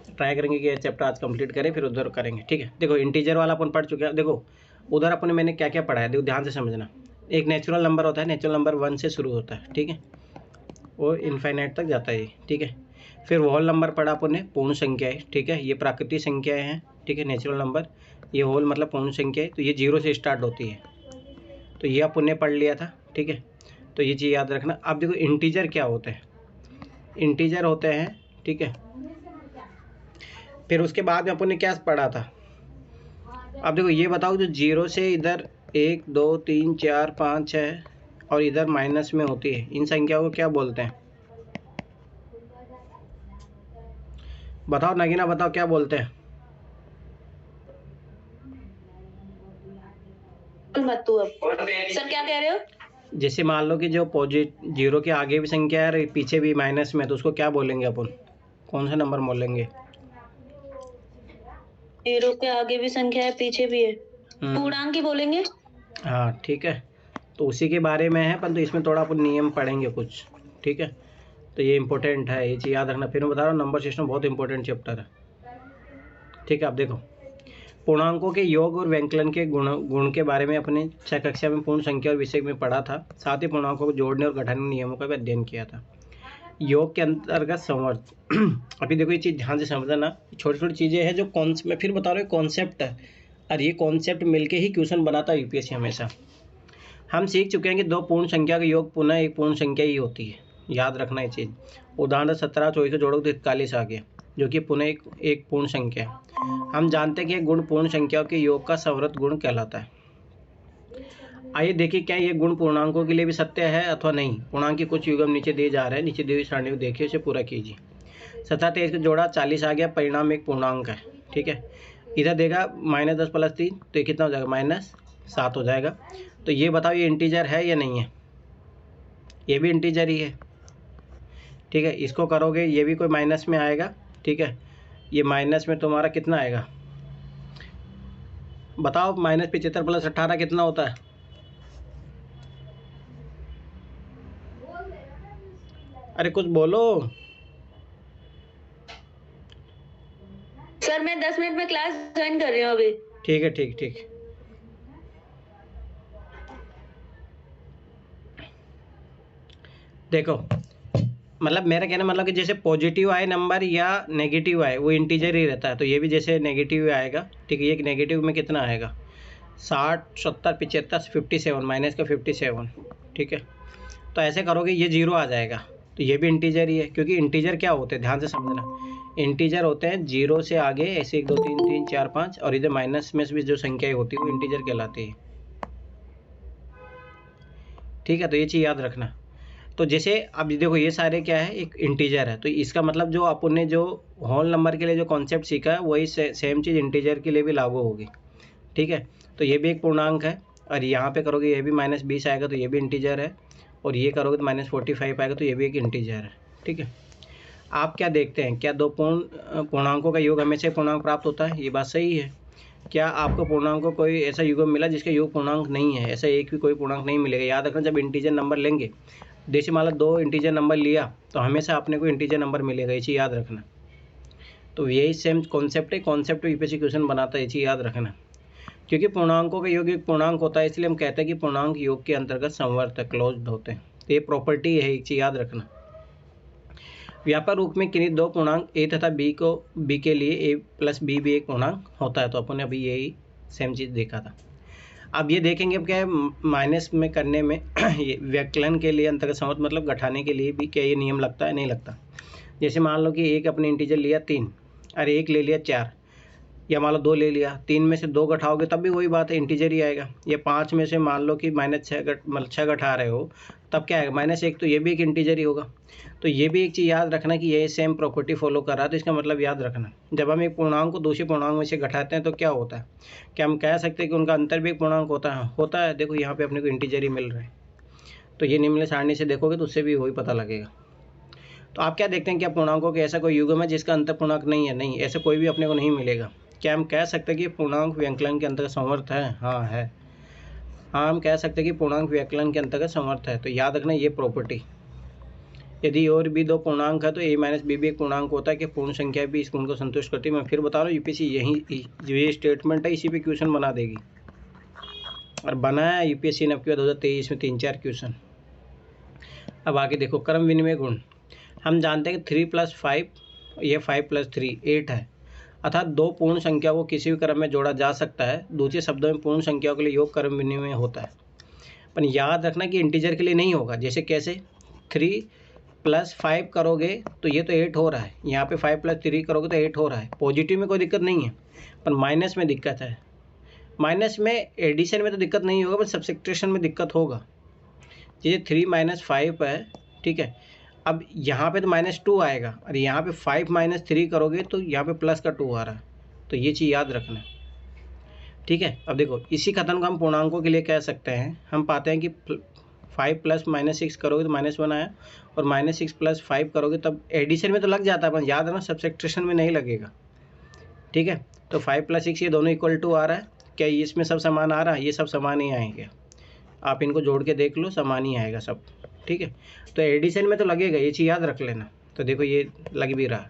Try करेंगे कि ये चैप्टर आज कंप्लीट करें, फिर उधर करेंगे, ठीक है। देखो इंटीजर वाला अपन पढ़ चुके हैं। देखो उधर अपन मैंने क्या क्या पढ़ा है, देखो ध्यान से समझना। एक नेचुरल नंबर होता है, नेचुरल नंबर 1 से शुरू होता है, ठीक है, वो इनफाइनाइट तक जाता है, ठीक है। फिर होल नंबर पढ़ा अपन ने, पूर्ण संख्याएं, ठीक है, ये प्राकृतिक संख्याएं हैं, ठीक है, नेचुरल नंबर। ये होल मतलब पूर्ण संख्या है, तो ये 0 से स्टार्ट होती है, तो ये अपन ने पढ़ लिया था, ठीक है। तो ये चीज़ याद रखना। अब देखो इंटीजर क्या होते हैं, इंटीजर होते हैं, ठीक है। फिर उसके बाद में अपन ने क्या पढ़ा था, अब देखो ये बताओ जो 0 से इधर 1 2 3 4 5 6 और इधर माइनस में होती है, इन संख्याओं को क्या बोलते हैं? बताओ नगीना, बताओ क्या बोलते हैं? सर क्या कह रहे हो? जैसे मान लो कि जो पॉजिटिव 0 के आगे भी संख्या है, पीछे भी माइनस में, तो उसको क्या बोलेंगे अपन, कौन सा नंबर बोलेंगे? 0 के आगे भी संख्या है, पीछे भी है, पूर्णांक ही बोलेंगे। हाँ ठीक है, तो उसी के बारे में है, पर तो इसमें थोड़ा अपन नियम पढ़ेंगे कुछ, ठीक है। तो ये इंपॉर्टेंट है, ये चीज़ याद रखना। फिर मैं बता रहा हूँ नंबर सिस्टम बहुत इंपॉर्टेंट चैप्टर है, ठीक है। आप देखो पूर्णांकों के योग और व्यंकलन के गुण के बारे में अपने 6 कक्षा में पूर्ण संख्या और विषय में पढ़ा था। साथ ही पूर्णांकों को जोड़ने और घटाने नियमों का भी अध्ययन किया था। योग के अंतर्गत संवर्त अभी देखो ये चीज़ ध्यान से समझना, छोटी छोटी चीज़ें हैं जो मैं फिर बता रहा हूँ कॉन्सेप्ट है, और ये कॉन्सेप्ट मिलके ही क्वेश्चन बनाता है यूपीएससी हमेशा। हम सीख चुके हैं कि दो पूर्ण संख्या का योग पुनः एक पूर्ण संख्या ही होती है, याद रखना ये चीज़। उदाहरण 17 24 को जोड़ोगे तो 41 आ गया, जो कि पुनः एक पूर्ण संख्या है। हम जानते हैं कि गुण पूर्ण संख्याओं के योग का संवृत गुण कहलाता है। आइए देखिए क्या ये गुण पूर्णांकों के लिए भी सत्य है अथवा नहीं। पूर्णांक के कुछ युग्म नीचे दिए जा रहे हैं, नीचे दी हुई सारणी को देखिए, इसे पूरा कीजिए। 17 23 को जोड़ा 40 आ गया, परिणाम एक पूर्णांक है, ठीक है। इधर देगा -10 + 3, तो ये कितना हो जाएगा, -7 हो जाएगा। तो ये बताओ ये इंटीजर है या नहीं है? ये भी इंटीजर ही है, ठीक है। इसको करोगे ये भी कोई माइनस में आएगा, ठीक है। ये माइनस में तुम्हारा कितना आएगा बताओ, -75 + 18 कितना होता है? अरे कुछ बोलो। सर मैं 10 मिनट में क्लास ज्वाइन कर रही हूँ अभी। ठीक है, ठीक ठीक। देखो मतलब मेरा कहना मतलब कि जैसे पॉजिटिव आए नंबर या नेगेटिव आए वो इंटीजर ही रहता है, तो ये भी जैसे नेगेटिव आएगा, ठीक है। ये नेगेटिव में कितना आएगा, 60 70 75 57, माइनस का 57, ठीक है। तो ऐसे करोगे ये 0 आ जाएगा, तो ये भी इंटीजर ही है, क्योंकि इंटीजर क्या होते हैं ध्यान से समझना। इंटीजर होते हैं 0 से आगे ऐसे 1 2 3 3 4 5 और इधर माइनस में भी जो संख्याएं होती है वो इंटीजर कहलाती है, ठीक है। तो ये चीज़ याद रखना। तो जैसे अब देखो ये सारे क्या है, एक इंटीजर है, तो इसका मतलब जो अपन ने जो होल नंबर के लिए जो कॉन्सेप्ट सीखा है वही सेम चीज़ इंटीजर के लिए भी लागू होगी, ठीक है। तो ये भी एक पूर्णांक है, और यहाँ पे करोगे ये भी -20 आएगा, तो ये भी इंटीजर है, और ये करोगे तो -45 आएगा, तो ये भी एक इंटीजर है, ठीक है। आप क्या देखते हैं, क्या दो पूर्णांकों का योग हमेशा पूर्णांक प्राप्त होता है? ये बात सही है। क्या आपको पूर्णांक को कोई ऐसा युग्म मिला जिसका योग पूर्णांक नहीं है? ऐसा एक भी कोई पूर्णांक नहीं मिलेगा। याद रखना, जब इंटीजर नंबर लेंगे, जैसे मान लो 2 इंटीजर नंबर लिया तो हमेशा अपने को इंटीजर नंबर मिलेगा, ये चीज़ याद रखना। तो यही सेम कॉन्सेप्ट है, कॉन्सेप्ट यूपीएससी क्वेश्चन बनाता है, ये चीज़ याद रखना। क्योंकि पूर्णांकों का योग एक पूर्णांक होता है, इसलिए हम कहते हैं कि पूर्णांक योग के अंतर्गत संवर्त है, क्लोज्ड होते हैं। तो ये प्रॉपर्टी है, एक चीज़ याद रखना। व्यापक रूप में किन्हीं दो पूर्णांक ए तथा बी के लिए a + b भी एक पूर्णांक होता है। तो अपन ने अभी यही सेम चीज़ देखा था। अब ये देखेंगे अब क्या है, माइनस में करने में ये व्यवकलन के लिए अंतर्गत संवर्त मतलब घटाने के लिए भी क्या ये नियम लगता है? नहीं लगता। जैसे मान लो कि एक अपने इंटीजर लिया 3 और एक ले लिया 4, या मान लो 2 ले लिया, 3 में से 2 घटाओगे तब भी वही बात है, इंटीजर ही आएगा। या 5 में से मान लो कि -6 घटा रहे हो, तब क्या आएगा, -1, तो ये भी एक इंटीजर ही होगा। तो ये भी एक चीज़ याद रखना कि ये सेम प्रॉपर्टी फॉलो कर रहा है। तो इसका मतलब याद रखना, जब हम एक पूर्णांक को दूसरे पूर्णांक में से घटाते हैं तो क्या होता है, क्या हम कह सकते हैं कि उनका अंतर भी एक पूर्णांक होता है? होता है। देखो यहाँ पे अपने को इंटीजर ही मिल रहा है, तो ये निम्न सारणी से देखोगे तो उससे भी वही पता लगेगा। तो आप क्या देखते हैं, क्या पूर्णांकों के ऐसा कोई युग्म है जिसका अंतर पूर्णांक नहीं है? नहीं, ऐसा कोई भी अपने को नहीं मिलेगा। क्या हम कह सकते हैं कि पूर्णांक व्यवकलन के अंतर्गत संवर्त है? हाँ है। हाँ हम कह सकते हैं कि पूर्णांक व्यवकलन के अंतर्गत समर्थ है। तो याद रखना ये प्रॉपर्टी, यदि और भी दो पूर्णांक है तो a माइनस बी भी एक पूर्णांक होता है कि पूर्ण संख्या भी इस गुण को संतुष्ट करती है। मैं फिर बता रहा हूँ, यूपीएससी यही जो ये स्टेटमेंट है इसी पे क्वेश्चन बना देगी, और बनाया यूपीएससी ने आपके 2023 में 3-4 क्वेश्चन। अब आगे देखो क्रम विनिमय गुण। हम जानते हैं कि 3 + 5 ये 5 + 3 8 है, अर्थात दो पूर्ण संख्या को किसी भी क्रम में जोड़ा जा सकता है। दूसरे शब्दों में पूर्ण संख्याओं के लिए योग क्रम विनिमय होता है, पर याद रखना कि इंटीजर के लिए नहीं होगा। जैसे कैसे 3 + 5 करोगे तो ये तो 8 हो रहा है, यहाँ पे 5 + 3 करोगे तो 8 हो रहा है। पॉजिटिव में कोई दिक्कत नहीं है, पर माइनस में दिक्कत है। माइनस में एडिशन में तो दिक्कत नहीं होगा, पर सब्सट्रैक्शन में दिक्कत होगा। जैसे 3 - 5 है, ठीक है, अब यहाँ पे तो -2 आएगा, और यहाँ पे 5 - 3 करोगे तो यहाँ पे प्लस का 2 आ रहा है, तो ये चीज़ याद रखना, ठीक है। अब देखो इसी कथन को हम पूर्णांकों के लिए कह सकते हैं। हम पाते हैं कि 5 + -6 करोगे तो -1 आया, और -6 + 5 करोगे तब एडिशन में तो लग जाता है, पर याद है ना सब्सट्रैक्शन में नहीं लगेगा, ठीक है। तो 5 + 6 ये दोनों = आ रहा है, क्या इसमें सब समान आ रहा है? ये सब समान ही आएंगे, आप इनको जोड़ के देख लो, समान ही आएगा सब, ठीक है। तो एडिशन में तो लगेगा, ये चीज़ याद रख लेना। तो देखो ये लग भी रहा है।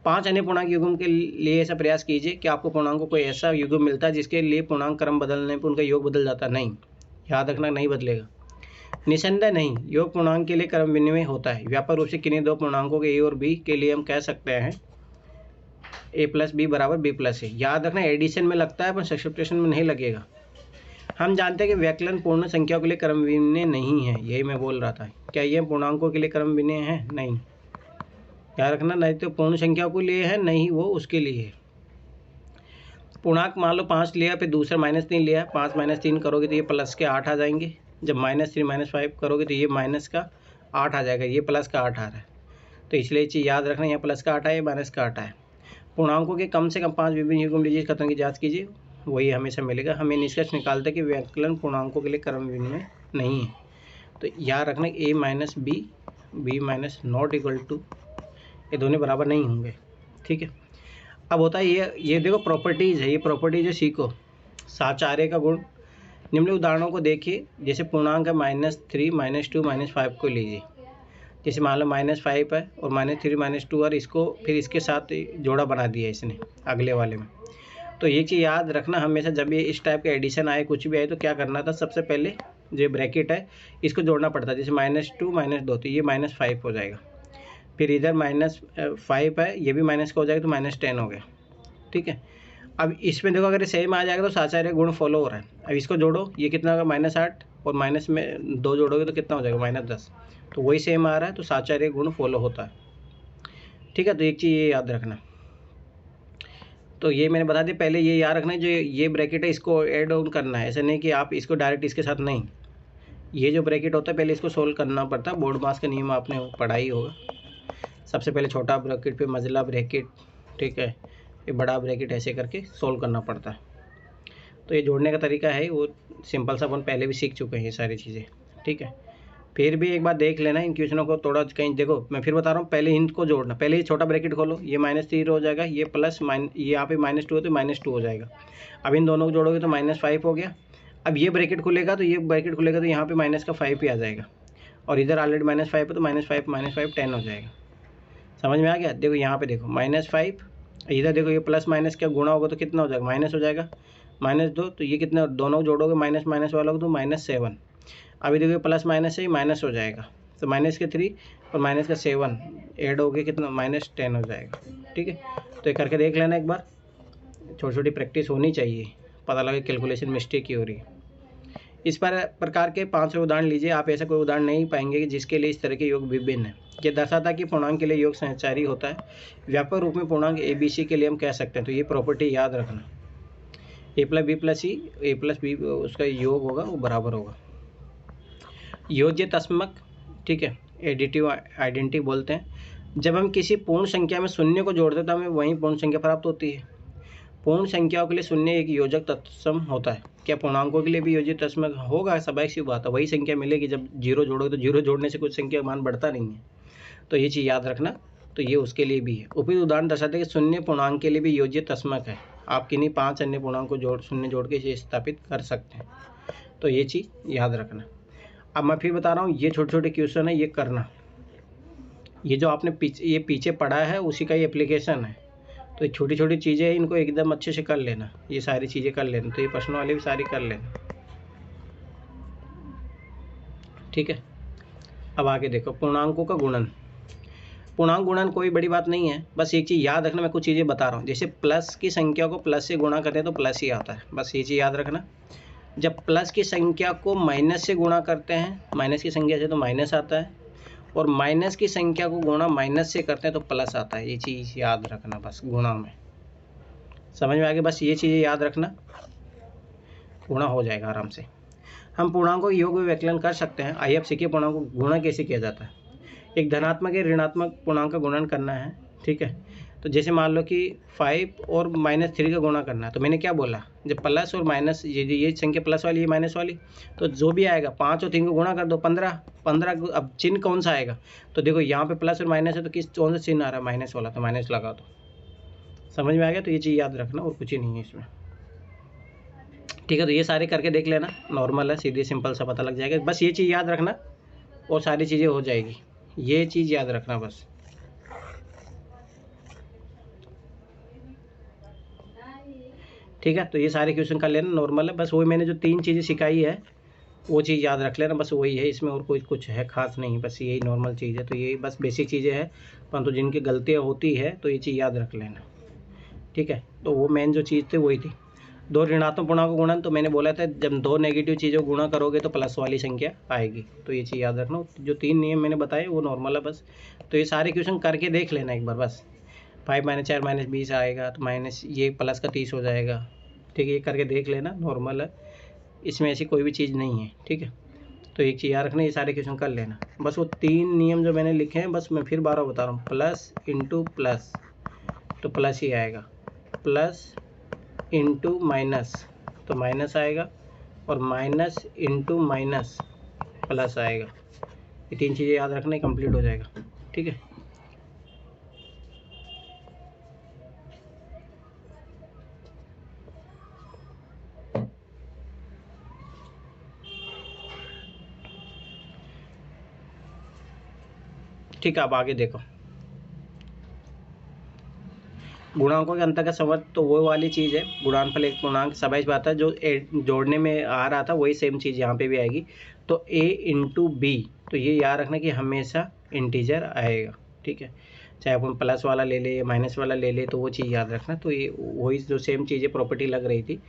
5 अन्य पूर्णांक युग्म के लिए ऐसा प्रयास कीजिए कि आपको पूर्णांक को कोई ऐसा युग्म मिलता है जिसके लिए पूर्णांक क्रम बदलने पर उनका योग बदल जाता नहीं। याद रखना, नहीं बदलेगा। निसंदेह नहीं, योग पूर्णांक के लिए क्रम विनिमय होता है। व्यापक रूप से किन्हीं दो पूर्णांकों के ए और बी के लिए हम कह सकते हैं a + b = b + a। याद रखना एडिशन में लगता है, पर सब्स्टिट्यूशन में नहीं लगेगा। हम जानते हैं कि व्यकलन पूर्ण संख्याओं के लिए क्रम विनिमय नहीं है, यही मैं बोल रहा था। क्या ये पूर्णांकों के लिए क्रम विनिमय है? नहीं, याद रखना, नहीं तो पूर्ण संख्याओं के लिए है, नहीं वो उसके लिए है। पूर्णांक मान लो 5 लिया, फिर दूसरा -3 लिया, 5 - 3 करोगे तो ये प्लस के 8 आ जाएंगे। जब -3 - 5 करोगे तो ये माइनस का 8 आ जाएगा, ये प्लस का 8 आ रहा है। तो इसलिए ये चीज़ याद रखना, यहाँ प्लस का 8 है, माइनस का 8 है। पूर्णांकों के कम से कम 5 विभिन्न युग्म लीजिए, इस कथन की जाँच कीजिए, वही हमेशा मिलेगा। हमें निष्कर्ष निकालते हैं कि व्यकलन पूर्णांकों के लिए क्रम विनिमय नहीं है। तो याद रखना a - b b - नॉट = ये दोनों बराबर नहीं होंगे, ठीक है। अब होता है ये देखो प्रॉपर्टीज़ है, ये प्रॉपर्टीज है, सीखो। साचार्य का गुण। निम्न उदाहरणों को देखिए, जैसे पूर्णांक है -3 -2 -5 को लीजिए। जैसे मान लो -5 है और -3 - 2, और इसको फिर इसके साथ जोड़ा बना दिया इसने अगले वाले में। तो ये चीज़ याद रखना, हमेशा जब ये इस टाइप का एडिशन आए, कुछ भी आए, तो क्या करना था, सबसे पहले जो ब्रैकेट है इसको जोड़ना पड़ता है। जैसे -2 -2 तो ये -5 हो जाएगा, फिर इधर -5 है, ये भी माइनस का हो जाएगा, तो -10 हो गया, ठीक है। अब इसमें देखो अगर सेम आ जाएगा तो साचार्य गुण फॉलो हो रहा है। अब इसको जोड़ो, ये कितना होगा -8, और माइनस में 2 जोड़ोगे तो कितना हो जाएगा -10, तो वही सेम आ रहा है, तो साचार्य गुण फॉलो होता है, ठीक है। तो एक चीज़ ये याद रखना, तो ये मैंने बता दी पहले, ये याद रखना जो ये ब्रैकेट है इसको ऐड ऑन करना है, ऐसा नहीं कि आप इसको डायरेक्ट इसके साथ नहीं। ये जो ब्रैकेट होता है पहले इसको सोल्व करना पड़ता है, बोर्ड मास का नियम आपने पढ़ा ही होगा। सबसे पहले छोटा ब्रैकेट पे मझला ब्रैकेट, ठीक है, ये बड़ा ब्रैकेट, ऐसे करके सोल्व करना पड़ता है। तो ये जोड़ने का तरीका है वो सिंपल सा, अपन पहले भी सीख चुके हैं ये सारी चीज़ें, ठीक है। फिर भी एक बार देख लेना इन क्वेश्चनों को, थोड़ा कहीं देखो, मैं फिर बता रहा हूँ, पहले इनको जोड़ना। पहले ये छोटा ब्रैकेट खोलो, ये -3 हो जाएगा, ये प्लस ये यहाँ पे -2 है तो -2 हो जाएगा। अब इन दोनों को जोड़ोगे तो -5 हो गया। अब ये ब्रैकेट खुलेगा तो ये ब्रैकेट खुलेगा तो यहाँ पे -5 ही आ जाएगा, और इधर ऑलरेडी -5 है तो -5 10 हो जाएगा। समझ में आ गया? देखो यहाँ पे देखो -5, इधर देखो ये प्लस माइनस का गुणा होगा तो कितना हो जाएगा, माइनस हो जाएगा, -2, तो ये कितना, दोनों जोड़ोगे माइनस माइनस वाला हो तो -7। अभी देखो प्लस माइनस से ही माइनस हो जाएगा, तो -3 और -7 ऐड हो गए, कितना, -10 हो जाएगा, ठीक है। तो ये करके देख लेना एक बार, छोटी छोटी प्रैक्टिस होनी चाहिए, पता लगे कैलकुलेशन मिस्टेक ही हो रही है। इस प्रकार के 5 उदाहरण लीजिए, आप ऐसा कोई उदाहरण नहीं पाएंगे कि जिसके लिए इस तरह के योग विभिन्न है। ये दर्शाता है कि पूर्णांक के लिए योग सहचारी होता है। व्यापक रूप में पूर्णांक ABC के लिए हम कह सकते हैं। तो ये प्रॉपर्टी याद रखना, a + b + c, a + b उसका योग होगा वो बराबर होगा। योज्य तस्मक, ठीक है, एडिटिव आइडेंटिटी बोलते हैं। जब हम किसी पूर्ण संख्या में शून्य को जोड़ते हैं तो हमें वही पूर्ण संख्या प्राप्त होती है। पूर्ण संख्याओं के लिए शून्य एक योजक तत्सम होता है। क्या पूर्णांकों के लिए भी योजित तत्सम होगा? स्वाभाविक सी बात है, वही संख्या मिलेगी। जब 0 जोड़ोगे तो 0 जोड़ने से कुछ संख्या मान बढ़ता नहीं है, तो ये चीज़ याद रखना। तो ये उसके लिए भी है। उपयुक्त उदाहरण दर्शाते हैं कि शून्य पूर्णांक के लिए भी योज्य तस्मक है। आप किन्हीं 5 अन्य पूर्णांक को शून्य जोड़ के इसे स्थापित कर सकते हैं। तो ये चीज़ याद रखना। अब मैं फिर बता रहा हूँ, ये छोटे छोटे क्वेश्चन है, ये करना, ये जो आपने ये पीछे पढ़ा है उसी का ये एप्लीकेशन है। तो ये छोटी छोटी चीज़ें हैं, इनको एकदम अच्छे से कर लेना, ये सारी चीज़ें कर लेना। तो ये प्रश्नों वाली भी सारी कर लेना, ठीक है। अब आगे देखो, पूर्णांकों का गुणन। पूर्णांक गुणन कोई बड़ी बात नहीं है, बस एक चीज़ याद रखना, मैं कुछ चीज़ें बता रहा हूँ। जैसे प्लस की संख्या को प्लस से गुणा करते हैं तो प्लस ही आता है, बस ये चीज़ याद रखना। जब प्लस की संख्या को माइनस से गुणा करते हैं, माइनस की संख्या से, तो माइनस आता है, और माइनस की संख्या को गुणा माइनस से करते हैं तो प्लस आता है। ये चीज़ याद रखना बस, गुणा में। समझ में आ गया? बस ये चीज़ें याद रखना, गुणा हो जाएगा आराम से। हम पूर्णांकों के योग व्यवकलन कर सकते हैं। आइए अब सीखिए पूर्णांकों को गुणा कैसे किया जाता है। एक धनात्मक या ऋणात्मक पूर्णांक का गुणन करना है, ठीक है। तो जैसे मान लो कि 5 और -3 का गुणा करना है, तो मैंने क्या बोला, जब प्लस और माइनस, ये संख्या प्लस वाली, ये माइनस वाली, तो जो भी आएगा 5 और 3 को गुणा कर दो, 15। अब चिन्ह कौन सा आएगा, तो देखो यहाँ पे प्लस और माइनस है, तो कौन सा चिन्ह आ रहा है, माइनस वाला, तो माइनस लगा दो। समझ में आ गया? तो ये चीज़ याद रखना, और कुछ ही नहीं है इसमें, ठीक है। तो ये सारे करके देख लेना, नॉर्मल है, सीधे सिंपल सा पता लग जाएगा। बस ये चीज़ याद रखना और सारी चीज़ें हो जाएगी, ये चीज़ याद रखना बस। ठीक है, तो ये सारे क्वेश्चन कर लेना, नॉर्मल है। बस वही मैंने जो 3 चीज़ें सिखाई है वो चीज़ याद रख लेना, बस वही है, इसमें और कोई कुछ है खास नहीं, बस यही नॉर्मल चीज़ है। तो ये बस बेसिक चीज़ें हैं, परंतु जिनकी गलतियाँ होती है तो ये चीज़ याद रख लेना, ठीक है। तो वो मेन जो चीज़ थी वही थी। 2 ऋणात्मक पूर्णांक का गुणन, तो मैंने बोला था जब 2 नेगेटिव चीज़ों को गुणा करोगे तो प्लस वाली संख्या आएगी, तो ये चीज़ याद रखना। जो 3 नियम मैंने बताए वो नॉर्मल है बस। तो ये सारे क्वेश्चन करके देख लेना एक बार बस। 5 - 4 - 20 आएगा, तो माइनस ये प्लस का 30 हो जाएगा, ठीक है। ये करके देख लेना, नॉर्मल है, इसमें ऐसी कोई भी चीज़ नहीं है, ठीक है। तो एक चीज़ याद रखना, ये सारे क्वेश्चन कर लेना। बस वो 3 नियम जो मैंने लिखे हैं, बस मैं फिर 12 बता रहा हूँ। प्लस इंटू प्लस तो प्लस ही आएगा, प्लस इंटू माइनस तो माइनस आएगा, और माइनस इंटू माइनस प्लस आएगा। ये 3 चीज़ें याद रखना, कंप्लीट हो जाएगा, ठीक है। ठीक है, अब आगे देखो, गुणांकों के अंतर का संबंध, तो वो वाली चीज़ है, गुणानफल एक पूर्णांक, सबाइश बात है, जो जोड़ने में आ रहा था वही सेम चीज़ यहाँ पे भी आएगी। तो a इंटू बी, तो ये याद रखना कि हमेशा इंटीजर आएगा, ठीक है। चाहे अपन प्लस वाला ले ले या माइनस वाला ले ले, तो वो चीज़ याद रखना। तो ये वही जो सेम चीज़ें प्रॉपर्टी लग रही थी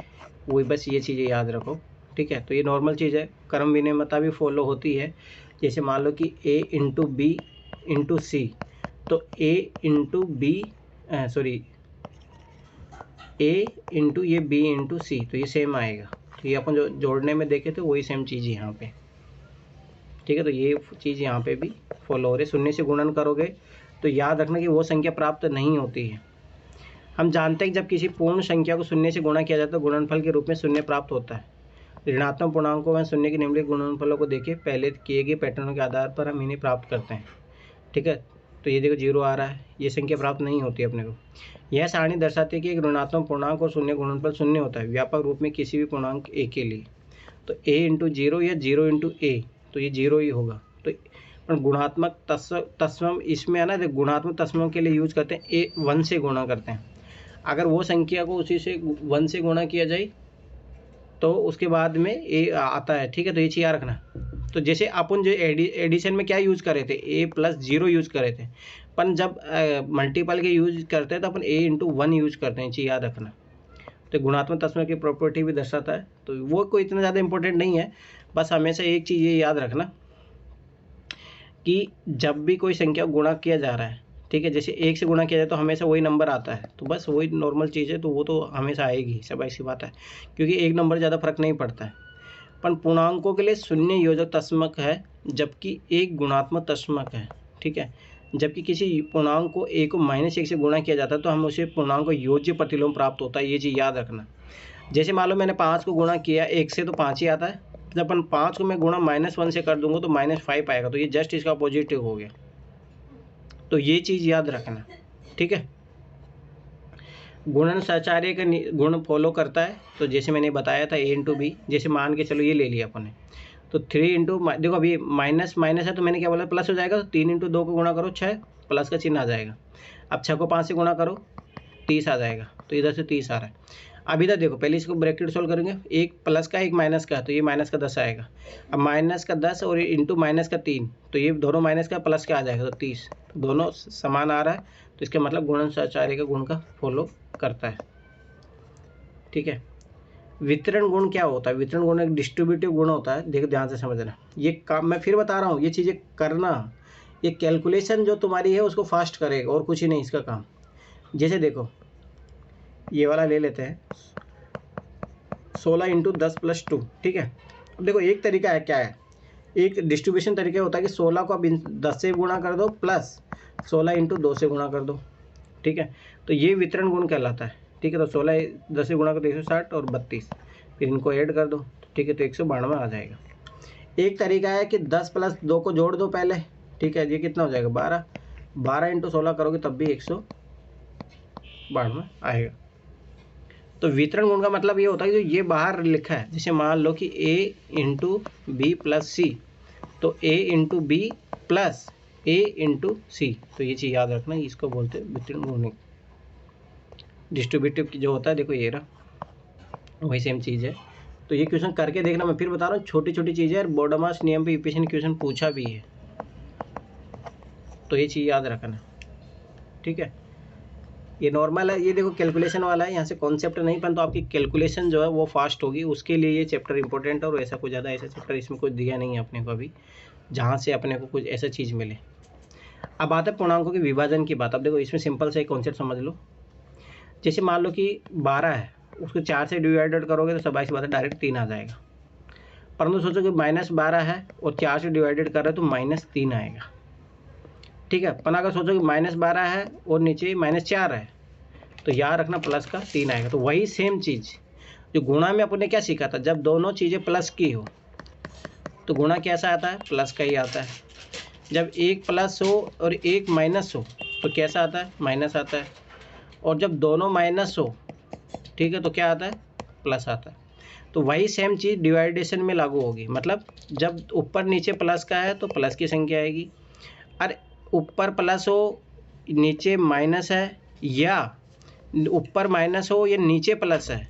वही, बस ये चीज़ें याद रखो, ठीक है। तो ये नॉर्मल चीज़ है, क्रम विनिमयता भी फॉलो होती है। जैसे मान लो कि a into B into C, तो a into B A into ये बी इंटू सी, तो ये सेम आएगा। तो ये अपन जो जोड़ने में देखे थे वही सेम चीज़ यहाँ पे, ठीक है। तो ये चीज़ यहाँ पे भी फॉलो हो रही है। शून्य से गुणन करोगे तो याद रखना कि वो संख्या प्राप्त नहीं होती है। हम जानते हैं कि जब किसी पूर्ण संख्या को शून्य से गुणा किया जाता है तो गुणनफल के रूप में शून्य प्राप्त होता है। ऋणात्मक पूर्णांकों में शून्य के निम्नलिखित गुणनफलों को देखें, पहले किए गए पैटर्नों के आधार पर हम इन्हें प्राप्त करते हैं, ठीक है। तो ये देखो 0 आ रहा है, ये संख्या प्राप्त नहीं होती अपने को। यह सारणी दर्शाती है कि एक ऋणात्मक पूर्णांक और शून्य गुणनफल शून्य होता है व्यापक रूप में किसी भी पूर्णांक a के लिए। तो a इंटू 0 या 0 इंटू ए, तो ये 0 ही होगा। तो गुणात्मक तत्सम इसमें है ना, गुणात्मक तत्समों के लिए यूज करते हैं a 1 से गुणा करते हैं। अगर वो संख्या को उसी से 1 से गुणा किया जाए तो उसके बाद में a आता है, ठीक है। तो ये चीज़ याद रखना। तो जैसे अपन जो एडिशन में क्या यूज़ कर रहे थे, a + 0 यूज़ कर रहे थे, पर जब मल्टीपल के यूज़ करते हैं तो अपन a इंटू 1 यूज़ करते हैं, चीज़ याद रखना। तो गुणात्मक तत्सम की प्रॉपर्टी भी दर्शाता है, तो वो कोई इतना ज़्यादा इंपॉर्टेंट नहीं है। बस हमेशा एक चीज़ ये याद रखना कि जब भी कोई संख्या गुणा किया जा रहा है, ठीक है, जैसे 1 से गुणा किया जाए तो हमेशा वही नंबर आता है, तो बस वही नॉर्मल चीज़ है, तो वो तो हमेशा आएगी, सब ऐसी बात है, क्योंकि एक नंबर ज़्यादा फर्क नहीं पड़ता है। पर पूर्णांकों के लिए शून्य योजक तत्समक है जबकि एक गुणात्मक तत्समक है, ठीक है। जबकि किसी पूर्णांक को a को -1 से गुणा किया जाता है तो हम उसे पूर्णांक को योज्य प्रतिलोम प्राप्त होता है, ये चीज़ याद रखना। जैसे मान लो मैंने 5 को गुणा किया 1 से तो 5 ही आता है, जब अपन 5 को मैं गुणा -1 से कर दूंगा तो -5 आएगा, तो ये जस्ट इसका पॉजिटिव हो गया। तो ये चीज़ याद रखना, ठीक है। गुणन साचार्य का गुण फॉलो करता है, तो जैसे मैंने बताया था a इंटू बी, जैसे मान के चलो ये ले लिया अपन ने, तो 3 इंटू, देखो अभी माइनस माइनस है तो मैंने क्या बोला प्लस हो जाएगा, तो 3 इंटू 2 को गुणा करो 6, प्लस का चिन्ह आ जाएगा। अब 6 को 5 से गुणा करो 30 आ जाएगा, तो इधर से 30 आ रहा है। अब इधर देखो, पहले इसको ब्रैकेट सोल्व करेंगे, एक प्लस का एक माइनस का, तो ये माइनस का 10 आएगा। अब माइनस का 10 और इंटू माइनस का 3, तो ये दोनों माइनस का प्लस का आ जाएगा, तो 30, दोनों समान आ रहा है, तो इसका मतलब गुणनचार्य का गुण का फॉलो करता है। ठीक है। वितरण गुण क्या होता है? वितरण गुण एक डिस्ट्रीब्यूटिव गुण होता है। देखो ध्यान से समझना, ये काम मैं फिर बता रहा हूँ, ये चीज़ें करना, ये कैलकुलेशन जो तुम्हारी है उसको फास्ट करेगा और कुछ ही नहीं इसका काम। जैसे देखो ये वाला ले लेते हैं, 16 इंटू 10 प्लस 2। ठीक है। अब देखो एक तरीका है, क्या है, एक डिस्ट्रीब्यूशन तरीका होता है कि 16 को अब 10 से गुणा कर दो प्लस 16 इंटू 2 से गुणा कर दो। ठीक है, तो ये वितरण गुण कहलाता है। ठीक है, तो 16 10 से गुणा कर दो 160 और 32, फिर इनको ऐड कर दो। ठीक है, तो 192 आ जाएगा। एक तरीका है कि 10 प्लस 2 को जोड़ दो पहले। ठीक है, ये कितना हो जाएगा 12, 12 इंटू 16 करोगे तब भी 192 आएगा। तो वितरण गुण का मतलब ये होता है कि जो ये बाहर लिखा है, जैसे मान लो कि a into B plus C, तो a into B plus a into C, तो ये चीज़ याद रखना, इसको बोलते हैं वितरण गुण। डिस्ट्रीब्यूटिव जो होता है, देखो ये रहा, वही सेम चीज़ है। तो ये क्वेश्चन करके देखना, मैं फिर बता रहा हूँ, छोटी छोटी चीज़ें और बोर्डमास नियम पे यूपीएससी ने क्वेश्चन पूछा भी है, तो ये चीज़ याद रखना। ठीक है, ये नॉर्मल है, ये देखो कैलकुलेशन वाला है, यहाँ से कॉन्सेप्ट नहीं, परंतु आपकी कैलकुलेशन जो है वो फास्ट होगी, उसके लिए ये चैप्टर इंपॉर्टेंट है। और ऐसा कुछ ज़्यादा ऐसा चैप्टर इसमें कुछ दिया नहीं है अपने को अभी, जहाँ से अपने को कुछ ऐसा चीज़ मिले। अब आता है पूर्णांकों के विभाजन की बात। अब देखो इसमें सिंपल से एक कॉन्सेप्ट समझ लो। जैसे मान लो कि 12 है, उसको 4 से डिवाइडेड करोगे तो स्वाभाविक बात है डायरेक्ट 3 आ जाएगा। परंतु सोचो कि -12 है और 4 से डिवाइडेड कर रहे हो तो -3 आएगा। ठीक है, पर अगर सोचो कि -12 है और नीचे -4 है, तो याद रखना प्लस का 3 आएगा। तो वही सेम चीज़ जो गुणा में अपने क्या सीखा था, जब दोनों चीज़ें प्लस की हो तो गुणा कैसा आता है, प्लस का ही आता है। जब एक प्लस हो और एक माइनस हो तो कैसा आता है, माइनस आता है। और जब दोनों माइनस हो, ठीक है, तो क्या आता है, प्लस आता है। तो वही सेम चीज़ डिवाइडेशन में लागू होगी। मतलब जब ऊपर नीचे प्लस का है तो प्लस की संख्या आएगी, और ऊपर प्लस हो नीचे माइनस है, या ऊपर माइनस हो या नीचे प्लस है,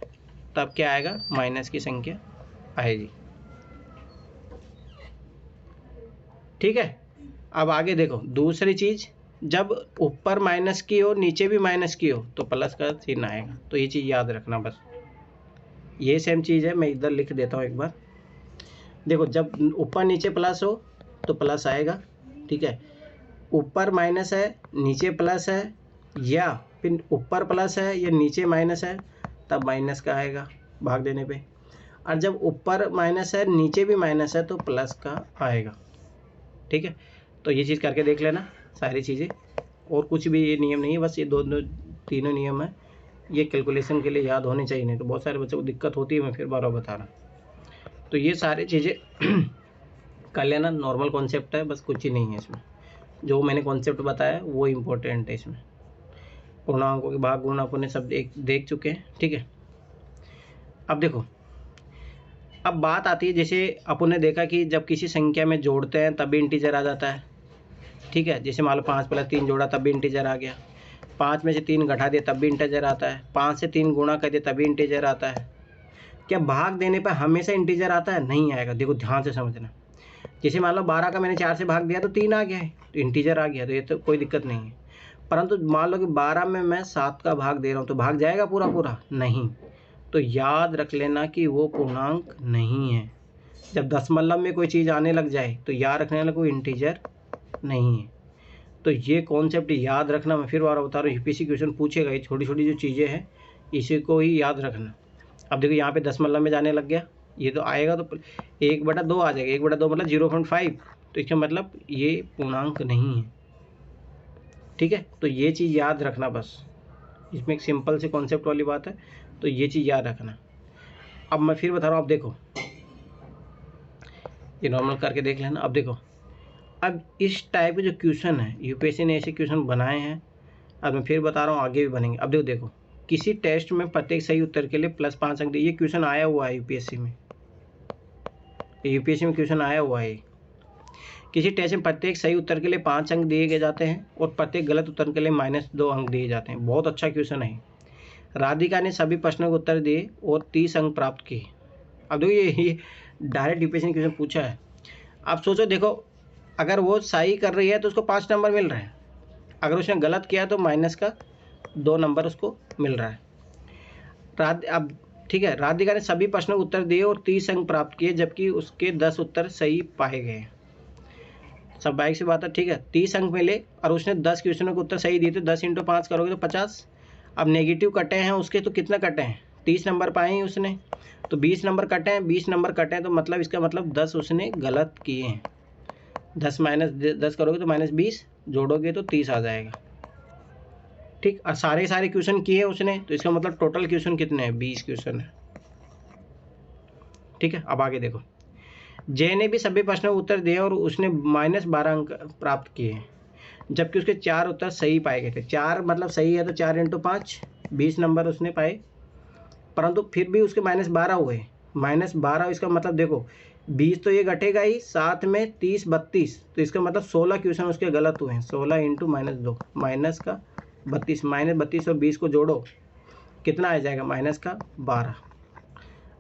तब क्या आएगा, माइनस की संख्या आएगी। ठीक है, अब आगे देखो दूसरी चीज़, जब ऊपर माइनस की हो नीचे भी माइनस की हो तो प्लस का चिन्ह आएगा। तो ये चीज़ याद रखना बस, ये सेम चीज़ है, मैं इधर लिख देता हूँ एक बार। देखो जब ऊपर नीचे प्लस हो तो प्लस आएगा। ठीक है, ऊपर माइनस है नीचे प्लस है, या फिर ऊपर प्लस है या नीचे माइनस है, तब माइनस का आएगा भाग देने पे। और जब ऊपर माइनस है नीचे भी माइनस है तो प्लस का आएगा। ठीक है, तो ये चीज़ करके देख लेना सारी चीज़ें, और कुछ भी ये नियम नहीं है, बस ये तीनों नियम है, ये कैलकुलेशन के लिए याद होने चाहिए, नहीं तो बहुत सारे बच्चों को दिक्कत होती है, मैं फिर बार बता रहा। तो ये सारी चीज़ें कर लेना, नॉर्मल कॉन्सेप्ट है, बस कुछ ही नहीं है इसमें। जो मैंने कॉन्सेप्ट बताया वो इम्पोर्टेंट है इसमें। पूर्णांकों के भाग गुण अपने सब देख चुके हैं। ठीक है, अब देखो, अब बात आती है, जैसे अपन ने देखा कि जब किसी संख्या में जोड़ते हैं तब भी इंटीजर आ जाता है। ठीक है, जैसे मान लो 5 + 3 जोड़ा तब भी इंटीजर आ गया, 5 में से 3 घटा दिया तब भी इंटीजर आता है, 5 से 3 गुणा कर दिया तभी इंटीजर आता है। क्या भाग देने पर हमेशा इंटीजर आता है? नहीं आएगा। देखो ध्यान से समझना, जैसे मान लो 12 का मैंने 4 से भाग दिया तो 3 आ गया है, तो इंटीजर आ गया, तो ये तो कोई दिक्कत नहीं है। परंतु मान लो कि 12 में मैं 7 का भाग दे रहा हूँ, तो भाग जाएगा पूरा पूरा? नहीं। तो याद रख लेना कि वो पूर्णांक नहीं है। जब दशमलव में कोई चीज़ आने लग जाए तो याद रखने वाला कोई इंटीजर नहीं है। तो ये कॉन्सेप्ट याद रखना, मैं फिर बार बता रहा हूँ, यूपीएससी क्वेश्चन पूछेगा, ये छोटी छोटी जो चीज़ें हैं इसी को ही याद रखना। अब देखो यहाँ पे दशमलव में जाने लग गया, ये तो आएगा, तो 1/2 आ जाएगा, 1/2 मतलब 0.5, तो इसका मतलब ये पूर्णांक नहीं है। ठीक है, तो ये चीज़ याद रखना बस, इसमें एक सिंपल से कॉन्सेप्ट वाली बात है, तो ये चीज़ याद रखना। अब मैं फिर बता रहा हूँ, अब देखो ये नॉर्मल करके देख लेना। अब देखो, अब इस टाइप के जो क्वेश्चन है यूपीएससी ने ऐसे क्वेश्चन बनाए हैं, अब मैं फिर बता रहा हूँ आगे भी बनेंगे। अब देखो किसी टेस्ट में प्रत्येक सही उत्तर के लिए +5 अंक दिए, ये क्वेश्चन आया हुआ है यूपीएससी में, यूपीएससी में क्वेश्चन आया हुआ है। किसी टेस्ट में प्रत्येक सही उत्तर के लिए 5 अंक दिए गए जाते हैं और प्रत्येक गलत उत्तर के लिए -2 अंक दिए जाते हैं। बहुत अच्छा क्वेश्चन है। राधिका ने सभी प्रश्नों के उत्तर दिए और 30 अंक प्राप्त किए। अब देखो ये डायरेक्ट यूपीएससी ने क्वेश्चन पूछा है। आप सोचो, देखो अगर वो सही कर रही है तो उसको 5 नंबर मिल रहे हैं, अगर उसने गलत किया तो -2 नंबर उसको मिल रहा है। अब ठीक है, राधिका ने सभी प्रश्नों के उत्तर दिए और 30 अंक प्राप्त किए, जबकि उसके 10 उत्तर सही पाए गए। स्वाभाविक सी बात है, ठीक है, 30 अंक मिले और उसने 10 क्वेश्चनों के उत्तर सही दिए, तो 10 × 5 करोगे तो 50। अब नेगेटिव कटे हैं उसके, तो कितना कटे हैं, 30 नंबर पाए हैं उसने, तो 20 नंबर कटे हैं, 20 नंबर कटे हैं, तो मतलब इसका मतलब 10 उसने गलत किए हैं। 10 - 10 करोगे तो -20, जोड़ोगे तो 30 आ जाएगा। ठीक, और सारे क्वेश्चन किए उसने, तो इसका मतलब टोटल क्वेश्चन कितने हैं, 20 क्वेश्चन है। ठीक है, अब आगे देखो, जय ने भी सभी प्रश्नों के उत्तर दिए और उसने -12 अंक प्राप्त किए हैं, जबकि उसके 4 उत्तर सही पाए गए थे। 4 मतलब सही है तो 4 × 5 20 नंबर उसने पाए, परंतु फिर भी उसके -12 हुए। -12 इसका मतलब देखो 20 तो ये घटेगा ही, साथ में 30 32, तो इसका मतलब 16 क्वेश्चन उसके गलत हुए हैं। 16 × -2 -32, -32 और 20 को जोड़ो, कितना आ जाएगा, -12।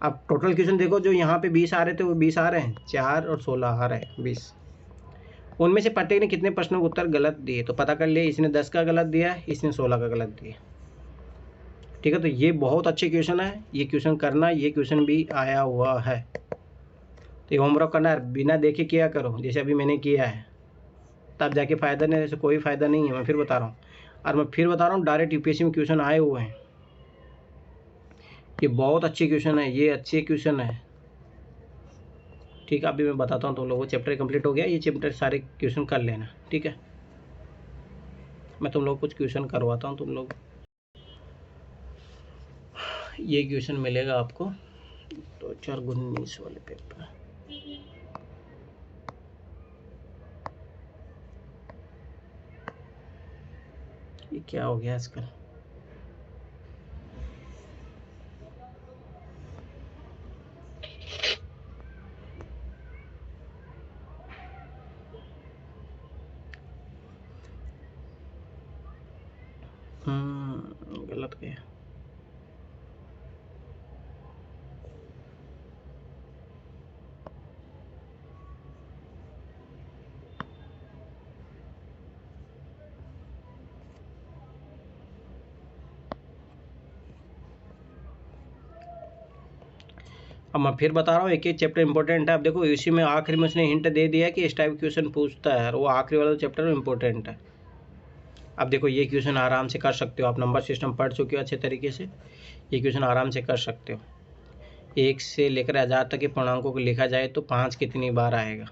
अब टोटल क्वेश्चन देखो, जो यहाँ पे 20 आ रहे थे वो 20 आ रहे हैं, 4 और 16 आ रहे हैं 20। उनमें से प्रत्येक ने कितने प्रश्नों के उत्तर गलत दिए, तो पता कर लिए, इसने 10 का गलत दिया, इसने 16 का गलत दिया। ठीक है, तो ये बहुत अच्छे क्वेश्चन है, ये क्वेश्चन करना, ये क्वेश्चन भी आया हुआ है, तो ये होमवर्क करना है, बिना देखे किया करो, जैसे अभी मैंने किया है, तब जाके फ़ायदा नहीं, जैसे कोई फ़ायदा नहीं है। मैं फिर बता रहा हूँ, और मैं फिर बता रहा हूँ, डायरेक्ट यूपीएससी में क्वेश्चन आए हुए हैं, ये बहुत अच्छे क्वेश्चन है, ये अच्छे क्वेश्चन है। ठीक है, अभी मैं बताता हूँ तुम लोगों को, चैप्टर कंप्लीट हो गया, ये चैप्टर सारे क्वेश्चन कर लेना। ठीक है, मैं तुम लोग कुछ क्वेश्चन करवाता हूँ तुम लोग। ये क्वेश्चन मिलेगा आपको 2019 वाले पेपर। ये क्या हो गया आजकल, गलत गया। अब मैं फिर बता रहा हूँ, एक चैप्टर इंपॉर्टेंट है। अब देखो इसी में आखिरी में उसने हिंट दे दिया कि इस टाइप क्वेश्चन पूछता है, और वो आखिरी वाला चैप्टर में इंपॉर्टेंट है। अब देखो ये क्वेश्चन आराम से कर सकते हो आप, नंबर सिस्टम पढ़ चुके हो अच्छे तरीके से, ये क्वेश्चन आराम से कर सकते हो। 1 से लेकर 1000 तक के पूर्णांकों को लिखा जाए तो 5 कितनी बार आएगा।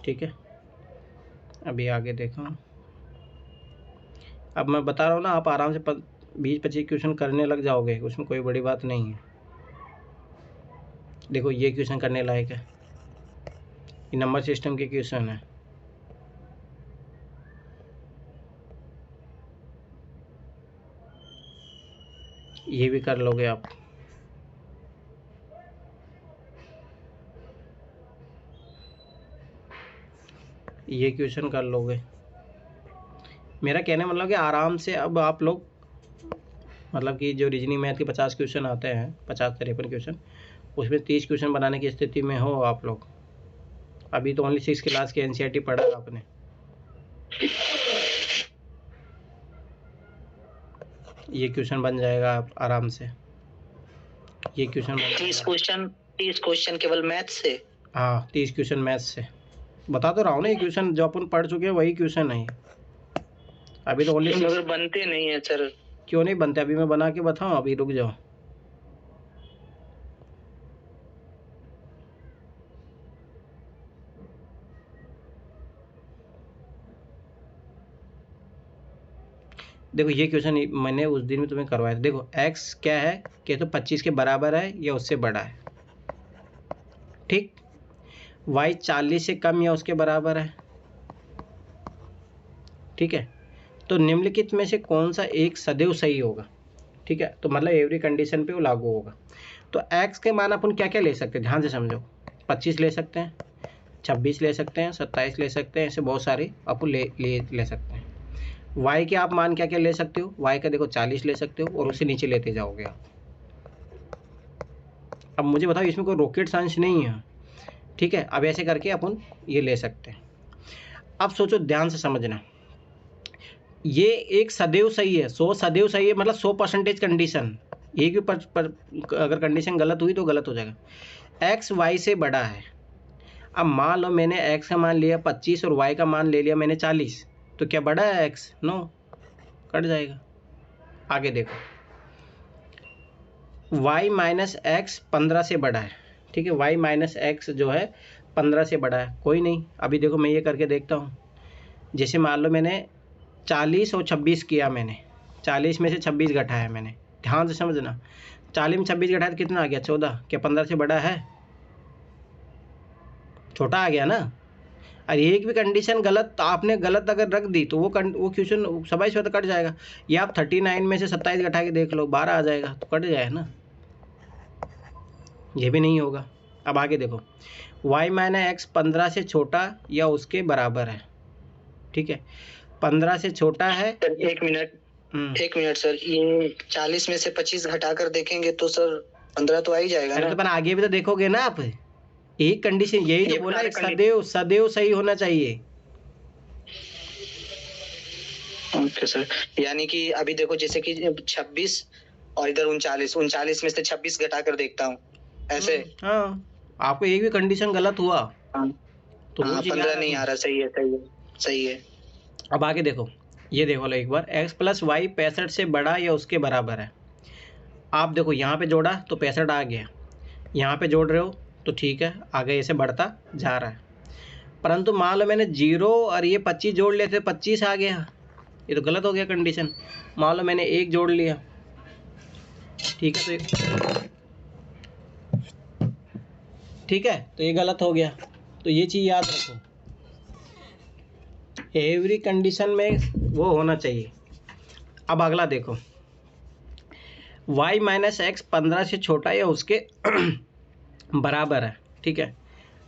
ठीक है, अभी आगे देखो, अब मैं बता रहा हूँ ना, आप आराम से 20-25 क्वेश्चन करने लग जाओगे, उसमें कोई बड़ी बात नहीं है। देखो ये क्वेश्चन करने लायक है, ये नंबर सिस्टम के क्वेश्चन है। ये भी कर लोगे आप। ये क्वेश्चन कर लोगे। मेरा कहने मतलब कि आराम से अब आप लोग, मतलब कि जो रीजनिंग मैथ के 50 क्वेश्चन आते हैं, 50-53 क्वेश्चन, उसमें 30 क्वेश्चन बनाने की स्थिति में हो आप लोग। अभी तो ओनली 6 क्लास के एनसीईआरटी पढ़ा आपने। ये क्वेश्चन बन जाएगा आप आराम से, ये क्वेश्चन 30 क्वेश्चन केवल मैथ से? हाँ, 30 क्वेश्चन मैथ से। बता तो रहा हूँ ना, ये क्वेश्चन जो अपन पढ़ चुके हैं वही क्वेश्चन है। अभी तो ओनली मगर बनते नहीं है सर। क्यों नहीं बनते, अभी मैं बना के बताऊँ, अभी रुक जाओ। देखो ये क्वेश्चन मैंने उस दिन में तुम्हें करवाया था। देखो x क्या है कि तो 25 के बराबर है या उससे बड़ा है। ठीक, y 40 से कम या उसके बराबर है। ठीक है, तो निम्नलिखित में से कौन सा एक सदैव सही होगा। ठीक है, तो मतलब एवरी कंडीशन पे वो लागू होगा। तो x के मान अपन क्या क्या ले सकते हैं, ध्यान से समझो। 25 ले सकते हैं, 26 ले सकते हैं, 27 ले सकते हैं, ऐसे बहुत सारे अपन ले सकते हैं। y के आप मान क्या क्या ले सकते हो, y का देखो 40 ले सकते हो और उससे नीचे लेते जाओगे आप। अब मुझे बताओ, इसमें कोई रॉकेट साइंस नहीं है, ठीक है। अब ऐसे करके अपन ये ले सकते हैं। अब सोचो, ध्यान से समझना, ये एक सदैव सही है, 100 सदैव सही है, मतलब 100% कंडीशन। एक भी अगर कंडीशन गलत हुई तो गलत हो जाएगा। एक्स वाई से बड़ा है। अब मान लो मैंने एक्स का मान लिया 25 और वाई का मान ले लिया मैंने 40, तो क्या बड़ा है एक्स? नो, कट जाएगा। आगे देखो, y माइनस एक्स 15 से बड़ा है, ठीक है। y माइनस एक्स जो है 15 से बड़ा है, कोई नहीं। अभी देखो मैं ये करके देखता हूँ। जैसे मान लो मैंने 40 और 26 किया, मैंने 40 में से 26 घटाया मैंने, ध्यान से समझना। 40 में 26 घटाया तो कितना आ गया? 14। क्या 15 से बड़ा है? छोटा आ गया ना। और एक भी कंडीशन गलत आपने गलत अगर रख दी तो वो क्वेश्चन सबाई से कट जाएगा। या आप 39 में से 27 घटा के देख लो, 12 आ जाएगा, तो कट जाएगा ना, ये भी नहीं होगा। अब आगे देखो, y माइनस एक्स 15 से छोटा या उसके बराबर है, ठीक है। 15 से छोटा है। एक मिनट सर, ये 40 में से 25 घटाकर देखेंगे तो सर 15 तो आ ही जाएगा अरे ना। तो अपन आगे भी तो देखोगे ना आप। एक कंडीशन यही तो बोला, सदैव सदैव सही होना चाहिए। ओके सर, यानी कि अभी देखो जैसे कि 26 और इधर 39 में से 26 घटाकर देखता हूँ ऐसे। हाँ, आपको एक भी कंडीशन गलत हुआ तो वो 15 नहीं आ रहा। सही है। अब आगे देखो, ये देखो लो एक बार, x प्लस वाई 65 से बड़ा या उसके बराबर है। आप देखो यहाँ पे जोड़ा तो 65 आ गया, यहाँ पे जोड़ रहे हो तो ठीक है, आगे ऐसे बढ़ता जा रहा है। परंतु मान लो मैंने 0 और ये 25 जोड़ लेते, 25 आ गया, ये तो गलत हो गया कंडीशन। मान लो मैंने 1 जोड़ लिया, ठीक है, तो ये गलत हो गया। तो ये चीज़ याद रखो, एवरी कंडीशन में वो होना चाहिए। अब अगला देखो, y माइनस एक्स 15 से छोटा या उसके बराबर है, ठीक है।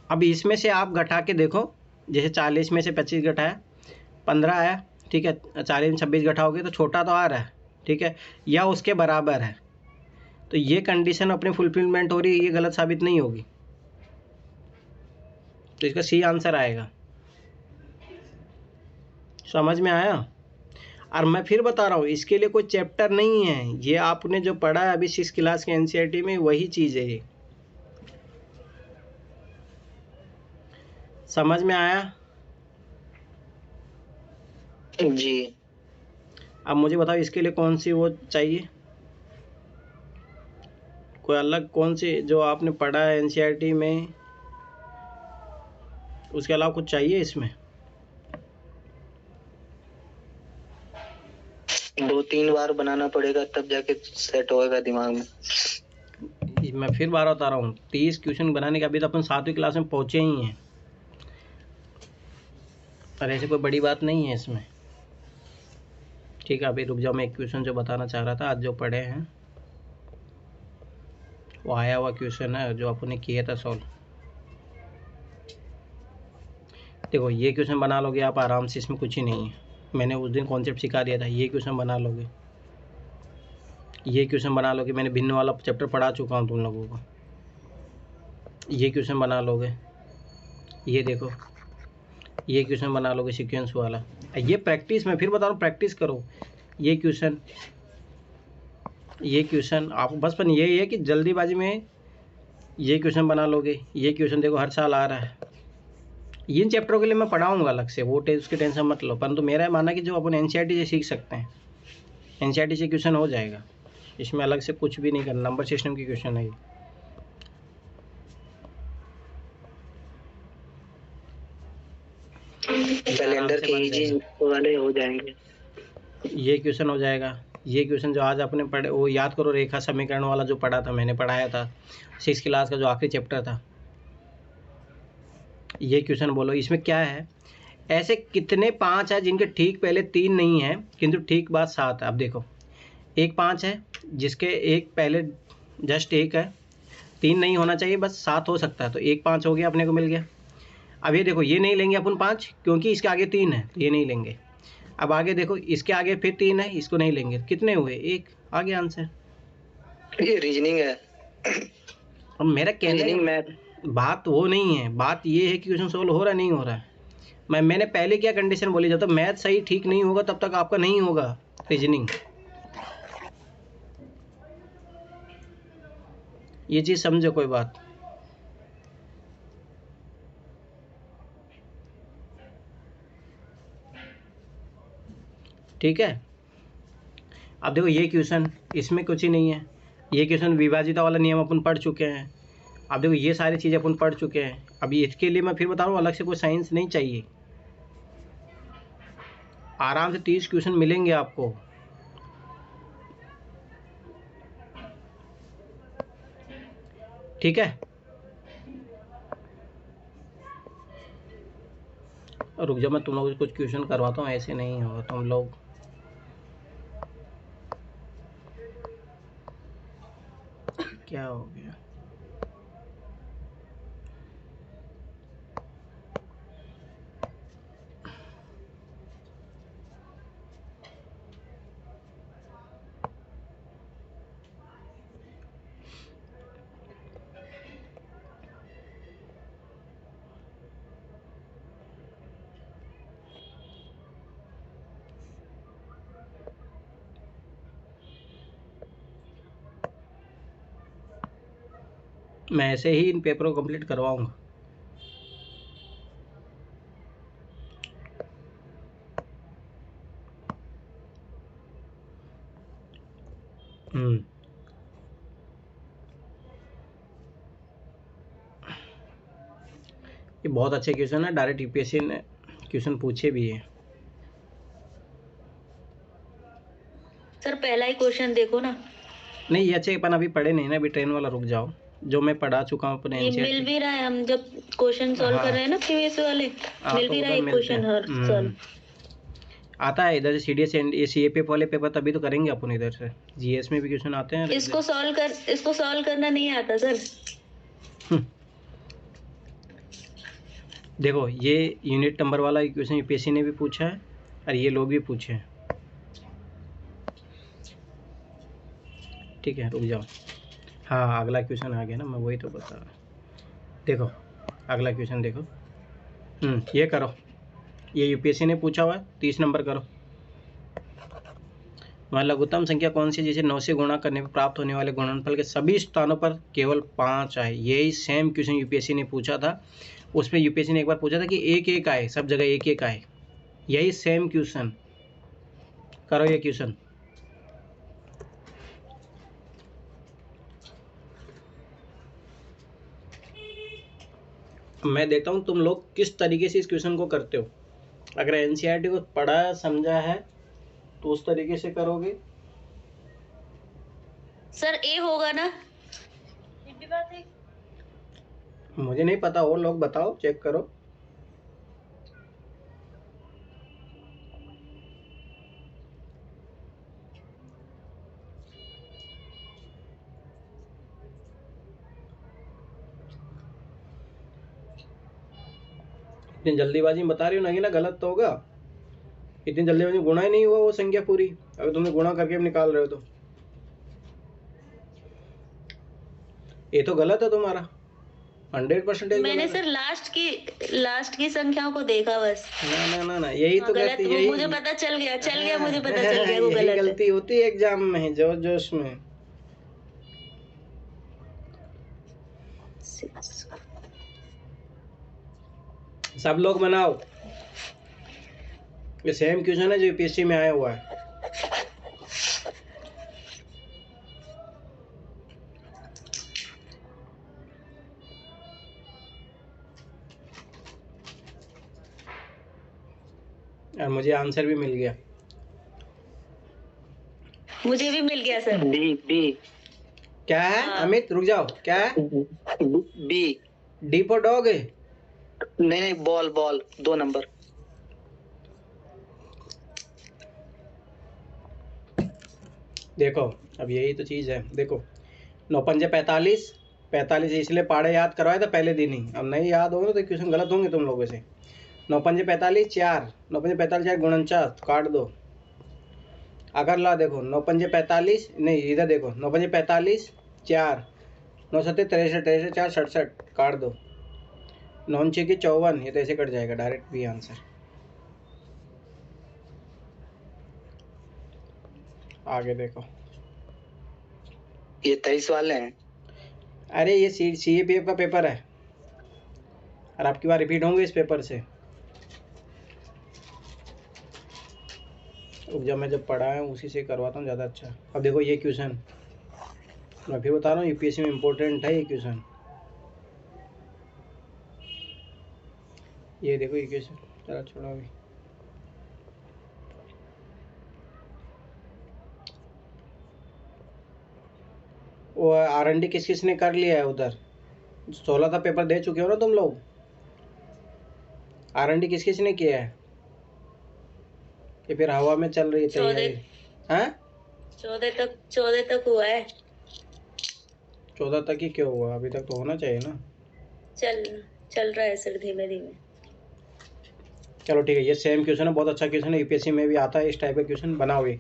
अब इसमें से आप घटा के देखो, जैसे 40 में से 25 घटाया 15 आया, ठीक है। 40 में 26 घटाओगे तो छोटा तो आ रहा है, ठीक है, या उसके बराबर है। तो ये कंडीशन अपनी फुलफिलमेंट हो रही है, ये गलत साबित नहीं होगी, तो इसका सी आंसर आएगा। समझ में आया? और मैं फिर बता रहा हूँ, इसके लिए कोई चैप्टर नहीं है, ये आपने जो पढ़ा है अभी 6 क्लास के एनसीईआरटी में वही चीज़ है ये। समझ में आया जी। अब मुझे बताओ, इसके लिए कौन सी वो चाहिए, कोई अलग कौन सी जो आपने पढ़ा है एनसीईआरटी में, उसके अलावा कुछ चाहिए इसमें? 2-3 बार बनाना पड़ेगा तब जाके सेट होएगा दिमाग में। मैं फिर बार बता रहा हूँ, 30 क्वेश्चन बनाने के अभी तो अपन 7वीं क्लास में पहुँचे ही हैं, और ऐसे कोई बड़ी बात नहीं है इसमें, ठीक है। अभी रुक जाओ, मैं एक क्वेश्चन जो बताना चाह रहा था, आज जो पढ़े हैं वो आया हुआ क्वेश्चन है जो अपन ने किया था सॉल्व। देखो ये क्वेश्चन बना लोगे आप आराम से, इसमें कुछ ही नहीं है, मैंने उस दिन कॉन्सेप्ट सिखा दिया था। ये क्वेश्चन बना लोगे, ये क्वेश्चन बना लोगे, मैंने भिन्न वाला चैप्टर पढ़ा चुका हूँ तुम लोगों को। ये क्वेश्चन बना लोगे, ये देखो ये क्वेश्चन बना लोगे सीक्वेंस वाला। ये प्रैक्टिस, मैं फिर बता रहा हूँ, प्रैक्टिस करो। ये क्वेश्चन आप बस पर यही है कि जल्दीबाजी में ये क्वेश्चन बना लोगे। ये क्वेश्चन देखो हर साल आ रहा है, इन चैप्टरों के लिए मैं पढ़ाऊँगा अलग से, वो उसकी टेंशन मत लो। परंतु मेरा मानना कि जो अपन एनसीईआरटी से सीख सकते हैं, एनसीईआरटी से क्वेश्चन हो जाएगा, इसमें अलग से कुछ भी नहीं करना, नंबर सिस्टम की क्वेश्चन है ये। कैलेंडर के इजी वाले हो जाएंगे। ये क्वेश्चन हो जाएगा। ये क्वेश्चन जो आज आपने पढ़े वो याद करो, रेखा समीकरण वाला जो पढ़ा था, मैंने पढ़ाया था 6 क्लास का जो आखिरी चैप्टर था। ये क्वेश्चन बोलो, इसमें क्या है, ऐसे कितने 5 है जिनके ठीक पहले 3 नहीं है किंतु ठीक बाद 7 है। अब देखो, एक 5 है जिसके एक पहले जस्ट 1 है, 3 नहीं होना चाहिए, बस 7 हो सकता है, तो 1 5 हो गया, अपने को मिल गया। अब ये देखो, ये नहीं लेंगे अपन 5, क्योंकि इसके आगे 3 है, तो ये नहीं लेंगे। अब आगे देखो, इसके आगे फिर 3 है, इसको नहीं लेंगे। कितने हुए? 1। आ गया आंसर। ये रीजनिंग है, अब मेरा कहने रीजनिंग का मैथ। बात वो नहीं है, बात ये है कि क्वेश्चन सोल्व हो रहा है नहीं हो रहा है। मैंने पहले क्या कंडीशन बोली, जब तक मैथ सही ठीक नहीं होगा तब तक आपका नहीं होगा रीजनिंग। ये चीज़ समझो, कोई बात। ठीक है। अब देखो ये क्वेश्चन, इसमें कुछ ही नहीं है। ये क्वेश्चन विभाजिता वाला नियम अपन पढ़ चुके हैं। अब देखो ये सारी चीज़ें अपन पढ़ चुके हैं। अभी इसके लिए मैं फिर बता रहा हूँ, अलग से कोई साइंस नहीं चाहिए। आराम से 30 क्वेश्चन मिलेंगे आपको। ठीक है। रुक जाओ, मैं तुम लोगों से कुछ क्वेश्चन करवाता हूँ, ऐसे नहीं होगा तुम लोग। क्या हो गया? मैं ऐसे ही इन पेपरों को कंप्लीट करवाऊंगा। ये बहुत अच्छे क्वेश्चन है, डायरेक्ट यूपीएससी ने क्वेश्चन पूछे भी है। सर पहला ही क्वेश्चन देखो ना। नहीं, ये अच्छे अपन अभी पढ़े नहीं ना, अभी ट्रेन वाला रुक जाओ, जो मैं पढ़ा चुका हूँ अपने ये मिल एनसीईआरटी। भी रहा है, हम जब क्वेश्चन सॉल्व कर रहे हैं ना प्रीवियस वाले, मिल तो भी रहा है उधर एक मिलते क्वेश्चन हर हैं। साल। आता है इधर से सीडीएस ये सीएपीएफ वाले पेपर, तभी तो करेंगे अपन इधर से। जीएस में भी क्वेश्चन आते हैं। इसको सॉल्व करना नहीं आता सर। देखो ये यूनिट नंबर वाला क्वेश्चन यूपीएससी ने भी पूछा है और ये लोग भी पूछे हैं। ठीक है, रुक जाओ। हाँ, अगला क्वेश्चन आ गया ना, मैं वही तो बता रहा हूँ। देखो अगला क्वेश्चन देखो। ये करो, ये यूपीएससी ने पूछा हुआ है, 30 नंबर करो। वहाँ लघुत्तम संख्या कौन सी जिसे 9 से गुणा करने पर प्राप्त होने वाले गुणनफल के सभी स्थानों पर केवल 5 आए? यही सेम क्वेश्चन यूपीएससी ने पूछा था। उसमें यूपीएससी ने एक बार पूछा था कि 1 1 आए, सब जगह 1 1 आए। यही सेम क्वेश्चन करो, ये क्वेश्चन। मैं देखता हूँ तुम लोग किस तरीके से इस क्वेश्चन को करते हो। अगर एनसीईआरटी को पढ़ा समझा है तो उस तरीके से करोगे। सर ए होगा ना? मुझे नहीं पता, और लोग बताओ, चेक करो। इतनी जल्दीबाजी में बता रही हो ना, ना गलत तो होगा। इतनी जल्दीबाजी में गुणा ही नहीं हुआ वो संख्या पूरी, अगर तुमने गुणा करके भी निकाल रहे हो तो। ये तो गलत है तुम्हारा, 100% मैंने गलत है। सर लास्ट की संख्याओं को देखा बस। ना, यही तो गलत, गलती, वो यही मुझे पता चल गया, मुझे पता चल गया वो यही गलत है। गलती होती है एग्जाम में, जोश जोश में। सब लोग बनाओ, ये सेम क्वेश्चन है जो यूपीएससी में आया हुआ है। और मुझे आंसर भी मिल गया। मुझे भी मिल गया सर। बी बी क्या है? हाँ। अमित रुक जाओ, क्या है? बी। डी फॉर डॉग है? नहीं, बॉल बॉल 2 नंबर। देखो अब यही तो चीज है। देखो 9 पंजे 45, 45 इसलिए पहाड़े याद करवाए थे पहले दिन ही, अब नहीं याद होंगे तो क्वेश्चन गलत होंगे तुम लोगों से। 9 पंजे 45 4, 9 पंजे 45 4 49 काट दो। अगर ला देखो 9 पंजे 45 नहीं, इधर देखो 9 पंजे 45 4, 9 सत्ते 63 63 4 67 काट दो। 9 6 की 54, ये तो ऐसे कट जाएगा डायरेक्ट भी आंसर। आगे देखो, ये 23 वाले हैं। अरे ये CAPF का पेपर है और आपकी बार रिपीट होंगे इस पेपर से। जब मैं पढ़ा है उसी से करवाता हूँ ज़्यादा अच्छा। अब देखो ये क्वेश्चन, मैं फिर बता रहा हूँ UPSC में इम्पोर्टेंट है ये क्वेश्चन। ये देखो ये क्वेश्चन, चलो छोड़ो अभी। वो R&D किस किस ने कर लिया है उधर? 16 का पेपर दे चुके हो ना तुम लोग? R&D किस किस ने किया है? कि फिर हवा में चल रही है तैयारी? हाँ 14 तक हुआ है। 14 तक ही क्यों हुआ? अभी तक तो होना चाहिए ना। चल रहा है सर धीमे धीमे। चलो ठीक है, ये सेम क्वेश्चन है, बहुत अच्छा क्वेश्चन है, UPSC में भी आता है इस टाइप का क्वेश्चन, बनाओ ये।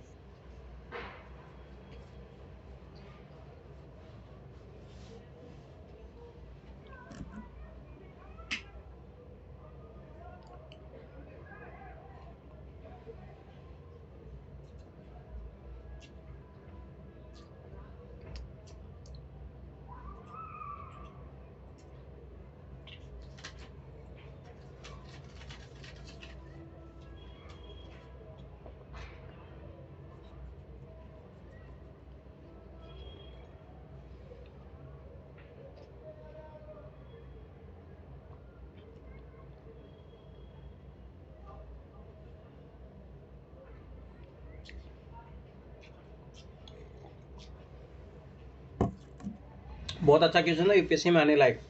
बहुत अच्छा क्वेश्चन है, UPSC में आने लायक।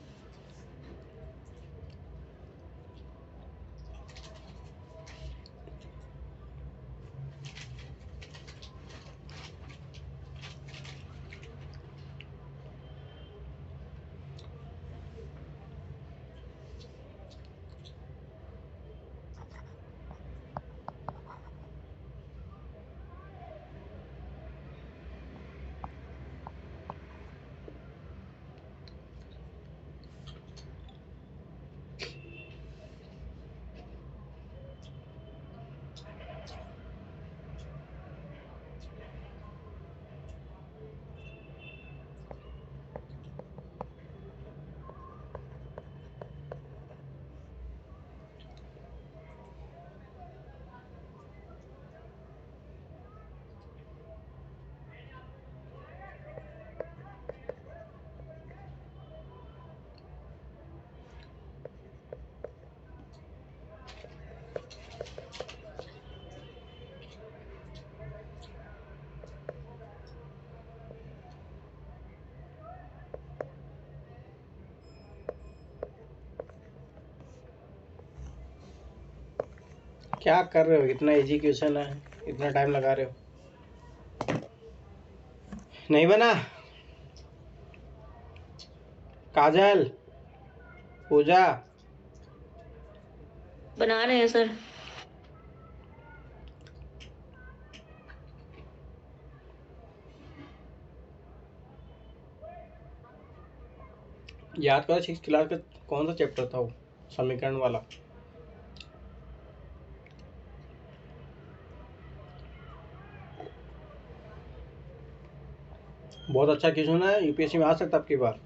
क्या कर रहे हो? इतना इजी क्वेश्चन है, इतना टाइम लगा रहे हो? नहीं बना? काजल, पूजा, बना रहे हैं सर। याद करो 6th क्लास का कौन सा चैप्टर था वो, समीकरण वाला? बहुत अच्छा क्वेश्चन है, UPSC में आ सकता आपकी बार।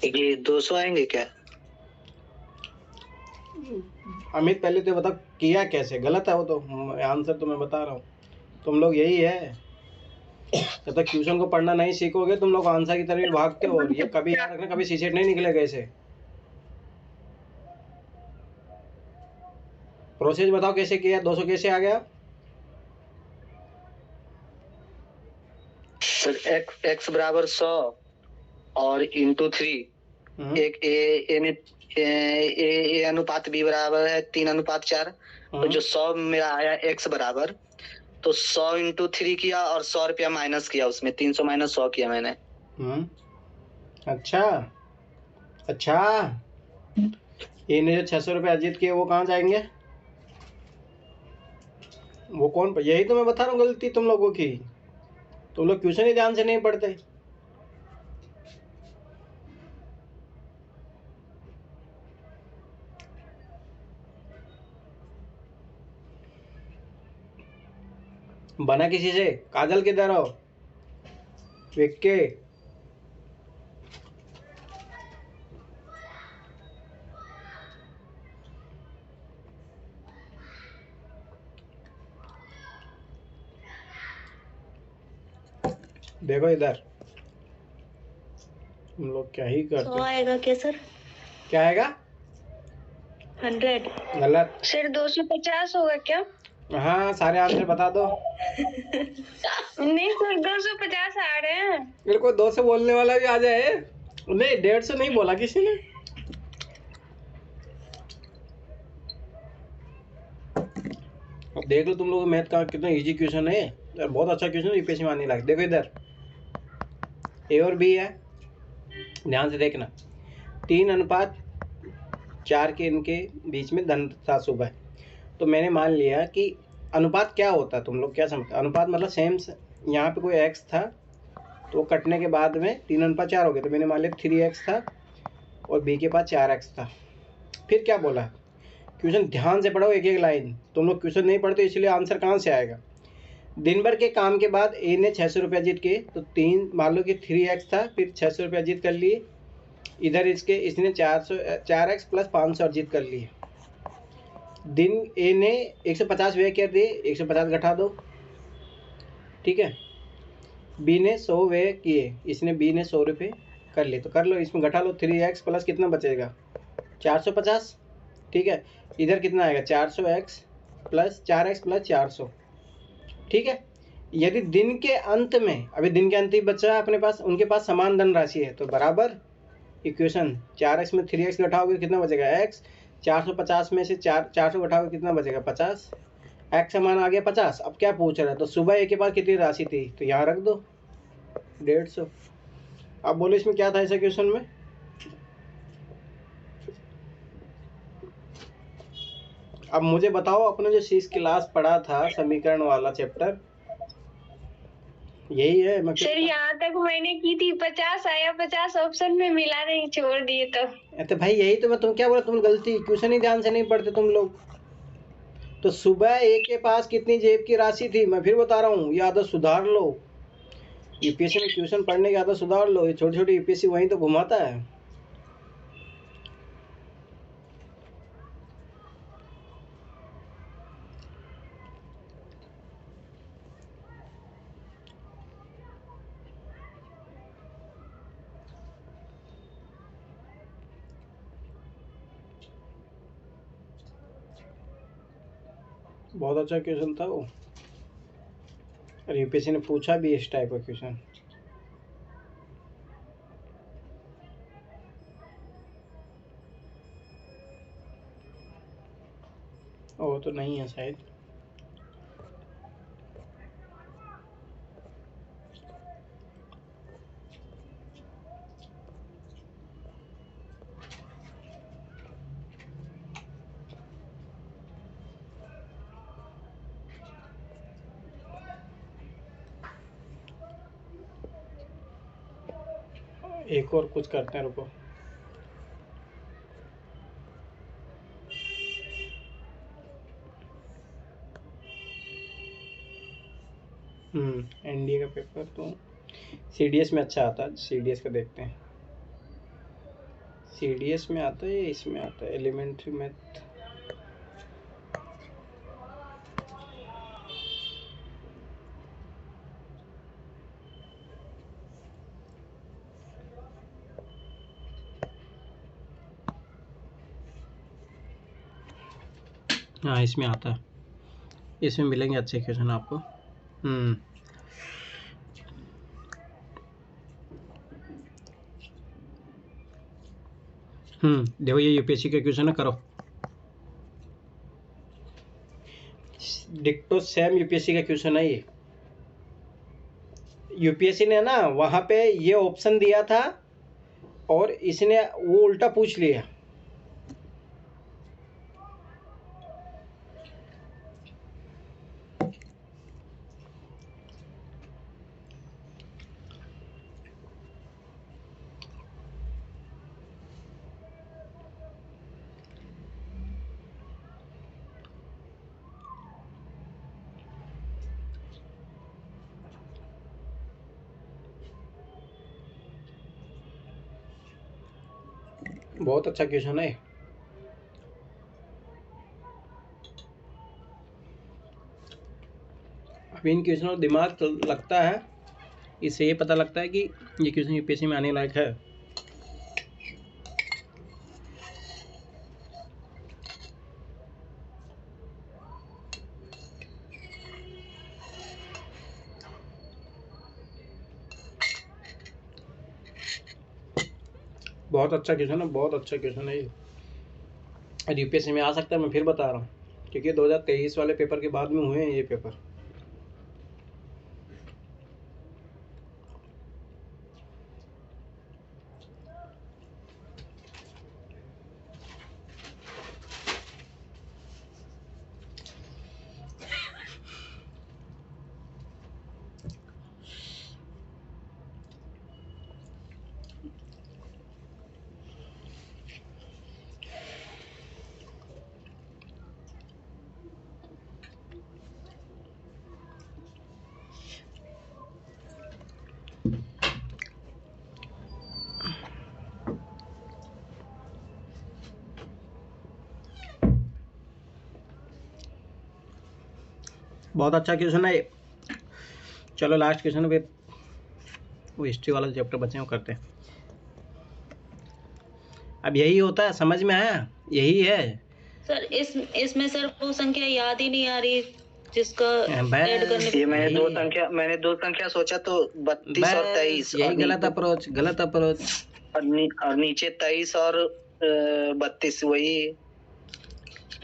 ये 200 आएंगे क्या? अमित पहले तो बता किया कैसे, गलत है वो तो, आंसर तो मैं बता रहा हूँ। तुम लोग यही है, जब तक ट्यूशन को पढ़ना नहीं सीखोगे तुम लोग आंसर की तरफ ही भागते हो, और ये कभी याद रखना कभी सीसेट नहीं निकलेगा ऐसे। प्रोसेस बताओ कैसे किया, 200 कैसे आ गया? सर x बराबर 100 और इंटू 3, एक ए अनुपात बी बराबर है 3:4। तो जो 100 मेरा आया x बराबर, तो 100 इंटू 3 किया और 100 रुपया माइनस किया, उसमें 300 माइनस 100 किया मैंने। अच्छा अच्छा, ये ने जो 600 रुपये अर्जित किए वो कहाँ जाएंगे? वो कौन, यही तो मैं बता रहा हूँ गलती तुम लोगों की, तुम लोग ट्यूशन ही ध्यान से नहीं पढ़ते। बना किसी से? काजल किधर हो? विक्के देखो इधर, तुम लोग क्या ही 100 करते। आएगा क्या सर? क्या आएगा? 100। गलत। सर 250 होगा क्या? हाँ, सारे आंसर बता दो। नहीं सर 250 आ रहे हैं। मेरे को 200 बोलने वाला भी आ जाए। नहीं, 150 नहीं बोला किसी ने। अब देख लो तुम लोग मैथ का कितना इजी क्वेश्चन है यार, बहुत अच्छा क्वेश्चन यूपीएससी में आने लगा। देखो इधर ए और बी है, ध्यान से देखना। 3:4 के इनके बीच में धन शुभ है। तो मैंने मान लिया कि अनुपात क्या होता है, तुम लोग क्या समझते? अनुपात मतलब सेम, यहाँ पे कोई एक्स था तो वो कटने के बाद में 3:4 हो गया, तो मैंने मान लिया 3x था और बी के पास 4x था। फिर क्या बोला? क्वेश्चन ध्यान से पढ़ो, एक एक लाइन। तुम लोग क्वेश्चन नहीं पढ़ते इसलिए आंसर कहाँ से आएगा। दिन भर के काम के बाद ए ने 600 रुपये अर्जित किए, तो 3 मान लो कि 3x था, फिर 600 रुपये अर्जित कर लिए। इधर इसने 4x प्लस 500 अर्जित कर लिए। दिन ए ने 150 व्यय कर दिए, 150 घटा दो, ठीक है। बी ने 100 व्यय किए, इसने बी ने 100 रुपये कर लिए, तो कर लो, इसमें घटा लो। 3x प्लस कितना बचेगा? 450, ठीक है। इधर कितना आएगा? 400x प्लस 4x प्लस 400, ठीक है। यदि दिन के अंत में, अभी दिन के अंत ही बचा है अपने पास, उनके पास समान धन राशि है, तो बराबर इक्वेशन 4x में 3x घटाओगे कितना बचेगा? x। 450 में से 400 घटाओगे कितना बचेगा? 50। x समान आ गया 50। अब क्या पूछ रहा है? तो सुबह ए के पास कितनी राशि थी, तो यहाँ रख दो 150। अब बोलो इसमें क्या था ऐसा क्वेश्चन में? अब मुझे बताओ, अपने जो शीश क्लास पढ़ा था समीकरण वाला चैप्टर, यही है। मैं सर यहाँ तक मैंने की थी, 50 आया, 50 ऑप्शन में मिला नहीं, छोड़ दिए तो भाई यही तो मैं तुम क्या बोला, तुम गलती, ट्यूशन ही ध्यान से नहीं पढ़ते तुम लोग। तो सुबह ए के पास कितनी जेब की राशि थी, मैं फिर बता रहा हूँ, ये आदत सुधार लो। यूपीएससी में ट्यूशन पढ़ने की आदत सुधार लो, ये छोटी छोटी यूपीएससी वहीं तो घुमाता है। बहुत अच्छा क्वेश्चन था वो, और यूपीएससी ने पूछा भी इस टाइप का क्वेश्चन। वो तो नहीं है शायद। एक और कुछ करते हैं, रुको। एनडीए का पेपर तो सीडीएस में अच्छा आता है, सीडीएस का देखते हैं। CDS में आता है या इसमें आता है, एलिमेंट्री मैथ? हाँ इसमें आता है, इसमें मिलेंगे अच्छे क्वेश्चन आपको। देखो ये यूपीएससी का क्वेश्चन है, करो। डिक्टो सेम यूपीएससी का क्वेश्चन है ये। यूपीएससी ने ना वहाँ पे ये ऑप्शन दिया था और इसने वो उल्टा पूछ लिया। बहुत अच्छा क्वेश्चन है। अब इन क्वेश्चनों दिमाग लगता है, इससे ये पता लगता है कि ये क्वेश्चन यूपीएससी में आने लायक है। बहुत अच्छा क्वेश्चन है, बहुत अच्छा क्वेश्चन है ये। और यूपीएससी में आ सकता है, मैं फिर बता रहा हूँ, क्योंकि 2023 वाले पेपर के बाद में हुए हैं ये पेपर। बहुत अच्छा क्वेश्चन है ये। चलो लास्ट क्वेश्चन पे, वो हिस्ट्री वाला चैप्टर बचे वो करते हैं। अब यही होता है, समझ में आया? यही है सर। इसमें सर वो संख्या याद ही नहीं आ रही जिसका ऐड करने ये मैंने दो संख्या सोचा तो 32 और 23। यही गलत अप्रोच, गलत अप्रोच। और नीचे 23 और 32, वही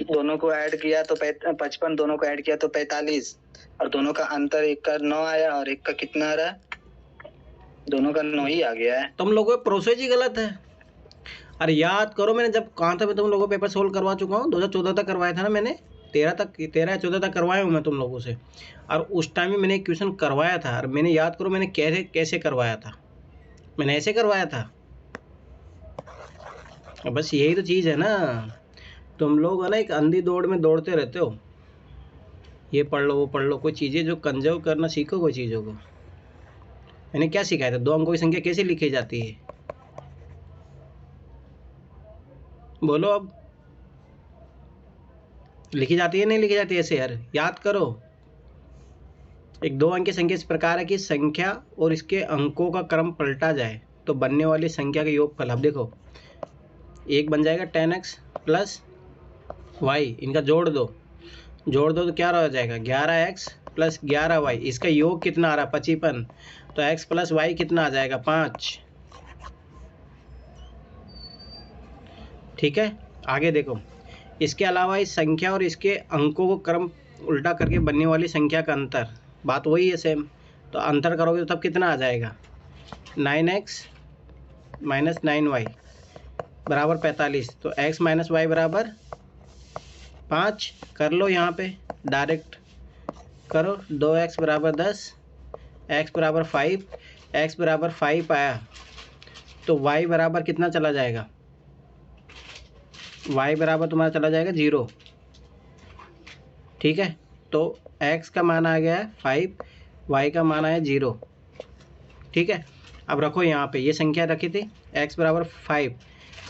दोनों को ऐड किया तो 55, दोनों को ऐड किया तो 45, और दोनों का अंतर एक का 9 आया और एक का कितना आ रहा है? दोनों का 9 ही आ गया है। तुम लोगों का प्रोसेस ही गलत है। अरे याद करो, मैंने जब कहा था मैं तुम लोगों को पेपर सोल्व करवा चुका हूँ, 2014 तक करवाया था ना मैंने, 13 या 14 तक करवाया हूँ मैं तुम लोगों से। और उस टाइम में मैंने एक क्वेश्चन करवाया था, और मैंने याद करो मैंने कैसे करवाया था। मैंने ऐसे करवाया था। बस यही तो चीज़ है ना, तुम लोग है ना एक अंधी दौड़ में दौड़ते रहते हो। ये पढ़ लो वो पढ़ लो, कोई चीज़ें जो कंजर्व करना सीखो कोई चीज़ों को। मैंने क्या सिखाया था? 2 अंकों की संख्या कैसे लिखी जाती है, बोलो अब। लिखी जाती है नहीं लिखी जाती है ऐसे यार, याद करो। एक 2 अंक की संख्या इस प्रकार है कि संख्या और इसके अंकों का क्रम पलटा जाए तो बनने वाली संख्या का योगफल। अब देखो, एक बन जाएगा 10x प्लस y, इनका जोड़ दो तो क्या रह जाएगा 11x प्लस 11y। इसका योग कितना आ रहा है 55, तो x प्लस y कितना आ जाएगा 5। ठीक है, आगे देखो, इसके अलावा इस संख्या और इसके अंकों को क्रम उल्टा करके बनने वाली संख्या का अंतर, बात वही है सेम। तो अंतर करोगे तो तब कितना आ जाएगा 9x माइनस 9y बराबर 45। तो x माइनस वाई बराबर 5 कर लो, यहाँ पे डायरेक्ट करो। 2x बराबर 10, x बराबर 5, x बराबर 5 आया तो y बराबर कितना चला जाएगा? y बराबर तुम्हारा चला जाएगा 0। ठीक है, तो x का मान आ गया है 5, y का मान आया 0। ठीक है, अब रखो यहाँ पे ये संख्या रखी थी x बराबर 5,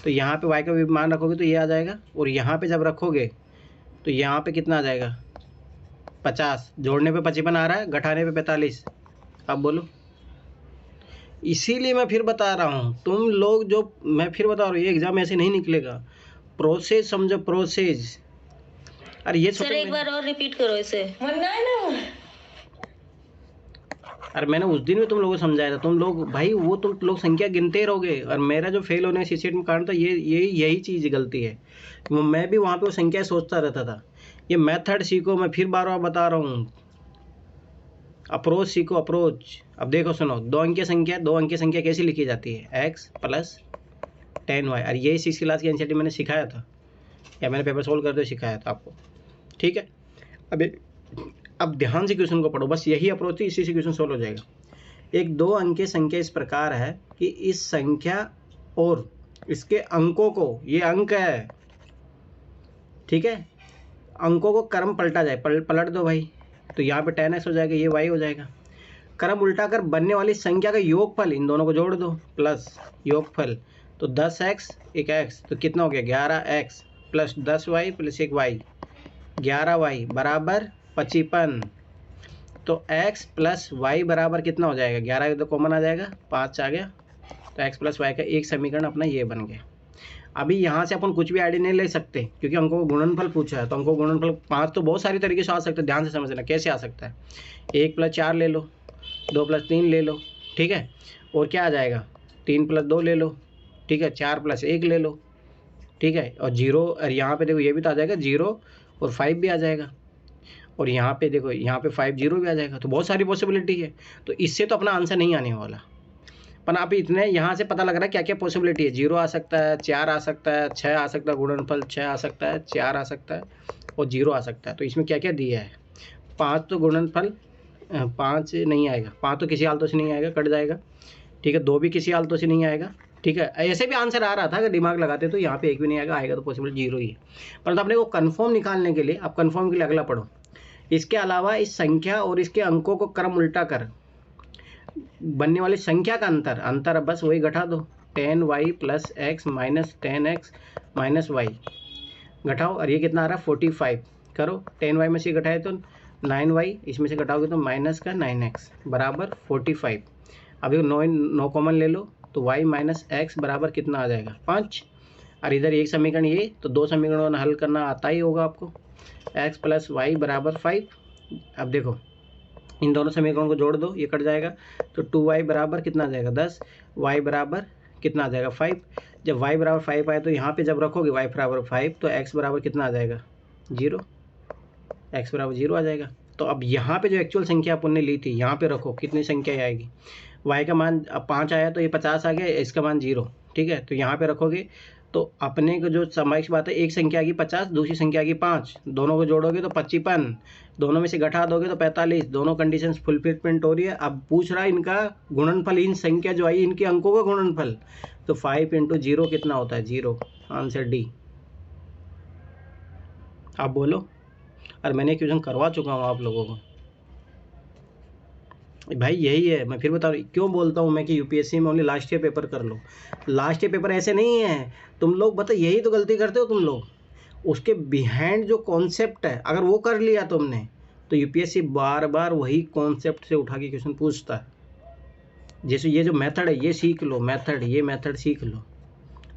तो यहाँ पे y का भी मान रखोगे तो ये आ जाएगा, और यहाँ पे जब रखोगे तो यहाँ पे कितना आ जाएगा 50, जोड़ने पे 55 आ रहा है, घटाने पे 45। अब बोलो, इसीलिए मैं फिर बता रहा हूँ तुम लोग, जो मैं फिर बता रहा हूँ ये एग्जाम ऐसे नहीं निकलेगा, प्रोसेस समझो, प्रोसेस। अरे ये सर एक बार और रिपीट करो इसे। अरे मैंने उस दिन भी तुम लोगों को समझाया था, तुम लोग भाई वो तुम लोग संख्या गिनते रहोगे, और मेरा जो फेल होने सीसीएट में कारण था ये यही चीज़ गलती है। मैं भी वहाँ पे वो संख्या सोचता रहता था। ये मेथड सीखो, मैं फिर बार बार बता रहा हूँ, अप्रोच सीखो, अप्रोच। अब देखो सुनो, 2 अंकीय संख्या कैसी लिखी जाती है, x + 10y। और यही 6 क्लास की एनसीईआरटी मैंने सिखाया था, या मैंने पेपर सोल्व करते हुए सिखाया था आपको, ठीक है। अब ध्यान से क्वेश्चन को पढ़ो, बस यही अप्रोच है, इसी से क्वेश्चन सोल्व हो जाएगा। एक 2 अंकीय संख्या इस प्रकार है कि इस संख्या और इसके अंकों को, ये अंक है, ठीक है, अंकों को क्रम पलटा जाए, पलट दो भाई, तो यहाँ पे 10x हो जाएगा, ये y हो जाएगा। क्रम उल्टा कर बनने वाली संख्या का योगफल, इन दोनों को जोड़ दो, प्लस योगफल, तो 10x एक x, तो कितना हो गया 11x plus 10y plus 1y, 11y बराबर 55। तो x प्लस y बराबर कितना हो जाएगा, 11 तो कॉमन आ जाएगा, 5 आ गया, तो x प्लस y का एक समीकरण अपना ये बन गया। अभी यहाँ से अपन कुछ भी आइडिया नहीं ले सकते, क्योंकि अंकों को गुणनफल पूछा है, तो अंकों को गुणनफल 5 तो बहुत सारी तरीके से आ सकते हैं, ध्यान से समझना कैसे आ सकता है। 1 + 4 ले लो, 2 + 3 ले लो, ठीक है, और क्या आ जाएगा 3 + 2 ले लो, ठीक है, 4 + 1 ले लो, ठीक है, और 0, और यहाँ पे देखो ये भी तो आ जाएगा 0 और 5 भी आ जाएगा, और यहाँ पे देखो यहाँ पे 5 0 भी आ जाएगा, तो बहुत सारी पॉसिबिलिटी है। तो इससे तो अपना आंसर नहीं आने वाला, पर आप इतने यहाँ से पता लग रहा है क्या क्या पॉसिबिलिटी है। 0 आ सकता है, 4 आ सकता है, 6 आ सकता है, गुणनफल 6 आ सकता है, 4 आ सकता है, और 0 आ सकता है। तो इसमें क्या क्या दिया है, 5 तो गुणनफल 5 नहीं आएगा, 5 तो किसी हालतों से नहीं आएगा, कट जाएगा, ठीक है, 2 भी किसी हालतों से नहीं आएगा, ठीक है। ऐसे भी आंसर आ रहा था, अगर दिमाग लगाते तो यहाँ पे एक भी नहीं आएगा, आएगा तो पॉसिबल 0 ही है। परंतु अपने को कन्फर्म निकालने के लिए, आप कन्फर्म के लिए अगला पढ़ो। इसके अलावा इस संख्या और इसके अंकों को क्रम उल्टा कर बनने वाली संख्या का अंतर बस वही घटा दो, 10y + x - 10x - y घटाओ, और ये कितना आ रहा है 45 करो, 10y में से घटाए तो 9y, इसमें से घटाओगे तो माइनस का 9x बराबर 45। अब 9 कॉमन ले लो, तो y - x बराबर कितना आ जाएगा 5, और इधर एक समीकरण ये, तो 2 समीकरणों हल करना आता ही होगा आपको, x + y बराबर 5। अब देखो इन दोनों समीकरणों को जोड़ दो, ये कट जाएगा, तो 2y बराबर कितना आ जाएगा 10, y बराबर कितना आ जाएगा 5। जब y बराबर 5 आए तो यहाँ पे जब रखोगे y बराबर 5, तो x बराबर कितना आ जाएगा 0, x बराबर 0 आ जाएगा। तो अब यहाँ पे जो एक्चुअल संख्या अपन ने ली थी, यहाँ पे रखो, कितनी संख्या आएगी, y का मान अब 5 आया तो ये 50 आ गया, इसका मान 0, ठीक है, तो यहाँ पे रखोगे, तो अपने को जो सामायिक बात है, एक संख्या आ गई 50, दूसरी संख्या आ गई 5, दोनों को जोड़ोगे तो 55, दोनों में से घटा दोगे तो 45, दोनों कंडीशंस फुलफिलमेंट हो रही है। अब पूछ रहा है इनका गुणनफल, इन संख्या जो आई इनके अंकों का गुणनफल, तो 5 × 0 कितना होता है 0, आंसर डी। आप बोलो, और मैंने क्वेश्चन करवा चुका हूँ आप लोगों को भाई, यही है। मैं फिर बता रहा हूँ, क्यों बोलता हूँ मैं कि यूपीएससी में ओनली लास्ट ईयर पेपर कर लो, लास्ट ईयर पेपर ऐसे नहीं है। तुम लोग बता, यही तो गलती करते हो तुम लोग, उसके बिहाइंड जो कॉन्सेप्ट है अगर वो कर लिया तुमने, तो यूपीएससी बार बार वही कॉन्सेप्ट से उठा के क्वेश्चन पूछता है। जैसे ये जो मेथड है ये सीख लो, ये मेथड सीख लो।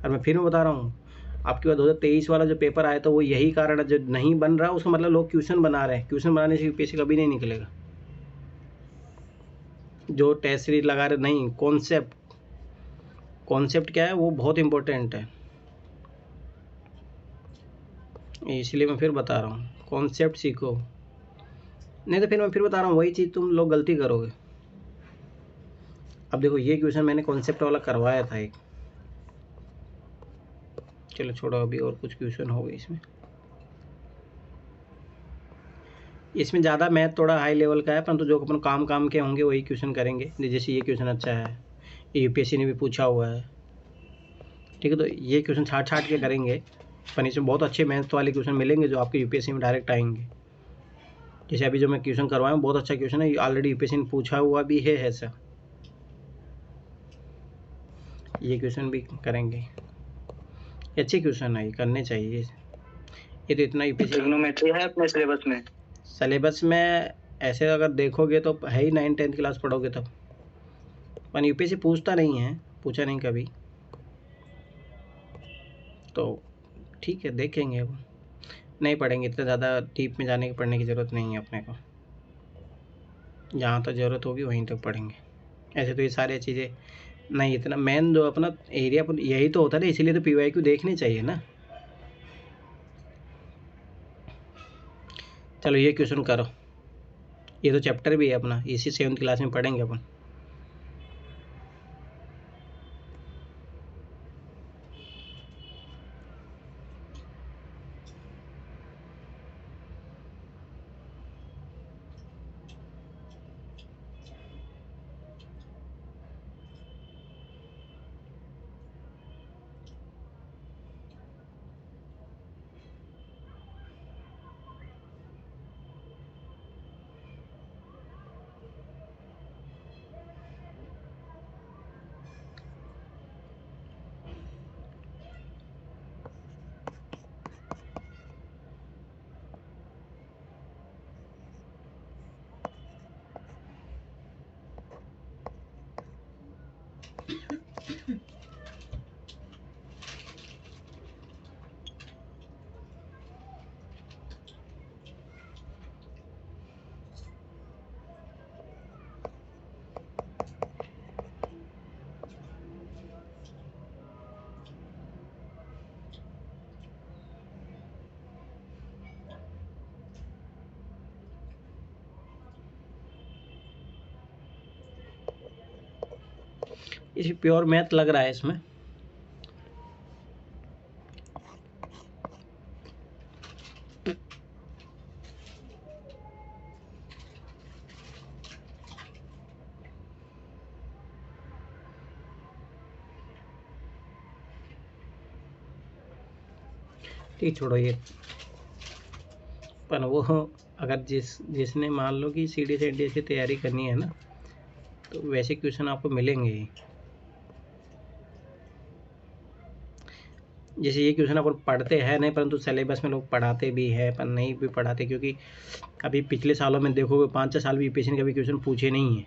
और मैं फिर बता रहा हूँ, आपके पास 2023 वाला जो पेपर आया था वो यही कारण है, जो नहीं बन रहा उसका मतलब लोग क्वेश्चन बना रहे हैं, क्वेश्चन बनाने से यूपीएससी कभी नहीं निकलेगा। जो टेस्ट सीरीज लगा रहे नहीं, कॉन्सेप्ट क्या है वो बहुत इंपॉर्टेंट है, इसलिए मैं फिर बता रहा हूँ कॉन्सेप्ट सीखो, नहीं तो फिर मैं फिर बता रहा हूँ वही चीज़ तुम लोग गलती करोगे। अब देखो ये क्वेश्चन मैंने कॉन्सेप्ट वाला करवाया था एक, चलो छोड़ो, अभी और कुछ क्वेश्चन हो गए इसमें ज़्यादा मैथ थोड़ा हाई लेवल का है, परंतु जो अपन काम के होंगे वही क्वेश्चन करेंगे। जैसे ये क्वेश्चन अच्छा है, ये यूपीएससी ने भी पूछा हुआ है, ठीक है, तो ये क्वेश्चन छाट के करेंगे, पर इसमें बहुत अच्छे मैथ वाले क्वेश्चन मिलेंगे जो आपके यूपीएससी में डायरेक्ट आएंगे। जैसे अभी जो मैं क्वेश्चन करवाया हूँ बहुत अच्छा क्वेश्चन है, ऑलरेडी यूपीएससी ने पूछा हुआ भी है ऐसा, ये क्वेश्चन भी करेंगे। अच्छे क्वेश्चन है, करने चाहिए। ये तो इतना यूपीएससी ट्रिग्नोमेट्री है अपने सिलेबस में? सिलेबस में ऐसे अगर देखोगे तो है ही, 9th-10th क्लास पढ़ोगे तब। पर यूपीएससी पूछता नहीं है, पूछा नहीं कभी, तो ठीक है देखेंगे। अब नहीं पढ़ेंगे, इतना ज़्यादा डीप में जाने की पढ़ने की ज़रूरत नहीं है अपने को, जहाँ तक ज़रूरत होगी वहीं तक पढ़ेंगे। ऐसे तो ये सारी चीज़ें नहीं, इतना मेन जो अपना एरिया पर यही तो होता है ना, इसीलिए तो पीवाईक्यू देखनी चाहिए ना। चलो ये क्वेश्चन करो, ये तो चैप्टर भी है अपना, इसी 7th क्लास में पढ़ेंगे अपन। इसी प्योर मैथ लग रहा है इसमें। ठीक, छोड़ो ये। पर वो अगर जिसने मान लो कि सीडी से एनडीए की तैयारी करनी है ना, तो वैसे क्वेश्चन आपको मिलेंगे ही। जैसे ये क्वेश्चन अपन पढ़ते हैं नहीं, परंतु सिलेबस में लोग पढ़ाते भी है, पर नहीं भी पढ़ाते, क्योंकि अभी पिछले सालों में देखोगे 5-6 साल भी यूपीएससी ने कभी क्वेश्चन पूछे नहीं है,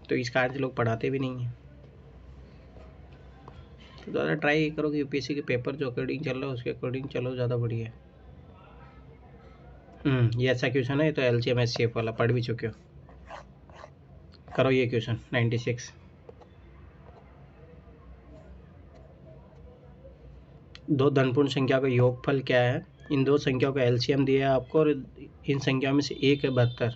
तो इस कारण से लोग पढ़ाते भी नहीं है। तो ज़्यादा ट्राई करो कि यूपीएससी के पेपर जो अकॉर्डिंग चल रहा है उसके अकॉर्डिंग चलो, ज़्यादा बढ़िया है। ये अच्छा क्वेश्चन है, ये तो एलसीएम एचसीएफ वाला पढ़ भी चुके हो। करो ये क्वेश्चन 96। दो धनपूर्ण संख्या का योगफल क्या है? इन दो संख्याओं का एलसीएम दिया है आपको, और इन संख्याओं में से एक है 72।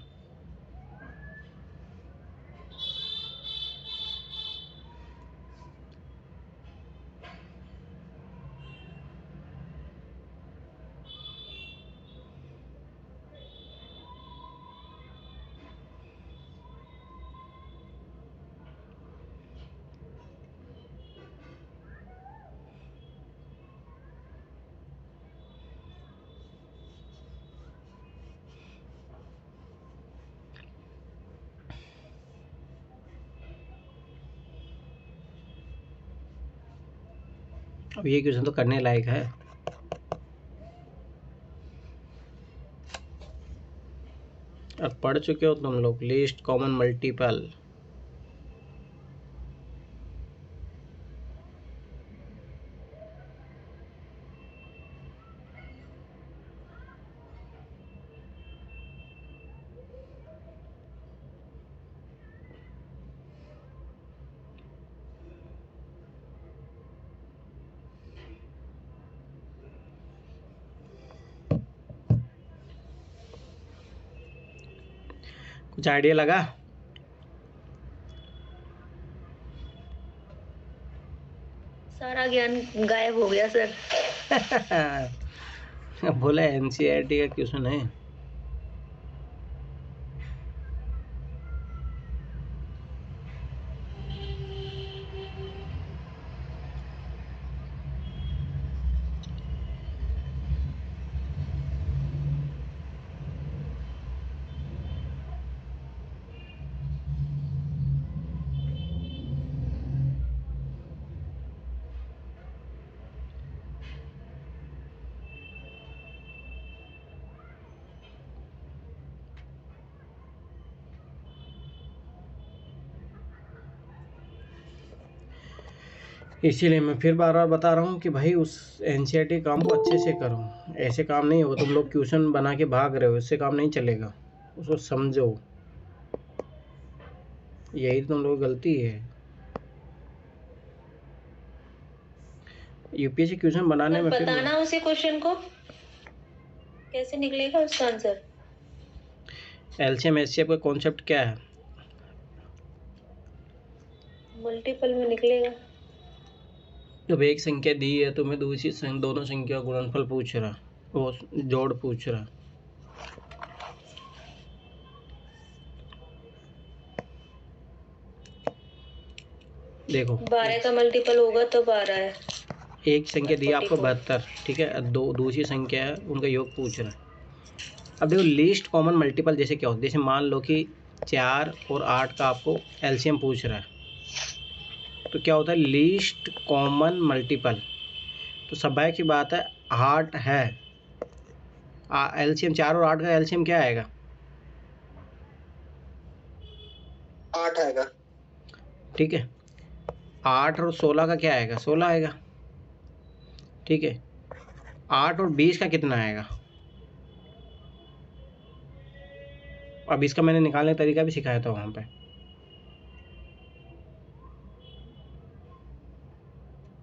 अब ये क्वेश्चन तो करने लायक है। अब पढ़ चुके हो तुम लोग, लीस्ट कॉमन मल्टीपल। कुछ आइडिया लगा? सारा ज्ञान गायब हो गया सर। बोला एनसीईआरटी का क्वेश्चन है। इसीलिए मैं फिर बार बार बता रहा हूँ कि भाई उस एनसीईआरटी काम को अच्छे से करो। ऐसे काम नहीं होगा, तुम लोग क्वेश्चन बना के भाग रहे हो, इससे काम नहीं चलेगा। उसको समझो, यही तुम लोग गलती है। यूपीएससी क्वेश्चन बनाने में फिर बताना उसी क्वेश्चन को कैसे निकलेगा उसका आंसर। एलसीएम एचसीएफ का कॉन्सेप्ट क्या है? मल्टीपल में निकलेगा। जब एक संख्या दी है तो मैं दूसरी दोनों संख्या गुणनफल पूछ रहा, वो जोड़ पूछ रहा। देखो 12 का मल्टीपल होगा तो 12 है। एक संख्या दी है आपको 72, ठीक है, दो दूसरी संख्या है, उनका योग पूछ रहा है। अब देखो लीस्ट कॉमन मल्टीपल जैसे क्या होता है, जैसे मान लो कि 4 और 8 का आपको एलसीएम पूछ रहा है, तो क्या होता है लीस्ट कॉमन मल्टीपल। तो स्वाभाविक की बात है 8 है, एलसीएम 4 और 8 का एलसीएम क्या आएगा? 8 आएगा। ठीक है, 8 और 16 का क्या आएगा? 16 आएगा। ठीक है, 8 और 20 का कितना आएगा? अब इसका मैंने निकालने का तरीका भी सिखाया था वहाँ पे।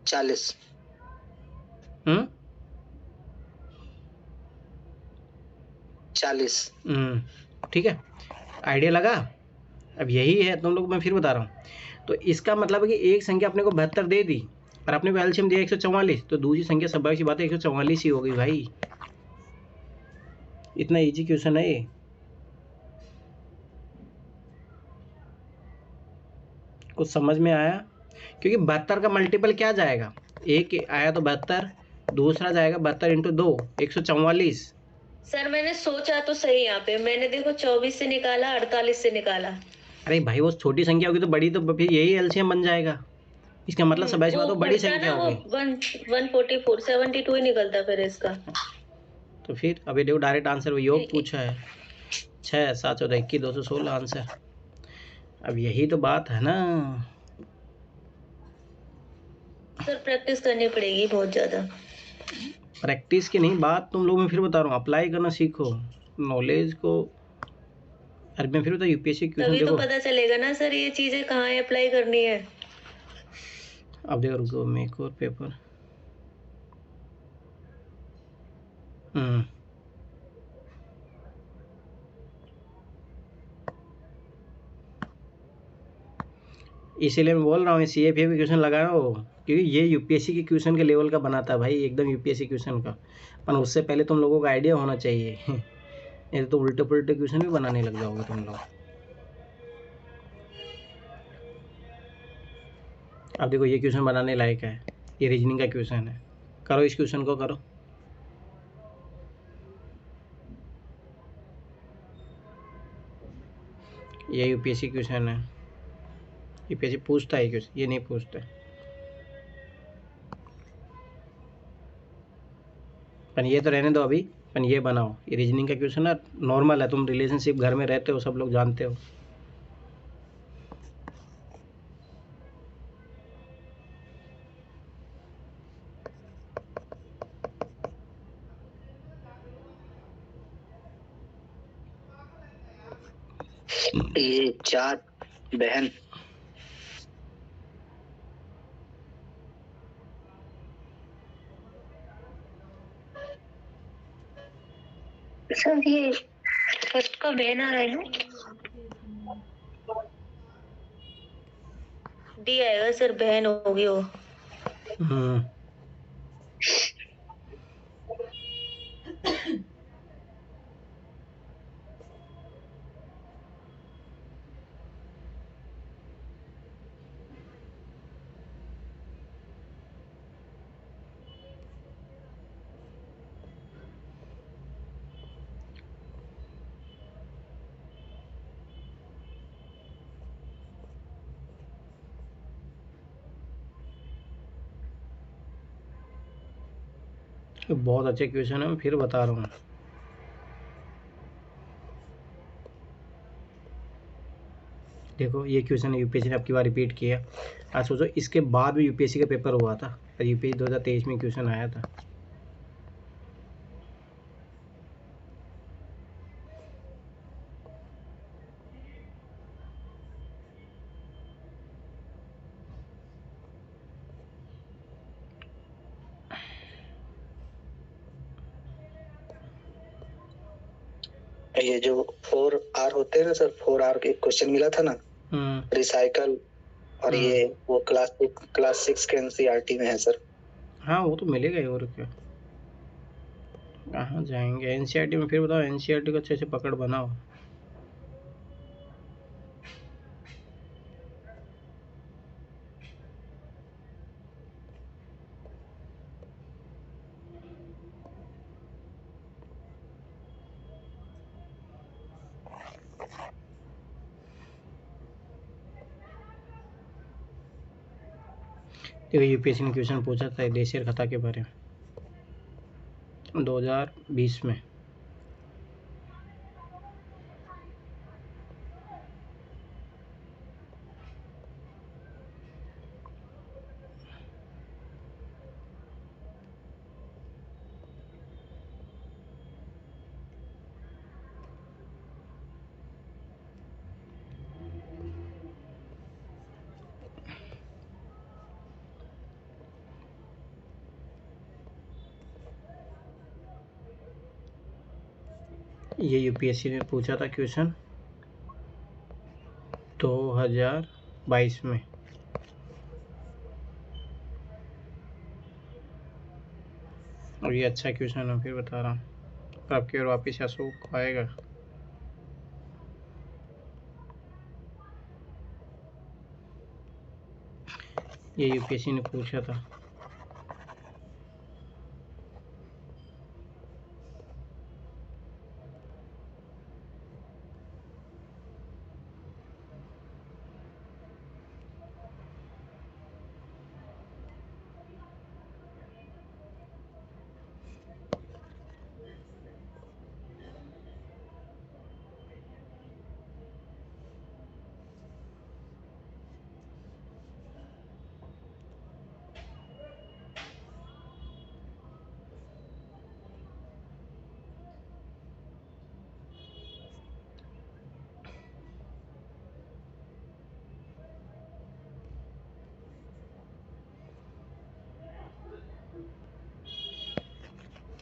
40। 40। ठीक है, आइडिया लगा? अब यही है तुम लोग, मैं फिर बता रहा हूँ। तो इसका मतलब है कि एक संख्या अपने को 72 दे दी और अपने को एलसीएम दिया 144, तो दूसरी संख्या स्वाभाविक सी बात है 144 ही हो गई भाई। इतना इजी क्वेश्चन है ये। कुछ समझ में आया? क्योंकि 72 का मल्टीपल क्या जाएगा? एक आया तो 72, दूसरा जाएगा 72 इंटू 2 144। सर मैंने सोचा तो सही, यहाँ पे मैंने देखो 24 से निकाला, 48 से निकाला। अरे भाई वो छोटी संख्या होगी तो बड़ी, तो फिर यही एलसीएम बन जाएगा। इसका मतलब सब ऐसी बात हो बड़ी संख्या हो गई। 144 72 ही निकलता फिर इसका। तो फिर अभी देखो डायरेक्ट आंसर वो योग पूछा है, 6 7 14 21 216 आंसर। अब यही तो बात है ना। सर प्रैक्टिस करनी पड़ेगी बहुत ज्यादा। प्रैक्टिस की नहीं बात, तुम लोग मैं फिर बता रहा हूँ, अप्लाई करना सीखो नॉलेज को। अरे मैं फिर बता यूपीएससी क्वेश्चन तभी देखो। तो पता चलेगा ना सर ये चीजें कहाँ अप्लाई करनी है। अब देखो रुको, मेक और पेपर। इसीलिए मैं बोल रहा हूँ सीएफए भी क्वेश्चन लगाओ, क्योंकि ये यूपीएससी के क्वेश्चन के लेवल का बनाता है भाई, एकदम यूपीएससी क्वेश्चन का। पर उससे पहले तुम लोगों का आइडिया होना चाहिए नहीं तो उल्टे पुल्टे क्वेश्चन भी बनाने लग जाओगे तुम लोग। अब देखो ये क्वेश्चन बनाने लायक है, ये रीजनिंग का क्वेश्चन है, करो इस क्वेश्चन को करो। ये यूपीएससी क्वेश्चन है, यूपीएससी पूछता है क्वेश्चन, ये नहीं पूछता है। पर ये तो रहने दो अभी, पर ये बनाओ, ये रीजनिंग का क्वेश्चन है, नॉर्मल है, तुम रिलेशनशिप घर में रहते हो, सब लोग जानते हो। ये 4 बहन। सर ये फर्स्ट का बहन आ रहा है ना? डी आएगा सर, बहन होगी वो। बहुत अच्छे क्वेश्चन है, मैं फिर बता रहा हूँ। देखो ये क्वेश्चन यूपीएससी ने अब की बार रिपीट किया। आज सोचो इसके बाद भी यूपीएससी का पेपर हुआ था, यूपीएससी 2023 में क्वेश्चन आया था। ये जो 4R होते हैं ना सर, 4R के क्वेश्चन मिला था ना, रिसाइकल, और ये वो क्लास 6 के एनसीईआरटी में है सर। हाँ वो तो मिलेगा ही, और क्या, कहाँ जाएंगे एनसीईआरटी में। फिर बताओ एनसीईआरटी को अच्छे से पकड़ बनाओ। देखो यूपीएससी ने क्वेश्चन पूछा था देशी खता के बारे में 2020 में। ये यूपीएससी ने पूछा था क्वेश्चन 2022 में। और ये अच्छा क्वेश्चन है, फिर बता रहा हूँ, आपकी ओर वापिस अशोक आएगा। ये यूपीएससी ने पूछा था।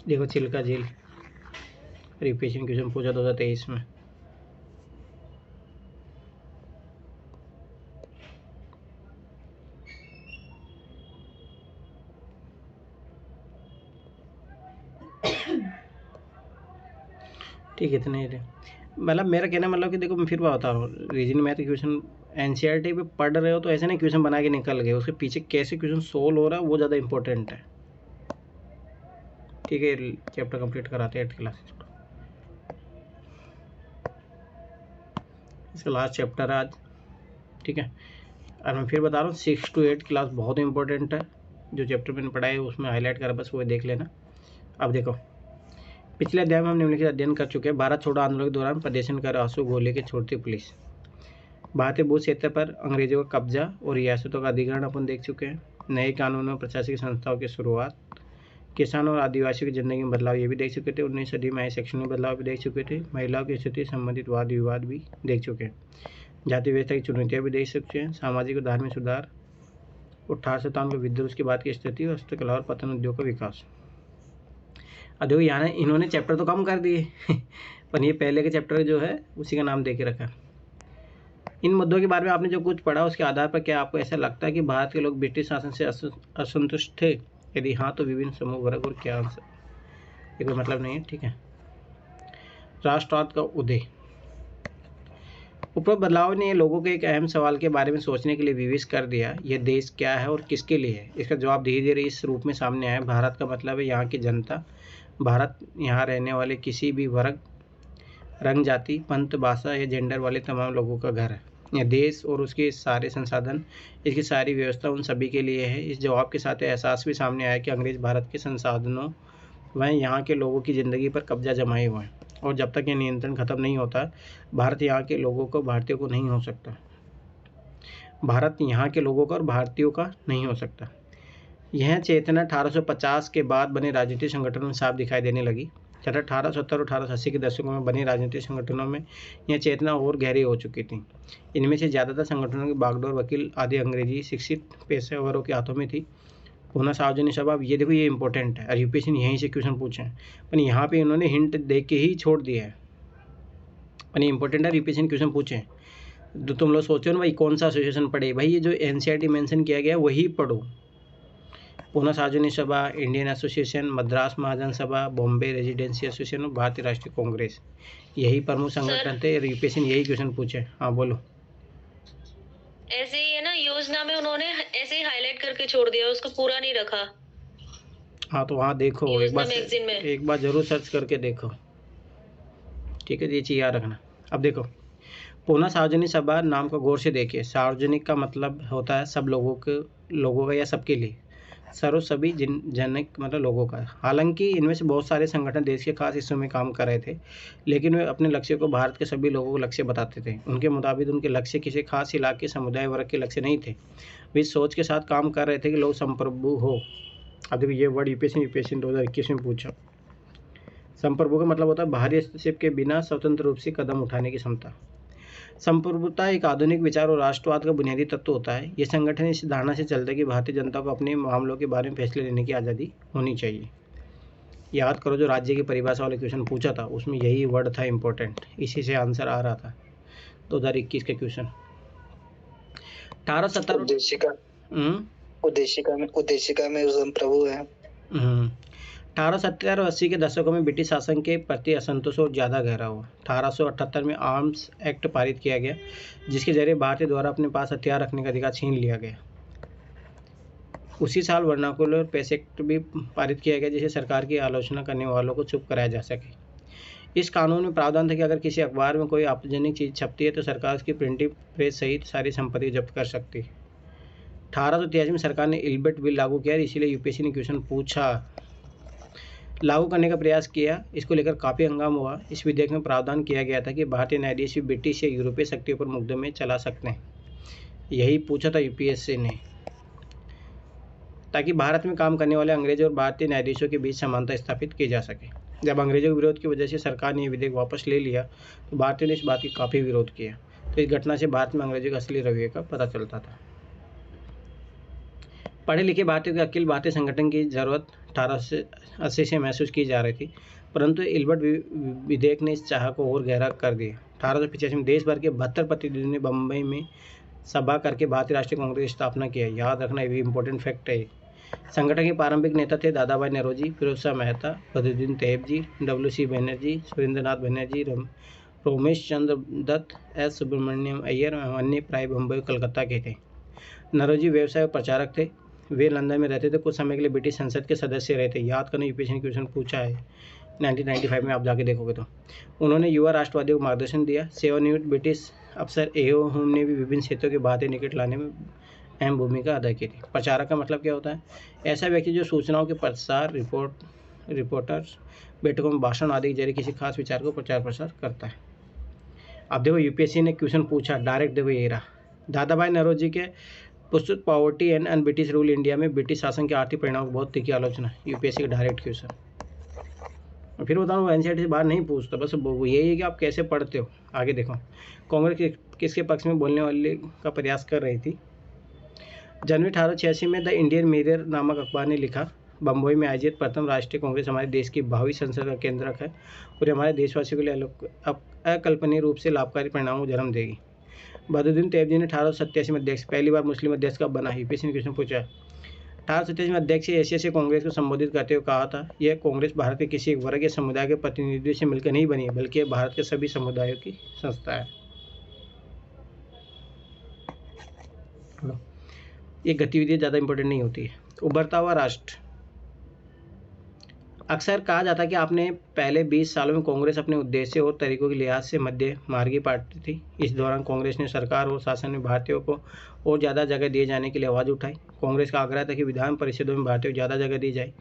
देखो चिल्का झील रिपीशन क्वेश्चन पूछा 2023 में। ठीक है, इतने ही मतलब मेरा कहना मतलब कि देखो मैं फिर बता रहा हूँ, रीजनिंग मैथ क्वेश्चन एनसीईआरटी पे पढ़ रहे हो तो ऐसे नहीं क्वेश्चन बना के निकल गए, उसके पीछे कैसे क्वेश्चन सोल्व हो रहा है वो ज़्यादा इंपॉर्टेंट है। ठीक है, चैप्टर कंप्लीट कराते हैं 8th क्लास का, इसका लास्ट चैप्टर है आज। ठीक है, और मैं फिर बता रहा हूँ 6 to 8 क्लास बहुत इंपॉर्टेंट है। जो चैप्टर मैंने पढ़ा है उसमें हाईलाइट करा, बस वो देख लेना। अब देखो पिछले अध्याय में हम निम्नलिखित अध्ययन कर चुके हैं। भारत छोड़ो आंदोलन के दौरान प्रदर्शन कर आंसू गोले के छोड़ती पुलिस, भारतीय भू क्षेत्र पर अंग्रेजों का कब्जा और रियासतों का अधिग्रहण अपन देख चुके हैं। नए कानूनों और प्रशासनिक संस्थाओं की शुरुआत, किसान और आदिवासियों की जिंदगी में बदलाव ये भी देख चुके थे। 19वीं सदी में आए शैक्षणिक बदलाव भी देख चुके थे। महिलाओं की स्थिति संबंधित वाद विवाद भी देख चुके हैं। जाति व्यवस्था की चुनौतियाँ भी देख चुके हैं। सामाजिक और धार्मिक सुधार, 1857 के विद्रोह के बाद की स्थिति, हस्तकला और पतन उद्योग का विकास। अब देखो यहाँ इन्होंने चैप्टर तो कम कर दिए पर ये पहले के चैप्टर जो है उसी का नाम दे के रखा। इन मुद्दों के बारे में आपने जो कुछ पढ़ा उसके आधार पर क्या आपको ऐसा लगता है कि भारत के लोग ब्रिटिश शासन से असंतुष्ट थे? यदि हाँ तो विभिन्न समूह वर्ग और क्या आंसर? ये कोई मतलब नहीं है। ठीक है, राष्ट्रवाद का उदय। उपरोक्त बदलाव ने लोगों के एक अहम सवाल के बारे में सोचने के लिए विवश कर दिया, यह देश क्या है और किसके लिए है। इसका जवाब धीरे धीरे इस रूप में सामने आया, भारत का मतलब है यहाँ की जनता। भारत यहाँ रहने वाले किसी भी वर्ग, रंग, जाति, पंथ, भाषा या जेंडर वाले तमाम लोगों का घर है। यह देश और उसके सारे संसाधन, इसकी सारी व्यवस्था उन सभी के लिए है। इस जवाब के साथ एहसास भी सामने आया कि अंग्रेज भारत के संसाधनों व यहाँ के लोगों की ज़िंदगी पर कब्जा जमाए हुए हैं, और जब तक यह नियंत्रण खत्म नहीं होता भारत यहाँ के लोगों को, भारतीयों को नहीं हो सकता। भारत यहाँ के लोगों का और भारतीयों का नहीं हो सकता। यह चेतना 1850 के बाद बने राजनीतिक संगठनों में साफ दिखाई देने लगी तथा 1870 और 1880 के दशकों में बने राजनीतिक संगठनों में यह चेतना और गहरी हो चुकी थी। इनमें से ज़्यादातर संगठनों की बागडोर वकील आदि अंग्रेजी शिक्षित पेशेवरों के हाथों में थी। पुनः सार्वजनिक सभा, ये देखो ये इंपॉर्टेंट है और यूपीएससी ने यहीं से क्वेश्चन पूछे हैं, पर यहाँ पे इन्होंने हिंट दे के ही छोड़ दिया है, पर इंपॉर्टेंट है, यूपीएससी ने क्वेश्चन पूछे हैं। तो तुम लोग सोचो ना भाई कौन सा एसोसिएशन पढ़े, भाई ये जो एनसीईआरटी मेंशन किया गया है वही पढ़ो। पुनः सार्वजनिक सभा, इंडियन एसोसिएशन, मद्रास महाजन सभा, बॉम्बे रेजिडेंसी एसोसिएशन और भारतीय राष्ट्रीय कांग्रेस, यही प्रमुख संगठन थे। यूपीएससी ने यही क्वेश्चन पूछे। हाँ बोलो। ऐसे ही है ना, योजना में उन्होंने ऐसे ही हाईलाइट करके छोड़ दिया, उसको पूरा नहीं रखा। हाँ तो वहाँ देखो, एक बार जरूर सर्च करके देखो, ठीक है, ये चीज़ याद रखना। अब देखो, पुनः सार्वजनिक सभा नाम को गौर से देखिए। सार्वजनिक का मतलब होता है सब लोगों का या सबके लिए, सर्व सभी जनक मतलब लोगों का। हालांकि इनमें से बहुत सारे संगठन देश के खास हिस्सों में काम कर रहे थे, लेकिन वे अपने लक्ष्य को भारत के सभी लोगों को लक्ष्य बताते थे। उनके मुताबिक उनके लक्ष्य किसी खास इलाके, समुदाय, वर्ग के लक्ष्य नहीं थे। वे इस सोच के साथ काम कर रहे थे कि लोग संप्रभु हो। अब देखिए ये वर्ड यूपीएससी 2021 में पूछा। संप्रभु का मतलब होता है बाहरी हस्तक्षेप के बिना स्वतंत्र रूप से कदम उठाने की क्षमता। संप्रभुता एक आधुनिक विचार और राष्ट्रवाद का बुनियादी तत्व होता है। ये संगठन इस धारणा से चलता है कि भारतीय जनता को अपने मामलों के बारे में फैसले लेने की आज़ादी होनी चाहिए। याद करो जो राज्य की परिभाषा वाले क्वेश्चन पूछा था उसमें यही वर्ड था इम्पोर्टेंट, इसी से आंसर आ रहा था 2021 के क्वेश्चन। 1870 उद्देशिका में संप्रभु है। 1870 और 80 के दशकों में ब्रिटिश शासन के प्रति असंतोष और ज़्यादा गहरा हुआ। 1878 में आर्म्स एक्ट पारित किया गया, जिसके जरिए भारतीय द्वारा अपने पास हथियार रखने का अधिकार छीन लिया गया। उसी साल वर्नाकुलर पेस एक्ट भी पारित किया गया, जिसे सरकार की आलोचना करने वालों को चुप कराया जा सके। इस कानून में प्रावधान था कि अगर किसी अखबार में कोई आपत्तिजनक चीज़ छपती है तो सरकार उसकी प्रिंटिंग प्रेस सहित सारी संपत्ति जब्त कर सकती है। 1883 में सरकार ने इल्बर्ट बिल लागू किया, इसीलिए यूपीएससी ने क्वेश्चन पूछा। लागू करने का प्रयास किया, इसको लेकर काफ़ी हंगामा हुआ। इस विधेयक में प्रावधान किया गया था कि भारतीय न्यायाधीश ब्रिटिश या यूरोपीय शक्तियों पर मुकदमे चला सकते हैं। यही पूछा था यूपीएससी ने, ताकि भारत में काम करने वाले अंग्रेजों और भारतीय न्यायाधीशों के बीच समानता स्थापित की जा सके। जब अंग्रेजों के विरोध की वजह से सरकार ने यह विधेयक वापस ले लिया तो भारतीयों ने इस बात की काफ़ी विरोध किया। तो इस घटना से भारत में अंग्रेजों के असली रवैये का पता चलता था। पढ़े लिखे भारतीयों के अखिल भारतीय संगठन की जरूरत 1880 से महसूस की जा रही थी, परंतु इल्बर्ट विधेयक ने इस चाह को और गहरा कर दिया। 1885 में देश भर के 72 प्रतिनिधियों ने बम्बई में सभा करके भारतीय राष्ट्रीय कांग्रेस की स्थापना किया। याद रखना, ये भी इंपॉर्टेंट फैक्ट है। संगठन के प्रारंभिक नेता थे दादा भाई नौरोजी, फिरोज शाह मेहता, बद्रुद्दीन तैयब जी, WC बनर्जी, सुरेंद्रनाथ बनर्जी, रोमेश चंद्र दत्त, S सुब्रमण्यम अय्यर और अन्य प्राय बम्बई और कलकत्ता के थे। नौरोजी व्यवसाय और प्रचारक थे। वे लंदन में रहते थे, कुछ समय के लिए ब्रिटिश संसद के सदस्य रहे थे। याद करना, यूपीएससी ने क्वेश्चन पूछा है 1995 में, आप जाके देखोगे तो। उन्होंने युवा राष्ट्रवादियों को मार्गदर्शन दिया। सेवानिवृत्त ब्रिटिश अफसर एओ हुम ने भी विभिन्न क्षेत्रों के भारतीय निकट लाने में अहम भूमिका अदा की थी। प्रचारक का मतलब क्या होता है? ऐसा व्यक्ति जो सूचनाओं के प्रसार, रिपोर्टर्स, बैठकों में भाषण आदि के जरिए किसी खास विचार को प्रचार प्रसार करता है। अब देखो यूपीएससी ने क्वेश्चन पूछा डायरेक्ट, देखो ये रहा। दादा भाई नौरोजी के पुस्तक poverty and British rule India में ब्रिटिश शासन के आर्थिक परिणामों की बहुत तीखी आलोचना। यूपीएससी का डायरेक्ट क्वेश्चन। फिर बताऊँ, एनसीईआरटी से बाहर नहीं पूछता, बस यही है कि आप कैसे पढ़ते हो। आगे देखो, कांग्रेस किसके पक्ष में बोलने वाले का प्रयास कर रही थी। जनवरी 1886 में द इंडियन मिरर नामक अखबार ने लिखा, बम्बई में आयोजित प्रथम राष्ट्रीय कांग्रेस हमारे देश की भावी संसद का केंद्रक है और हमारे देशवासियों के लिए अकल्पनीय रूप से लाभकारी परिणामों को जन्म देगी। बद्रुद्दीन तैयब जी ने 1887 में अध्यक्ष, पहली बार मुस्लिम अध्यक्ष कब बना? यूपीएससी ने क्वेश्चन पूछा। 1887 में अध्यक्ष एशिया कांग्रेस को संबोधित करते हुए कहा था, यह कांग्रेस भारत के किसी एक वर्ग या समुदाय के प्रतिनिधियों से मिलकर नहीं बनी, बल्कि यह भारत के सभी समुदायों की संस्था है। ये गतिविधि ज़्यादा इंपॉर्टेंट नहीं होती है। उभरता हुआ राष्ट्र, अक्सर कहा जाता है कि आपने पहले 20 सालों में कांग्रेस अपने उद्देश्य और तरीकों के लिहाज से मध्य मार्गी पार्टी थी। इस दौरान कांग्रेस ने सरकार और शासन में भारतीयों को और ज़्यादा जगह दिए जाने के लिए आवाज़ उठाई। कांग्रेस का आग्रह था कि विधान परिषदों में भारतीयों को ज़्यादा जगह दी जाए।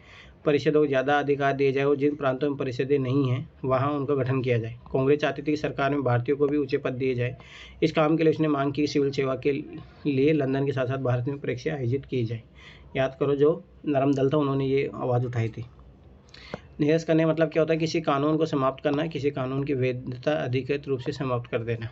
परिषदों को ज़्यादा अधिकार दिए जाए और जिन प्रांतों में परिषदें नहीं हैं वहाँ उनका गठन किया जाए। कांग्रेस चाहती थी कि सरकार में भारतीयों को भी ऊंचे पद दिए जाए। इस काम के लिए उसने मांग की सिविल सेवा के लिए लंदन के साथ साथ भारत में परीक्षा आयोजित की जाए। याद करो, जो नरम दल था उन्होंने ये आवाज़ उठाई थी। निरस्त करने मतलब क्या होता है? किसी कानून को समाप्त करना, किसी कानून की वैधता अधिकृत रूप से समाप्त कर देना।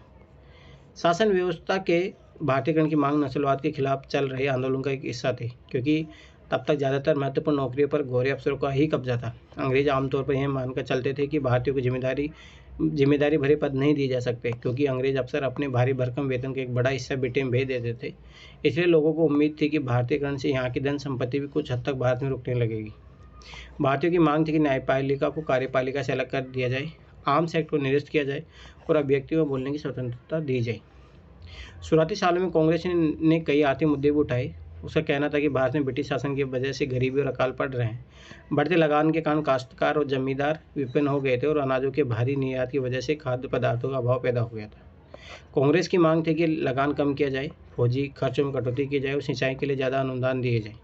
शासन व्यवस्था के भारतीयकरण की मांग नस्लवाद के खिलाफ चल रहे आंदोलन का एक हिस्सा थी, क्योंकि तब तक ज़्यादातर महत्वपूर्ण नौकरियों पर गोरे अफसरों का ही कब्जा था। अंग्रेज आमतौर पर यह मानकर चलते थे कि भारतीयों को जिम्मेदारी भरे पद नहीं दिए जा सकते, क्योंकि अंग्रेज अफसर अपने भारी भरकम वेतन का एक बड़ा हिस्सा बेटे में भेज देते थे। इसलिए लोगों को उम्मीद थी कि भारतीयकरण से यहाँ की धन संपत्ति भी कुछ हद तक भारत में रुकने लगेगी। भारतीयों की मांग थी कि न्यायपालिका को कार्यपालिका से अलग कर दिया जाए, आर्म्स एक्ट को निरस्त किया जाए और अभिव्यक्तियों में बोलने की स्वतंत्रता दी जाए। शुरुआती सालों में कांग्रेस ने कई आर्थिक मुद्दे भी उठाए। उसका कहना था कि भारत में ब्रिटिश शासन की वजह से गरीबी और अकाल पड़ रहे हैं। बढ़ते लगान के कारण काश्तकार और जमींदार विपन्न हो गए थे और अनाजों के भारी निर्यात की वजह से खाद्य पदार्थों का अभाव पैदा हो गया था। कांग्रेस की मांग थी कि लगान कम किया जाए, फौजी खर्चों में कटौती की जाए और सिंचाई के लिए ज़्यादा अनुदान दिए जाए।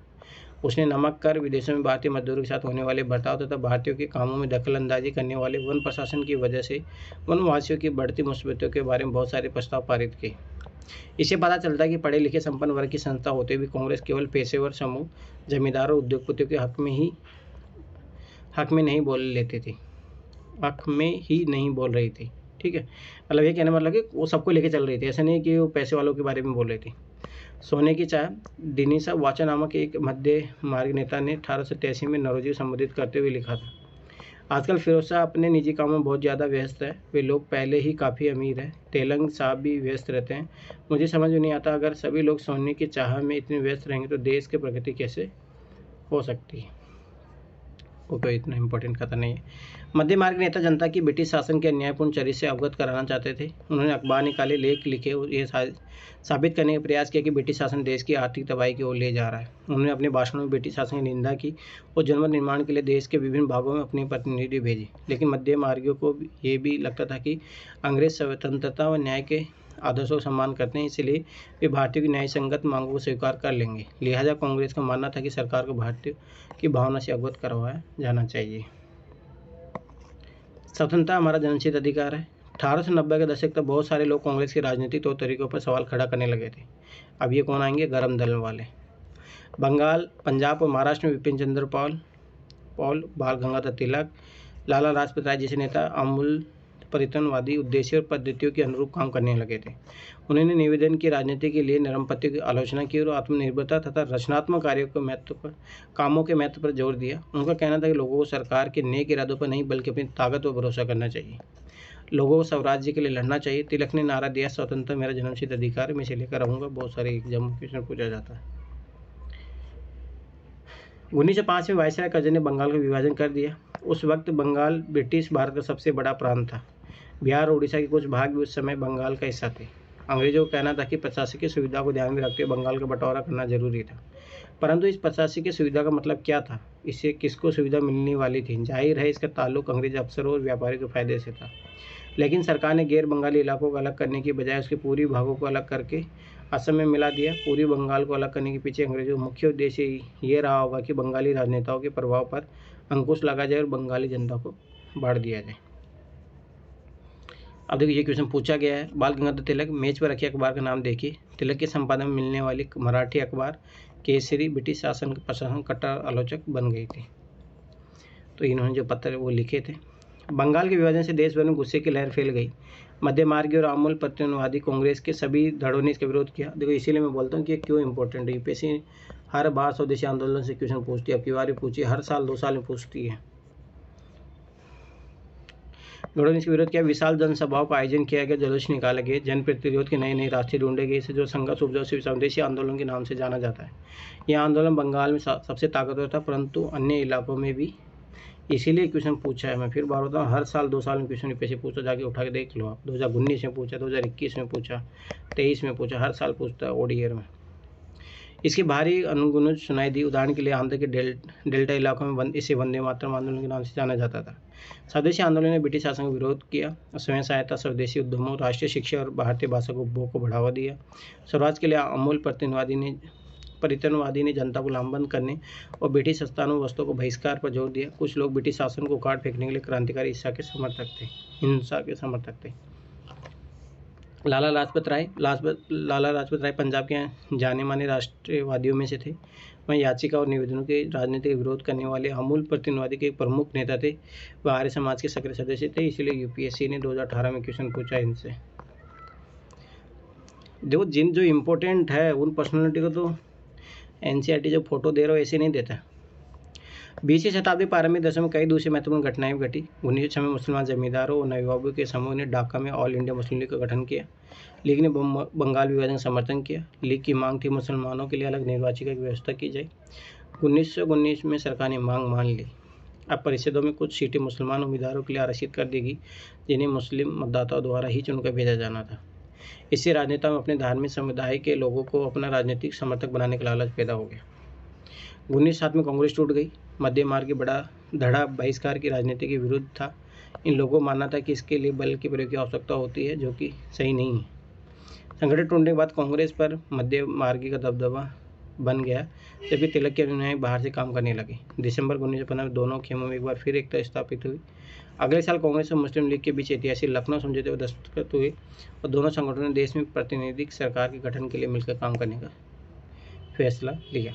उसने नमक कर, विदेशों में भारतीय मजदूरों के साथ होने वाले बर्ताव तथा भारतीयों के कामों में दखल अंदाजी करने वाले वन प्रशासन की वजह से वनवासियों की बढ़ती मुसीबतों के बारे में बहुत सारे प्रस्ताव पारित किए। इससे पता चलता है कि पढ़े लिखे संपन्न वर्ग की संस्था होते हुए कांग्रेस केवल पेशेवर समूह, जमींदारों और उद्योगपतियों के हक में ही नहीं बोल रही थी। ठीक है, मतलब ये कहने मतलब कि वो सबको लेके चल रही थी, ऐसा नहीं कि वो पैसे वालों के बारे में बोल रही थी। सोने की चाह। दिनीशा वाचा नामक एक मध्य मार्ग नेता ने 1883 में नौरोजी को संबोधित करते हुए लिखा था, आजकल फिरोज शाह अपने निजी कामों में बहुत ज़्यादा व्यस्त है। वे लोग पहले ही काफ़ी अमीर हैं। तेलंग साहब भी व्यस्त रहते हैं। मुझे समझ में नहीं आता, अगर सभी लोग सोने की चाह में इतने व्यस्त रहेंगे तो देश की प्रगति कैसे हो सकती है। वो कोई इतना इम्पोर्टेंट कथा नहीं है। मध्य मार्ग नेता जनता की ब्रिटिश शासन के अन्यायपूर्ण चरित्र से अवगत कराना चाहते थे। उन्होंने अखबार निकाले, लेख लिखे और ये साबित करने का प्रयास किया कि ब्रिटिश शासन देश की आर्थिक तबाही की ओर ले जा रहा है। उन्होंने अपने भाषणों में ब्रिटिश शासन की निंदा की और जनमत निर्माण के लिए देश के विभिन्न भागों में अपने प्रतिनिधि भेजे। लेकिन मध्य मार्गियों को ये भी लगता था कि अंग्रेज स्वतंत्रता व न्याय के आदर्शों का सम्मान करते हैं, इसलिए वे भारतीयों की न्याय संगत मांगों को स्वीकार कर लेंगे। लिहाजा कांग्रेस का मानना था कि सरकार को भारतीयों की भावना से अवगत करवाया जाना चाहिए। स्वतंत्रता हमारा जन्मसिद्ध अधिकार है। 1890 के दशक तक बहुत सारे लोग कांग्रेस के राजनीतिक तौर तरीकों पर सवाल खड़ा करने लगे थे। अब ये कौन आएंगे? गरम दल वाले। बंगाल, पंजाब और महाराष्ट्र में विपिन चंद्र पाल, बाल गंगाधर तिलक, लाला लाजपत राय जैसे नेता आमूल परिवर्तनवादी उद्देश्य और पद्धतियों के अनुरूप काम करने लगे थे। उन्होंने निवेदन की राजनीति के लिए नरमपंथी की आलोचना की और आत्मनिर्भरता तथा रचनात्मक कार्यों के कामों के महत्व पर जोर दिया। उनका कहना था कि लोगों को सरकार के नेक इरादों पर नहीं बल्कि अपनी ताकत पर भरोसा करना चाहिए। लोगों को स्वराज्य के लिए लड़ना चाहिए। तिलक ने नारा दिया, स्वतंत्रता मेरा जन्मसिद्ध अधिकार है, मैं इसे लेकर रहूंगा। बहुत सारे एग्जाम में क्वेश्चन पूछा जाता है। 1905 में वायसराय कर्जन ने बंगाल का विभाजन कर दिया। उस वक्त बंगाल ब्रिटिश भारत का सबसे बड़ा प्रांत था। बिहार और उड़ीसा के कुछ भाग भी उस समय बंगाल का हिस्सा थे। अंग्रेजों का कहना था कि प्रशासकीय सुविधा को ध्यान में रखते हुए बंगाल का बंटवारा करना जरूरी था, परंतु इस प्रशासकीय सुविधा का मतलब क्या था? इससे किसको सुविधा मिलने वाली थी? जाहिर है इसका ताल्लुक अंग्रेज अफसरों और व्यापारियों के फायदे से था। लेकिन सरकार ने गैर बंगाली इलाकों को अलग करने की बजाय उसके पूर्वी भागों को अलग करके असम में मिला दिया। पूर्वी बंगाल को अलग करने के पीछे अंग्रेजों का मुख्य उद्देश्य ये रहा होगा कि बंगाली राजनेताओं के प्रभाव पर अंकुश लगा जाए और बंगाली जनता को बांट दिया जाए। अब देखिए, ये क्वेश्चन पूछा गया है। बाल गंगाधर तिलक। मेज पर रखे अखबार का नाम देखिए। तिलक के संपादन में मिलने वाली मराठी अखबार केसरी ब्रिटिश शासन के प्रशासन कट्टर आलोचक बन गई थी। तो इन्होंने जो पत्र वो लिखे थे। बंगाल के विभाजन से देश भर में गुस्से की लहर फैल गई। मध्य मार्गी और आमूल परिवर्तनवादी कांग्रेस के सभी धड़ों ने इसका विरोध किया। देखो, इसीलिए मैं बोलता हूँ कि क्यों इंपॉर्टेंट है। यूपीएससी हर बार स्वदेशी आंदोलन से क्वेश्चन पूछती है। अब की बार पूछी, हर साल 2 साल में पूछती है। धड़ों ने इसका विरोध किया। विशाल जनसभाओं का आयोजन किया गया, जुलूस निकाले गए, जन प्रतिरोध के नए नए रास्ते ढूंढे गए। इसे जो संघर्ष उपजाऊ से स्वदेशी आंदोलन के नाम से जाना जाता है। यह आंदोलन बंगाल में सबसे ताकतवर था, परंतु अन्य इलाकों में भी। इसीलिए क्वेश्चन पूछा है। मैं फिर बार बताऊँ, हर साल 2 साल में क्वेश्चन यूपीएससी पूछा, जाके उठा के देख लो आप। 2019 में पूछा, 2021 में पूछा, 23 में पूछा, हर साल पूछता है ओड ईयर में। इसकी भारी अनुगुणज सुनाई दी। उदाहरण के लिए आंध्र के डेल्टा इलाकों में इसे वंदे मातरम आंदोलन के नाम से जाना जाता था। स्वदेशी आंदोलन ने ब्रिटिश शासन का विरोध किया। स्वयं सहायता, स्वदेशी उद्यमों, राष्ट्रीय शिक्षा और भारतीय भाषा को उपभोग को बढ़ावा दिया। स्वराज के लिए अमूल परिवर्तनवादी ने परिवर्तनवादी ने जनता को लामबंद करने और ब्रिटिश संस्थानों वस्तुओं को बहिष्कार पर जोर दिया। कुछ लोग ब्रिटिश शासन को उखाड़ फेंकने के लिए क्रांतिकारी हिंसा के समर्थक थे। लाला लाजपत राय पंजाब के जाने माने राष्ट्रवादियों में से थे। वह याचिका और निवेदनों के राजनीतिक विरोध करने वाले अमूल प्रतिनिधिवादी के एक प्रमुख नेता थे। वह आर्य समाज के सक्रिय सदस्य थे। इसलिए यूपीएससी ने 2018 में क्वेश्चन पूछा इनसे। देखो, जो इम्पोर्टेंट है उन पर्सनालिटी को तो एनसीईआरटी जो फोटो दे रहा हो ऐसे नहीं देता। 20वीं शताब्दी प्रारंभिक दशक में कई दूसरी महत्वपूर्ण घटनाएं घटी। 1906 में मुसलमान जमींदारों और नवाबों के समूह ने ढाका में ऑल इंडिया मुस्लिम लीग का गठन किया। लीग ने बंगाल विभाजन का समर्थन किया। लीग की मांग थी मुसलमानों के लिए अलग निर्वाचिका की व्यवस्था की जाए। 1919 में सरकार ने मांग मान ली। अब परिषदों में कुछ सीटें मुसलमान उम्मीदवारों के लिए आरक्षित कर दी गई, जिन्हें मुस्लिम मतदाताओं द्वारा ही चुनकर भेजा जाना था। इससे राजनेताओं में अपने धार्मिक समुदाय के लोगों को अपना राजनीतिक समर्थक बनाने का लालच पैदा हो गया। 1907 में कांग्रेस टूट गई। मध्य मार्ग की बड़ा धड़ा बहिष्कार की राजनीति के विरुद्ध था। इन लोगों को मानना था कि इसके लिए बल के प्रयोग की आवश्यकता होती है, जो कि सही नहीं है। संगठन टूटने के बाद कांग्रेस पर मध्य मार्गी का दबदबा बन गया, जबकि तिलक के अनुयायी बाहर से काम करने लगे। दिसंबर 1915 में दोनों खेमों में एक बार फिर एकता स्थापित हुई। अगले साल कांग्रेस और मुस्लिम लीग के बीच ऐतिहासिक लखनऊ समझौते पर दस्तखत हुए और दोनों संगठनों ने देश में प्रतिनिधिक सरकार के गठन के लिए मिलकर काम करने का फैसला लिया।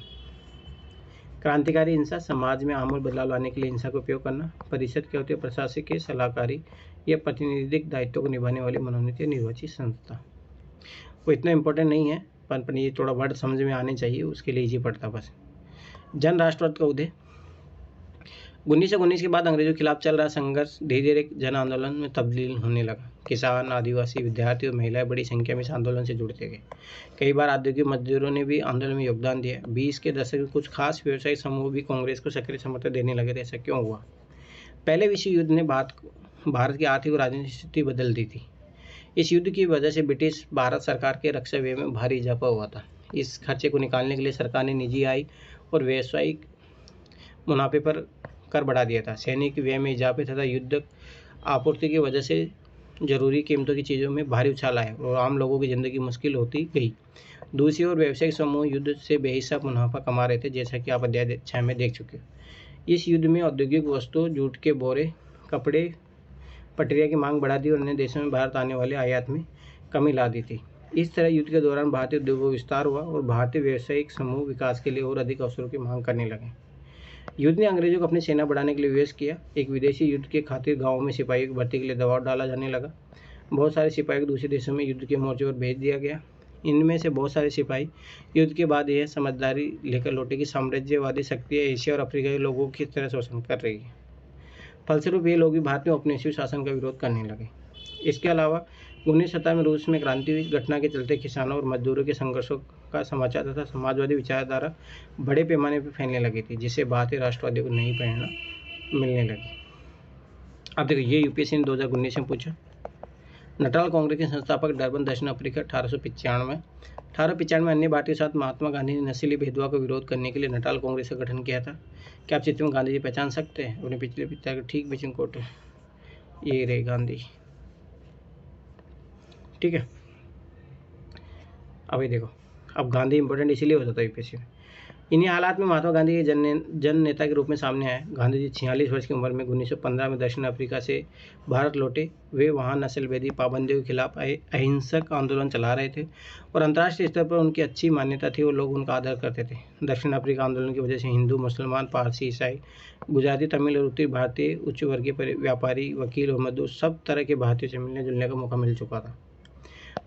क्रांतिकारी हिंसा, समाज में आमूल बदलाव लाने के लिए हिंसा का उपयोग करना। परिषद क्या होती है? प्रशासकीय सलाहकारी या प्रतिनिधिक दायित्व को निभाने वाली मनोनीत या निर्वाचित संस्था। वो इतना इंपॉर्टेंट नहीं है, पर ये थोड़ा वर्ड समझ में आने चाहिए, उसके लिए इजी पड़ता बस। जन राष्ट्रवाद का उदय। 1919 के बाद अंग्रेजों के खिलाफ चल रहा संघर्ष धीरे धीरे जन आंदोलन में तब्दील होने लगा। किसान, आदिवासी, विद्यार्थी और महिलाएं बड़ी संख्या में इस आंदोलन से जुड़ते गए। कई बार औद्योगिक मजदूरों ने भी आंदोलन में योगदान दिया। 20 के दशक में कुछ खास व्यवसायिक समूह भी कांग्रेस को सक्रिय समर्थन देने लगे थे। ऐसा क्यों हुआ? पहले विश्व युद्ध ने भारत की आर्थिक और राजनीतिक स्थिति बदल दी थी। इस युद्ध की वजह से ब्रिटिश भारत सरकार के रक्षा व्यय में भारी इजाफा हुआ था। इस खर्चे को निकालने के लिए सरकार ने निजी आय और व्यावसायिक मुनाफे पर कर बढ़ा दिया था। सैनिक व्यय में इजाफे तथा युद्ध आपूर्ति की वजह से जरूरी कीमतों की चीज़ों में भारी उछाल आया और आम लोगों की ज़िंदगी मुश्किल होती गई। दूसरी ओर व्यावसायिक समूह युद्ध से बेहिसाब मुनाफा कमा रहे थे, जैसा कि आप अध्याय 6 में देख चुके हो। इस युद्ध में औद्योगिक वस्तुओं, जूट के बोरे, कपड़े, पटरिया की मांग बढ़ा दी और अन्य देशों में भारत आने वाले आयात में कमी ला दी थी। इस तरह युद्ध के दौरान भारतीय उद्योगों का विस्तार हुआ और भारतीय व्यावसायिक समूह विकास के लिए और अधिक अवसरों की मांग करने लगे। युद्ध ने अंग्रेजों को अपनी सेना बढ़ाने के लिए विवश किया। एक विदेशी युद्ध के खातिर गाँवों में सिपाहियों की भर्ती के लिए दबाव डाला जाने लगा। बहुत सारे सिपाहियों को दूसरे देशों में युद्ध के मोर्चे पर भेज दिया गया। इनमें से बहुत सारे सिपाही युद्ध के बाद यह समझदारी लेकर लौटे कि साम्राज्यवादी शक्तियाँ एशिया और अफ्रीका के लोगों की तरह शोषण कर रही है। फलस्वरूप ये लोग भी भारत में औपनिवेशिक शासन का विरोध करने लगे। इसके अलावा 1917 में रूस में क्रांति हुई। घटना के चलते किसानों और मजदूरों के संघर्षों का समाचार तथा समाजवादी विचारधारा बड़े पैमाने पर फैलने लगी थी, जिससे भारतीय राष्ट्रवादियों को नई प्रेरणा मिलने लगी। अब देखो, ये यूपीएससी ने 2019 में पूछा। नटाल कांग्रेस के संस्थापक डरबन, दक्षिण अफ्रीका, 1895 में अन्य भारतीयों के साथ महात्मा गांधी ने नस्लीय भेदभाव का विरोध करने के लिए नटाल कांग्रेस का गठन किया था। क्या आप चित्र में गांधी जी पहचान सकते हैं? अपने पिछले पिता के ठीक बीच में कोट, ये रहे गांधी, ठीक है। अब ये देखो, अब गांधी इंपॉर्टेंट इसीलिए हो जाता है यूपीएससी में। इन्हीं हालात में महात्मा गांधी के जन नेता के रूप में सामने आए। गांधी जी 46 वर्ष की उम्र में 1915 में दक्षिण अफ्रीका से भारत लौटे। वे वहां नस्लभेदी पाबंदियों के खिलाफ अहिंसक आंदोलन चला रहे थे और अंतर्राष्ट्रीय स्तर पर उनकी अच्छी मान्यता थी और लोग उनका आदर करते थे। दक्षिण अफ्रीका आंदोलन की वजह से हिंदू, मुसलमान, पारसी, ईसाई, गुजराती, तमिल और उत्तरी भारतीय उच्च वर्गीय व्यापारी, वकील और मजदूर सब तरह के भारतीयों से मिलने जुलने का मौका मिल चुका था।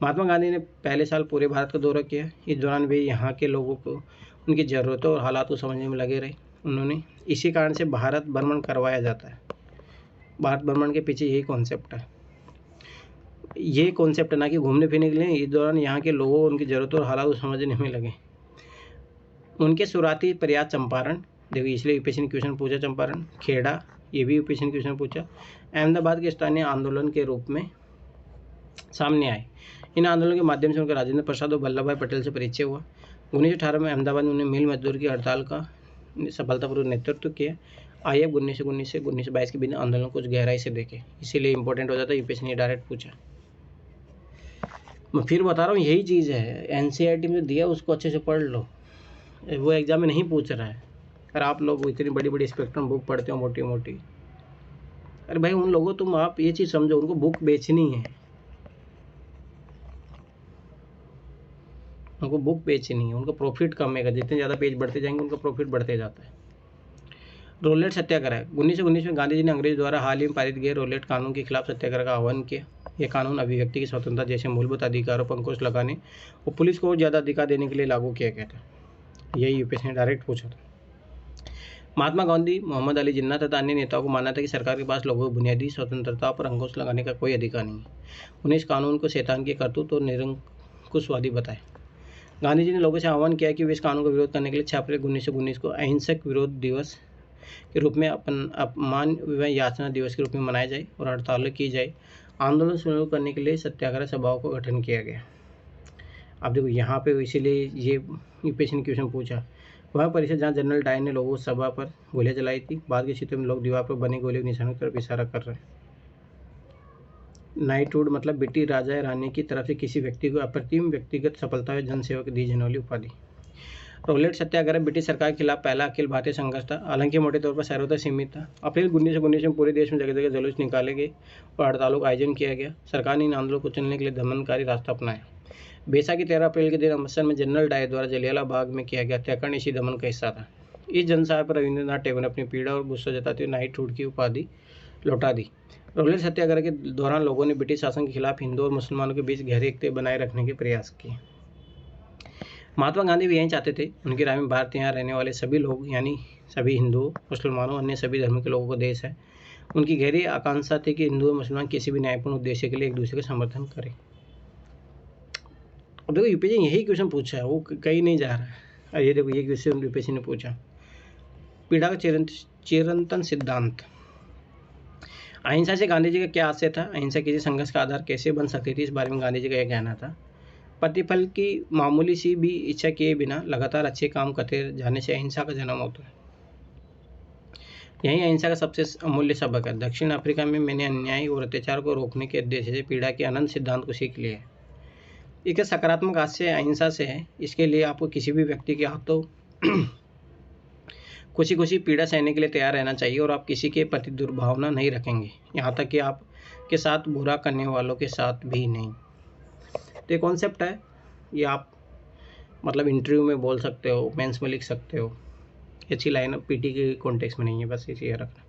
महात्मा गांधी ने पहले साल पूरे भारत का दौरा किया। इस दौरान वे यहाँ के लोगों को, उनकी ज़रूरतों और हालात को समझने में लगे रहे। उन्होंने इसी कारण से भारत भ्रमण करवाया जाता है। भारत भ्रमण के पीछे यही कॉन्सेप्ट है। ये कॉन्सेप्ट ना कि घूमने फिरने के लिए, इस दौरान यहाँ के लोगों को उनकी ज़रूरतों और हालात को समझने में लगे। उनके शुरुआती प्रयास चंपारण, देखो इसलिए यूपीएससी ने क्वेश्चन पूछा। चंपारण, खेड़ा, ये भी यूपीएससी ने क्वेश्चन पूछा। अहमदाबाद के स्थानीय आंदोलन के रूप में सामने आए। इन आंदोलन के माध्यम से उनका राजेंद्र प्रसाद और वल्लभ भाई पटेल से परिचय हुआ। 1918 में अहमदाबाद में उन्हें मिल मजदूर की हड़ताल का सफलतापूर्वक नेतृत्व किया। आइए 1919 से 1922 के बीच आंदोलन कुछ गहराई से देखें, इसीलिए इंपॉर्टेंट हो जाता है। यूपीएससी ने डायरेक्ट पूछा। मैं फिर बता रहा हूँ, यही चीज़ है। एनसीईआरटी में दिया उसको अच्छे से पढ़ लो। वो एग्जाम में नहीं पूछ रहा है। अगर आप लोग इतनी बड़ी बड़ी स्पेक्ट्रम बुक पढ़ते हो मोटी मोटी, अरे भाई उन लोगों तुम आप ये चीज़ समझो, उनको बुक बेचनी है, उनको बुक बेचनी है, उनका प्रॉफिट कमेगा, जितने ज़्यादा पेज बढ़ते जाएंगे उनका प्रॉफिट बढ़ते जाता है। रोलेट सत्याग्रह 1919 में गांधी जी ने अंग्रेज द्वारा हाल ही में पारित गए रोलेट कानून के खिलाफ सत्याग्रह का आह्वान किया। यह कानून अभिव्यक्ति की स्वतंत्रता जैसे मूलभूत अधिकारों पर अंकुश लगाने और पुलिस को और ज़्यादा अधिकार देने के लिए लागू किया गया था। यही यूपीएससी ने डायरेक्ट पूछा था। महात्मा गांधी, मोहम्मद अली जिन्ना तथा अन्य नेताओं को माना था कि सरकार के पास लोगों की बुनियादी स्वतंत्रता पर अंकुश लगाने का कोई अधिकार नहीं है। उन्हें इस कानून को शैतान की करतूत और निरंकुशवादी बताया। गांधी जी ने लोगों से आह्वान किया कि वे इस कानून का विरोध करने के लिए 6 अप्रैल 1919 को अहिंसक विरोध दिवस के रूप में अपमान व याचना दिवस के रूप में मनाया जाए और हड़ताल की जाए। आंदोलन शुरू करने के लिए सत्याग्रह सभाओं का गठन किया गया। अब देखो यहाँ पे इसीलिए ये यूपीएससी ने क्वेश्चन पूछा। वह परिषद जहाँ जनरल डायर ने लोगों सभा पर गोलियां चलाई थी, बाद के क्षेत्र में लोग दीवार पर बनी गोली के निशानों की तरफ इशारा कर रहे हैं। नाइटहुड मतलब ब्रिटिश राजा या रानी की तरफ से किसी व्यक्ति को अप्रतिम व्यक्तिगत सफलता व जनसेवा की दी जाने वाली उपाधि। रोलेट सत्याग्रह ब्रिटिश सरकार के खिलाफ पहला अखिल भारतीय संघर्ष था, हालांकि मोटे तौर पर शहरों तक सीमित था। अप्रैल 1919 में पूरे देश में जगह जगह जुलूस निकाले गए और हड़तालों का आयोजन किया गया। सरकार ने इन आंदोलनों को चलने के लिए दमनकारी रास्ता अपनाया। बैसाखी 13 अप्रैल के दिन अमृतसर में जनरल डायर द्वारा जलियांवाला बाग में किया गया हत्याकांड इसी दमन का हिस्सा था। इस जनसभा पर रविंद्रनाथ टैगोर ने अपनी पीड़ा और गुस्सा जताते हुए नाइटहुड की उपाधि लौटा दी। रोलेट सत्याग्रह के दौरान लोगों ने ब्रिटिश शासन के खिलाफ हिंदू और मुसलमानों के बीच गहरे एकता बनाए रखने के प्रयास किए। महात्मा गांधी भी यही चाहते थे। उनकी राय में भारत यहाँ रहने वाले सभी लोग यानी सभी हिंदुओं, मुसलमानों, अन्य सभी धर्म के लोगों का देश है। उनकी गहरी आकांक्षा थी कि हिंदू और मुसलमान किसी भी न्यायपूर्ण उद्देश्य के लिए एक दूसरे का समर्थन करें। अब देखो यूपीएससी यही क्वेश्चन पूछा है, वो कहीं नहीं जा रहा है। ये देखो ये क्वेश्चन यूपीएससी ने पूछा। पीड़ा का चिरंतन सिद्धांत। अहिंसा से गांधी जी का क्या आशय था? अहिंसा किसी संघर्ष का आधार कैसे बन सकती थी? इस बारे में गांधी जी का यह कहना था। प्रतिफल की मामूली सी भी इच्छा किए बिना लगातार अच्छे काम करते जाने से अहिंसा का जन्म होता है। यही अहिंसा का सबसे अमूल्य सबक है। दक्षिण अफ्रीका में मैंने अन्याय और अत्याचार को रोकने के उद्देश्य से पीड़ा के अनंत सिद्धांत को सीख लिया है। इसका सकारात्मक आशय अहिंसा से है। इसके लिए आपको किसी भी व्यक्ति के हाथों खुशी खुशी पीड़ा सहने के लिए तैयार रहना चाहिए और आप किसी के प्रति दुर्भावना नहीं रखेंगे, यहाँ तक कि आपके साथ बुरा करने वालों के साथ भी नहीं। तो ये कॉन्सेप्ट है, ये आप मतलब इंटरव्यू में बोल सकते हो, मेंस में लिख सकते हो। अच्छी लाइन पीटी के कॉन्टेक्स्ट में नहीं है, बस इसे रखना।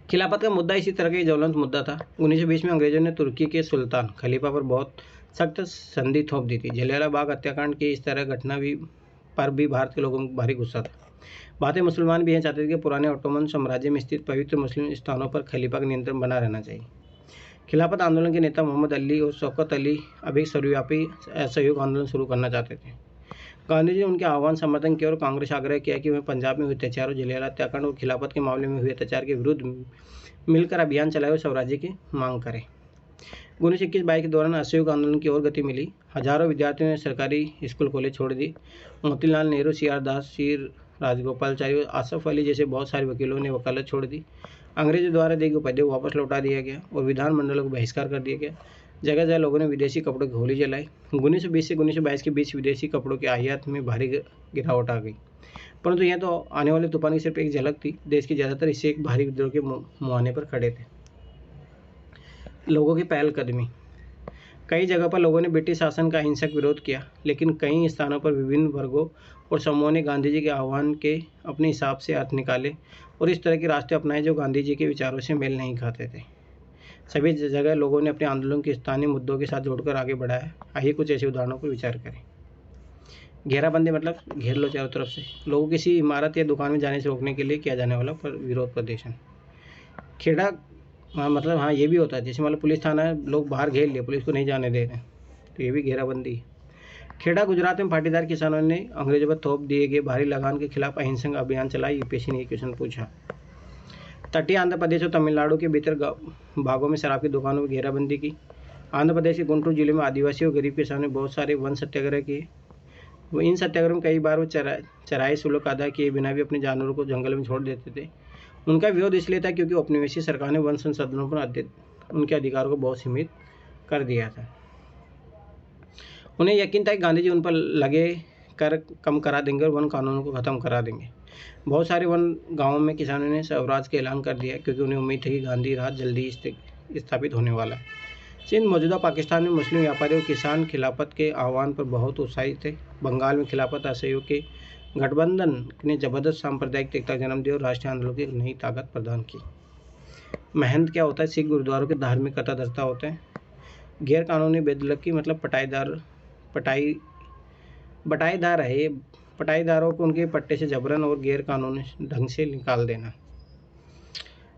खिलाफत का मुद्दा इसी तरह का ज्वलंत मुद्दा था। 1920 में अंग्रेजों ने तुर्की के सुल्तान खलीफा पर बहुत सख्त संधि थोप दी थी। जलियांवाला बाग हत्याकांड की इस तरह घटना पर भी भारत के लोगों को भारी गुस्सा था। भारतीय मुसलमान भी यह चाहते थे कि पुराने ऑटोमन साम्राज्य में स्थित पवित्र मुस्लिम स्थानों पर खलीफा का नियंत्रण बना रहना चाहिए। खिलाफत आंदोलन के नेता मोहम्मद अली और शौकत अली अब एक सर्वव्यापी असहयोग आंदोलन शुरू करना चाहते थे। गांधी जी ने उनके आह्वान समर्थन किया और कांग्रेस आग्रह किया कि वह पंजाब में हुए अत्याचार और जलियांवाला हत्याकांड और खिलाफत के मामले में हुए अत्याचार के विरुद्ध मिलकर अभियान चलाए और स्वराज्य की मांग करें। 1921-22 के दौरान असहयोग आंदोलन की और गति मिली। हजारों विद्यार्थियों ने सरकारी स्कूल कॉलेज छोड़ दी। मोतीलाल नेहरू, सी.आर. दास, सी. राजगोपालाचारी और आसफ अली जैसे बहुत सारे वकीलों ने वकालत छोड़ दी। अंग्रेजों द्वारा दी गई उपाधियों को वापस लौटा दिया गया और विधानमंडलों को बहिष्कार कर दिया गया। जगह जगह लोगों ने विदेशी कपड़ों की होली जलाई। 1920 से 1922 के बीच विदेशी कपड़ों के आयात में भारी गिरावट आ गई, परंतु यह तो आने वाले तूफान की सिर्फ एक झलक थी। देश के ज़्यादातर हिस्से एक भारी विद्रोह के मुहाने पर खड़े थे। लोगों की पहलकदमी। कई जगह पर लोगों ने ब्रिटिश शासन का हिंसक विरोध किया, लेकिन कई स्थानों पर विभिन्न वर्गों और समूहों ने गांधी जी के आह्वान के अपने हिसाब से अर्थ निकाले और इस तरह के रास्ते अपनाए जो गांधी जी के विचारों से मेल नहीं खाते थे। सभी जगह लोगों ने अपने आंदोलन के स्थानीय मुद्दों के साथ जोड़कर आगे बढ़ाया। आइए कुछ ऐसे उदाहरणों पर विचार करें। घेराबंदी मतलब घेर लो चारों तरफ से। लोगों को किसी इमारत या दुकान में जाने से रोकने के लिए किया जाने वाला विरोध प्रदर्शन। खेड़ा मतलब हाँ ये भी होता है, जैसे मतलब पुलिस थाना है, लोग बाहर घेर लिए, पुलिस को नहीं जाने दे रहे, तो ये भी घेराबंदी है। खेड़ा गुजरात में पाटीदार किसानों ने अंग्रेजों पर थोप दिए गए भारी लगान के खिलाफ अहिंसक अभियान चलाया। यूपीएससी ने क्वेश्चन पूछा। तटीय आंध्र प्रदेश और तमिलनाडु के भीतर भागों में शराब की दुकानों में घेराबंदी की। आंध्र प्रदेश के गुंटूर जिले में आदिवासी और गरीब किसानों ने बहुत सारे वन सत्याग्रह किए। वो इन सत्याग्रह में कई बार वो चराई शुल्क अदा किए बिना भी अपने जानवरों को जंगल में छोड़ देते थे। उनका विरोध इसलिए था क्योंकि औपनिवेशिक सरकार ने वन संसाधनों पर उनके अधिकारों को बहुत सीमित कर दिया था। उन्हें यकीन था कि गांधी जी उन पर लगे कर कम करा देंगे और वन कानूनों को ख़त्म करा देंगे। बहुत सारे वन गाँवों में किसानों ने स्वराज का ऐलान कर दिया क्योंकि उन्हें उम्मीद थी कि गांधी राज जल्दी स्थापित होने वाला है। सिंध मौजूदा पाकिस्तान में मुस्लिम व्यापारी और किसान खिलाफत के आह्वान पर बहुत उत्साहित थे। बंगाल में खिलाफत असहयोग के गठबंधन ने जबरदस्त सांप्रदायिक एकता का जन्म दिया और राष्ट्रीय आंदोलन की एक नई ताकत प्रदान की। महंत क्या होता है? सिख गुरुद्वारों के धार्मिक कट्टरदर्ता होते हैं। गैर कानूनी बेदखली मतलब बटाईदार है। पटाईदारों को उनके पट्टे से जबरन और गैर कानूनी ढंग से निकाल देना।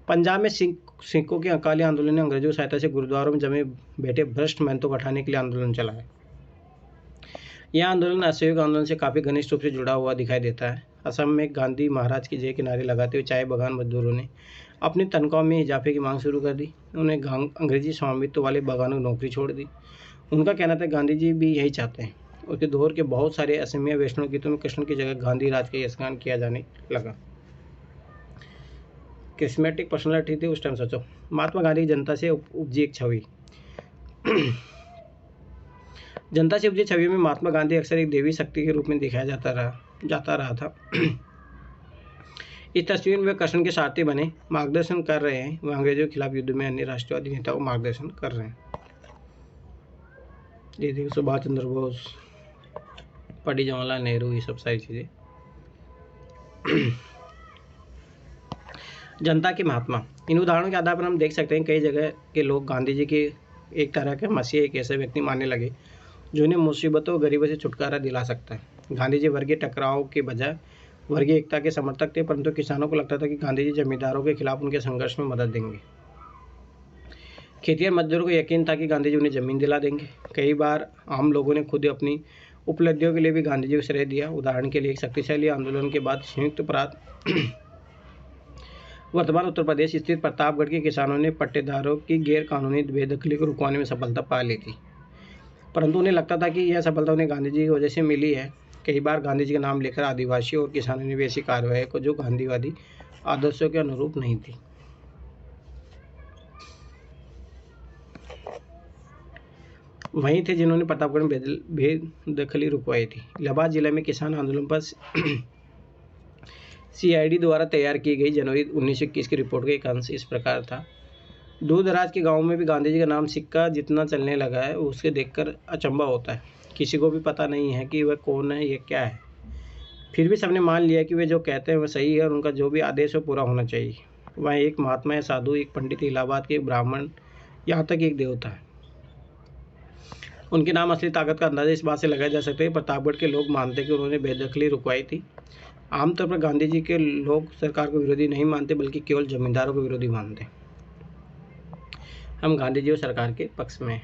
पंजाब में सिखों के अकाली आंदोलन ने अंग्रेजों की सहायता से गुरुद्वारों में जमे बैठे भ्रष्ट महंतों को हटाने के लिए आंदोलन चलाया। यह आंदोलन असहयोग आंदोलन से काफ़ी घनिष्ठ रूप से जुड़ा हुआ दिखाई देता है। असम में गांधी महाराज की जय के नारे लगाते हुए चाय बागान मजदूरों ने अपनी तनख्वाह में इजाफे की मांग शुरू कर दी। उन्हें अंग्रेजी स्वामित्व वाले बागानों की नौकरी छोड़ दी। उनका कहना था गांधी जी भी यही चाहते हैं। उसके दौर के बहुत सारे असमिया वैष्णव गीतों में कृष्ण की जगह गांधी राज का यशगान किया जाने लगा। क्रिस्मेटिक पर्सनालिटी थी उस टाइम। सोचो, महात्मा गांधी की जनता से उपजी एक छवि। जनता से उपजी छवि में महात्मा गांधी अक्सर एक देवी शक्ति के रूप में दिखाया जाता रहा था। इस तस्वीर में वे कृष्ण के सारथी बने मार्गदर्शन कर रहे हैं। वह अंग्रेजों के खिलाफ युद्ध में अन्य राष्ट्रवादी नेताओं को मार्गदर्शन कर रहे हैं। ये देखिए सुभाष चंद्र बोस, पंडित जवाहरलाल नेहरू, ये सब सारी चीज़ें। जनता के महात्मा, इन उदाहरणों के आधार पर हम देख सकते हैं कई जगह के लोग गांधी जी के एक तरह के मसीह, एक ऐसे व्यक्ति मानने लगे जो उन्हें मुसीबतों और गरीबों से छुटकारा दिला सकता है। गांधी जी वर्गीय टकराव के बजाय वर्गीय एकता के समर्थक थे, परंतु किसानों को लगता था कि गांधी जी जमींदारों के खिलाफ उनके संघर्ष में मदद देंगे। खेतिहर मजदूरों को यकीन था कि गांधी जी उन्हें जमीन दिला देंगे। कई बार आम लोगों ने खुद अपनी उपलब्धियों के लिए भी गांधी जी को श्रेय दिया। उदाहरण के लिए एक शक्तिशाली आंदोलन के बाद संयुक्त प्रांत वर्तमान उत्तर प्रदेश स्थित प्रतापगढ़ के किसानों ने पट्टेदारों की गैर कानूनी बेदखली को रुकवाने में सफलता पा ली थी, परंतु उन्हें लगता था कि यह सफलता उन्हें गांधी जी की वजह से मिली है। कई बार गांधी जी का नाम लेकर आदिवासियों और किसानों ने भी ऐसी कार्रवाई को जो गांधीवादी आदर्शों के अनुरूप नहीं थी। वहीं थे जिन्होंने प्रतापगढ़ में बेदखली रुकवाई थी। इलाहाबाद जिले में किसान आंदोलन पर CID द्वारा तैयार की गई जनवरी 1921 की रिपोर्ट का एक अंश इस प्रकार था। दूर दराज के गाँव में भी गांधी जी का नाम सिक्का जितना चलने लगा है उसके देखकर अचंभा होता है। किसी को भी पता नहीं है कि वह कौन है, ये क्या है। फिर भी सबने मान लिया कि वे जो कहते हैं वह सही है और उनका जो भी आदेश हो पूरा होना चाहिए। वह एक महात्मा है, साधु, एक पंडित, इलाहाबाद के एक ब्राह्मण, यहाँ तक एक देवता है। उनके नाम असली ताकत का अंदाजा इस बात से लगाया जा सकता है। प्रतापगढ़ के लोग मानते कि उन्होंने बेदखली रुकवाई थी। आमतौर पर गांधी जी के लोग सरकार को विरोधी नहीं मानते बल्कि केवल जमींदारों को विरोधी मानते। हम गांधी जी और सरकार के पक्ष में हैं।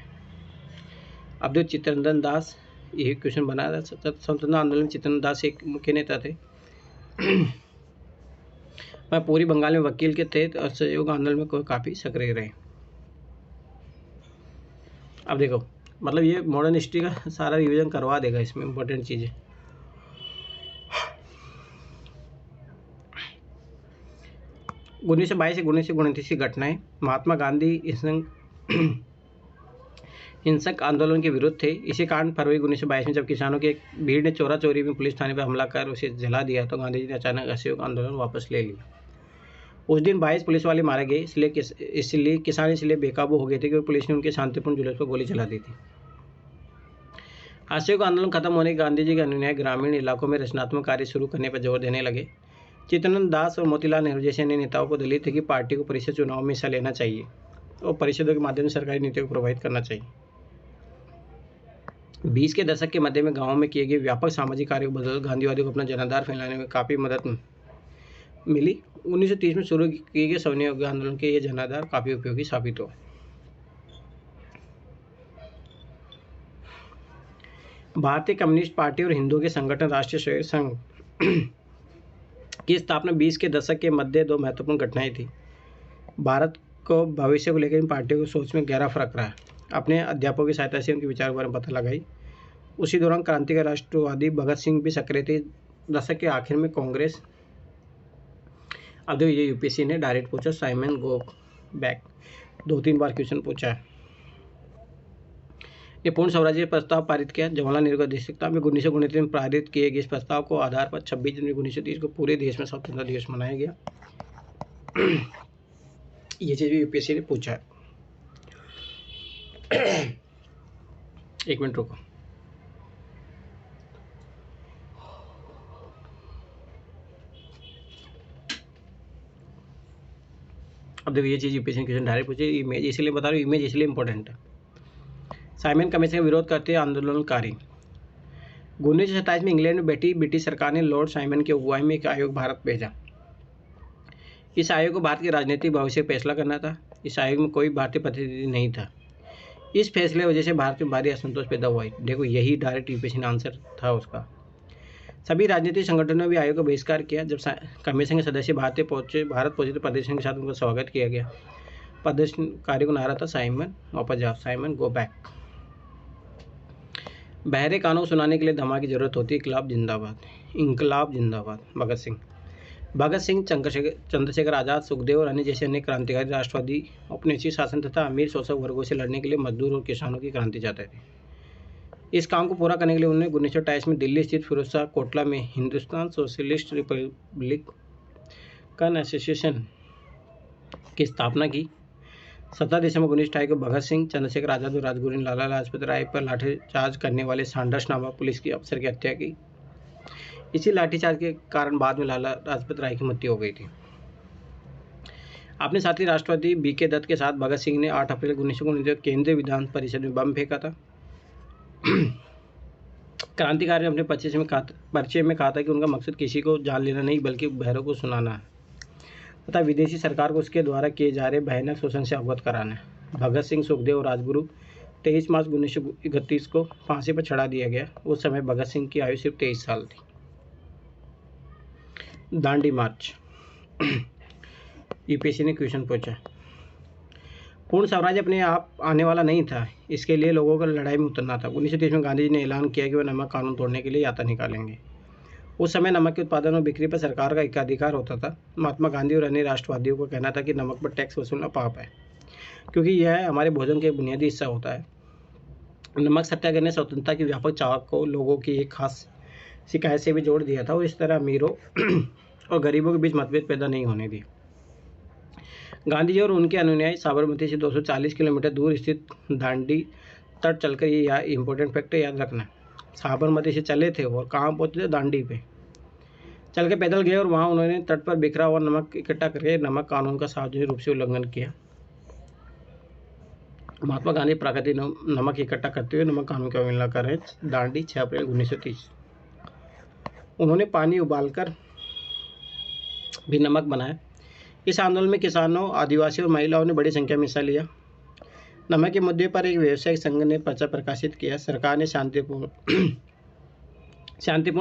अब जो चित्तरंजन दास, यही क्वेश्चन बना था। स्वतंत्रता आंदोलन में चित्तरंजन दास एक मुख्य नेता थे। वह पूरी बंगाल में वकील के थे और सहयोग आंदोलन में काफ़ी सक्रिय रहे। अब देखो, मतलब ये मॉडर्न हिस्ट्री का सारा रिवीजन करवा देगा, इसमें इम्पोर्टेंट चीज़ें। 1922 से 1929 की घटनाएं। महात्मा गांधी हिंसक आंदोलन के विरुद्ध थे। इसी कारण फरवरी 1922 में जब किसानों की एक भीड़ ने चोरा चोरी में पुलिस थाने पर हमला कर उसे जला दिया तो गांधी जी ने अचानक असहयोग आंदोलन वापस ले लिया। उस दिन 22 पुलिस वाले मारे गए, इसलिए किसान इसलिए बेकाबू हो गए थे क्योंकि पुलिस ने उनके शांतिपूर्ण जुलूस पर गोली चला दी थी। असहयोग आंदोलन खत्म होने के गांधी जी के अनुयायी ग्रामीण इलाकों में रचनात्मक कार्य शुरू करने पर जोर देने लगे। चित्तरंजन दास और मोतीलाल नेहरू जैसे अन्य नेताओं को दलित थे कि पार्टी को परिषद चुनाव में हिस्सा लेना चाहिए और परिषदों के माध्यम से सरकारी नीतियों को प्रभावित करना चाहिए। 20 के दशक के मध्य में गांवों में किए गए व्यापक सामाजिक कार्यों को बदौलत गांधीवादियों को अपना जनाधार फैलाने में काफ़ी मदद मिली। 1930 में शुरू किए गए स्वनियोग आंदोलन के ये जनाधार काफ़ी उपयोगी साबित हुआ। भारतीय कम्युनिस्ट पार्टी और हिंदुओं के संगठन राष्ट्रीय स्वयं संघ की स्थापना 20 के दशक के मध्य दो महत्वपूर्ण घटनाएं थी। भारत को भविष्य को लेकर इन पार्टियों की सोच में गहरा फर्क रहा। अपने अध्यापकों की सहायता से उनके विचार के बारे में पता लगाई। उसी दौरान क्रांतिकारी राष्ट्रवादी भगत सिंह भी सक्रिय थे। दशक के आखिर में कांग्रेस, अब देखो ये UPSC ने डायरेक्ट पूछा, साइमन गो बैक 2-3 बार क्वेश्चन पूछा है। ने पूर्ण स्वराज्य प्रस्ताव पारित किया। जवाहरलाल नेहरू की अध्यक्षता में 1929 में पारित किए गए इस प्रस्ताव को आधार पर 26 जनवरी 1930 को पूरे देश में स्वतंत्रता दिवस मनाया गया। ये चीज भी यूपीएससी ने पूछा है। एक मिनट रुको। अब देखो ये चीज यूपीएससी क्वेश्चन डायरेक्ट पूछे। इमेज इसलिए बता रहा हूँ, इमेज इसलिए इंपॉर्टेंट है। साइमन कमीशन का विरोध करते आंदोलनकारी। 1927 में इंग्लैंड में बैठी ब्रिटिश सरकार ने लॉर्ड साइमन की अगुवाई में एक आयोग भारत भेजा। इस आयोग को भारत के राजनीतिक भविष्य का फैसला करना था। इस आयोग में कोई भारतीय प्रतिनिधि नहीं था। इस फैसले की वजह से भारत में भारी असंतोष पैदा हुआ। देखो यही डायरेक्ट यूपीएससी का आंसर था उसका। सभी राजनीतिक संगठनों ने भी आयोग का बहिष्कार किया। जब कमीशन के सदस्य भारत पहुंचे तो प्रदर्शन के साथ उनका स्वागत किया गया। प्रदर्शनकारी को नारा था साइमन वापस जाओ, साइमन गो बैक। बहरे कानून सुनाने के लिए धमा की जरूरत होती है। इंकलाब जिंदाबाद, इंकलाब जिंदाबाद। भगत सिंह, चंद्रशेखर आज़ाद, सुखदेव और अन्य जैसे अनेक क्रांतिकारी राष्ट्रवादी औपनिवेशिक शासन तथा अमीर शोषक वर्गों से लड़ने के लिए मजदूर और किसानों की क्रांति चाहते थे। इस काम को पूरा करने के लिए उन्होंने 1928 में दिल्ली स्थित फिरोजशाह कोटला में हिंदुस्तान सोशलिस्ट रिपब्लिकन एसोसिएशन की स्थापना की। 17 दिसंबर 1928 को भगत सिंह, चंद्रशेखर आज़ाद और राजगुरु ने लाला लाजपत राय पर लाठीचार्ज करने वाले सैंडर्स नामक पुलिस के अफसर की हत्या की। इसी लाठीचार्ज के कारण बाद में लाला लाजपत राय की मृत्यु हो गई थी। अपने साथी राष्ट्रवादी बीके दत्त के साथ भगत सिंह ने 8 अप्रैल 1919 को केंद्रीय विधान परिषद में बम फेंका था। क्रांतिकारी ने अपने परिचय में कहा था कि उनका मकसद किसी को जान लेना नहीं बल्कि बहरों को सुनाना है तथा विदेशी सरकार को उसके द्वारा किए जा रहे भयानक शोषण से अवगत कराना है। भगत सिंह, सुखदेव और राजगुरु 23 मार्च 1931 को फांसी पर चढ़ा दिया गया। उस समय भगत सिंह की आयु सिर्फ 23 साल थी। दांडी मार्च। यूपीएससी ने क्वेश्चन पूछा। पूर्ण स्वराज्य अपने आप आने वाला नहीं था। इसके लिए लोगों को लड़ाई में उतरना था। 1930 में गांधी जी ने ऐलान किया कि वह नमक कानून तोड़ने के लिए यात्रा निकालेंगे। उस समय नमक के उत्पादन और बिक्री पर सरकार का एकाधिकार होता था। महात्मा गांधी और अन्य राष्ट्रवादियों का कहना था कि नमक पर टैक्स वसूलना पाप है, क्योंकि यह हमारे भोजन का बुनियादी हिस्सा होता है। नमक सत्याग्रह ने स्वतंत्रता की व्यापक चाह को लोगों की एक खास शिकायत से भी जोड़ दिया था और इस तरह अमीरों और गरीबों के बीच मतभेद पैदा नहीं होने दिए। गांधी जी और उनके अनुयायी साबरमती से 240 किलोमीटर दूर स्थित दांडी तट चलकर, ये यहाँ इंपॉर्टेंट फैक्ट याद रखना, साबरमती से चले थे और कहाँ पहुँचे थे? दांडी पे चल के पैदल गए और वहाँ उन्होंने तट पर बिखरा हुआ नमक इकट्ठा करके नमक कानून का सार्वजनिक रूप से उल्लंघन किया। महात्मा गांधी प्राकृतिक नमक इकट्ठा करते हुए नमक कानून का उल्लंघन कर रहे। दांडी 6 अप्रैल 1930। उन्होंने पानी उबालकर भी नमक बनाया। इस आंदोलन में किसानों, आदिवासियों और महिलाओं ने बड़ी संख्या में हिस्सा लिया। नमक के मुद्दे पर एक व्यावसायिक संघ ने पर्चा प्रकाशित किया। सरकार ने शांतिपूर्ण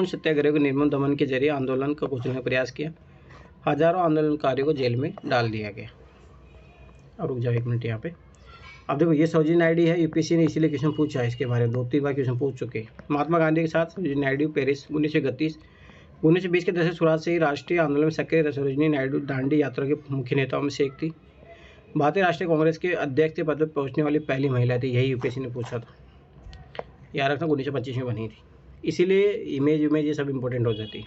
सत्याग्रह को निर्मम दमन के जरिए आंदोलन को कुचलने का प्रयास किया। हजारों आंदोलनकारियों को जेल में डाल दिया गया। अब रुक जाओ 1 मिनट यहाँ पे। अब देखो ये सरोजिनी नायडू है। यूपीएससी ने इसीलिए क्वेश्चन पूछा है इसके बारे में, 2-3 बार क्वेश्चन पूछ चुके हैं। महात्मा गांधी के साथ सरोजिनी नायडू पेरिस 1931। 1920 के दशक शुरुआत से ही राष्ट्रीय आंदोलन में सक्रिय सरोजिनी नायडू दांडी यात्रा के मुख्य नेताओं में से एक थी। भारतीय राष्ट्रीय कांग्रेस के अध्यक्ष के पद पर पहुंचने वाली पहली महिला थी। यही यूपीएससी ने पूछा था। याद रखना 1925 में बनी थी, इसीलिए इमेज ये सब इंपॉर्टेंट हो जाती है।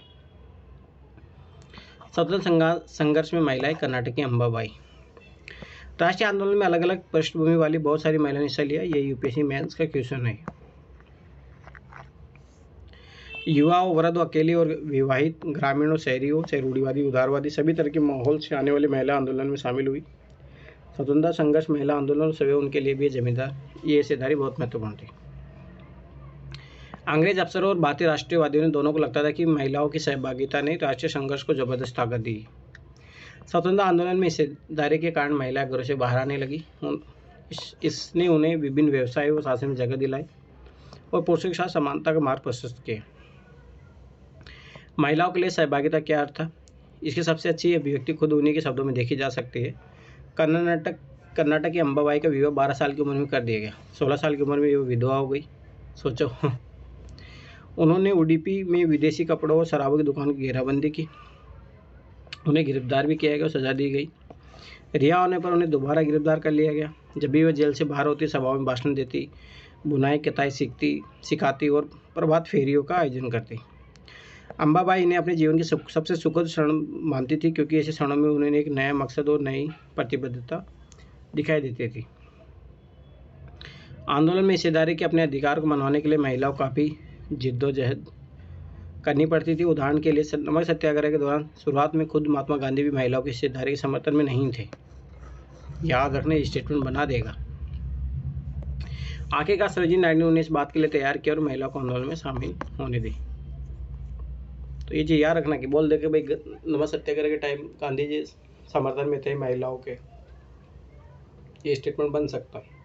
स्वतंत्रता संघर्ष में महिलाएं। कर्नाटक की अंबाबाई। राष्ट्रीय आंदोलन में अलग अलग पृष्ठभूमि वाली बहुत सारी महिलाओं ने हिस्सा लिया। ये यूपीएससी मेंस का क्वेश्चन है। युवाओं, वृद्ध, अकेली और विवाहित, ग्रामीणों, शहरियों से रूढ़िवादी, उदारवादी सभी तरह के माहौल से आने वाली महिला आंदोलन में शामिल हुई। स्वतंत्रता संघर्ष, महिला आंदोलन सभी उनके लिए भी जमींदार ये हिस्सेदारी बहुत महत्वपूर्ण थी। अंग्रेज अफसरों और भारतीय राष्ट्रीयवादियों ने दोनों को लगता था कि महिलाओं की सहभागिता ने राष्ट्रीय संघर्ष को जबरदस्त ताकत दी। स्वतंत्रता आंदोलन में हिस्सेदारी के कारण महिलाएं घरों से बाहर आने लगी। इसने उन्हें विभिन्न व्यवसायों और शासन में जगह दिलाई और पुरुषों के साथ समानता का मार्ग प्रशस्त किया। महिलाओं के लिए सहभागिता क्या अर्थ था? इसकी सबसे अच्छी अभिव्यक्ति खुद उन्हीं के शब्दों में देखी जा सकती है। कर्नाटक की अंबाबाई का विवाह 12 साल की उम्र में कर दिया गया। 16 साल की उम्र में वो विधवा हो गई। सोचो। उन्होंने उडुपी में विदेशी कपड़ों और शराबों की दुकान की घेराबंदी की। उन्हें गिरफ्तार भी किया गया और सजा दी गई। रिहा होने पर उन्हें दोबारा गिरफ्तार कर लिया गया। जब भी वह जेल से बाहर होती, सभाओं में भाषण देती, बुनाई कताई सिखाती और प्रभात फेरियों का आयोजन करती। अम्बाबाई इन्हें अपने जीवन की सबसे सुखद क्षण मानती थी, क्योंकि ऐसे क्षणों में उन्हें एक नया मकसद और नई प्रतिबद्धता दिखाई देती थी। आंदोलन में हिस्सेदारी के अपने अधिकार को मनवाने के लिए महिलाओं को काफ़ी जिद्दोजहद करनी पड़ती थी। उदाहरण के लिए नमक सत्याग्रह के दौरान शुरुआत में खुद महात्मा गांधी भी महिलाओं की हिस्सेदारी के समर्थन में नहीं थे। याद रखने स्टेटमेंट बना देगा। आखिरकार सरोजिनी नायडू ने इस बात के लिए तैयार किया और महिलाओं को आंदोलन में शामिल होने दी। तो ये चीज़ याद रखना कि बोल दे कि भाई नमक सत्याग्रह के टाइम गांधी जी समर्थन में थे महिलाओं के, ये स्टेटमेंट बन सकता है।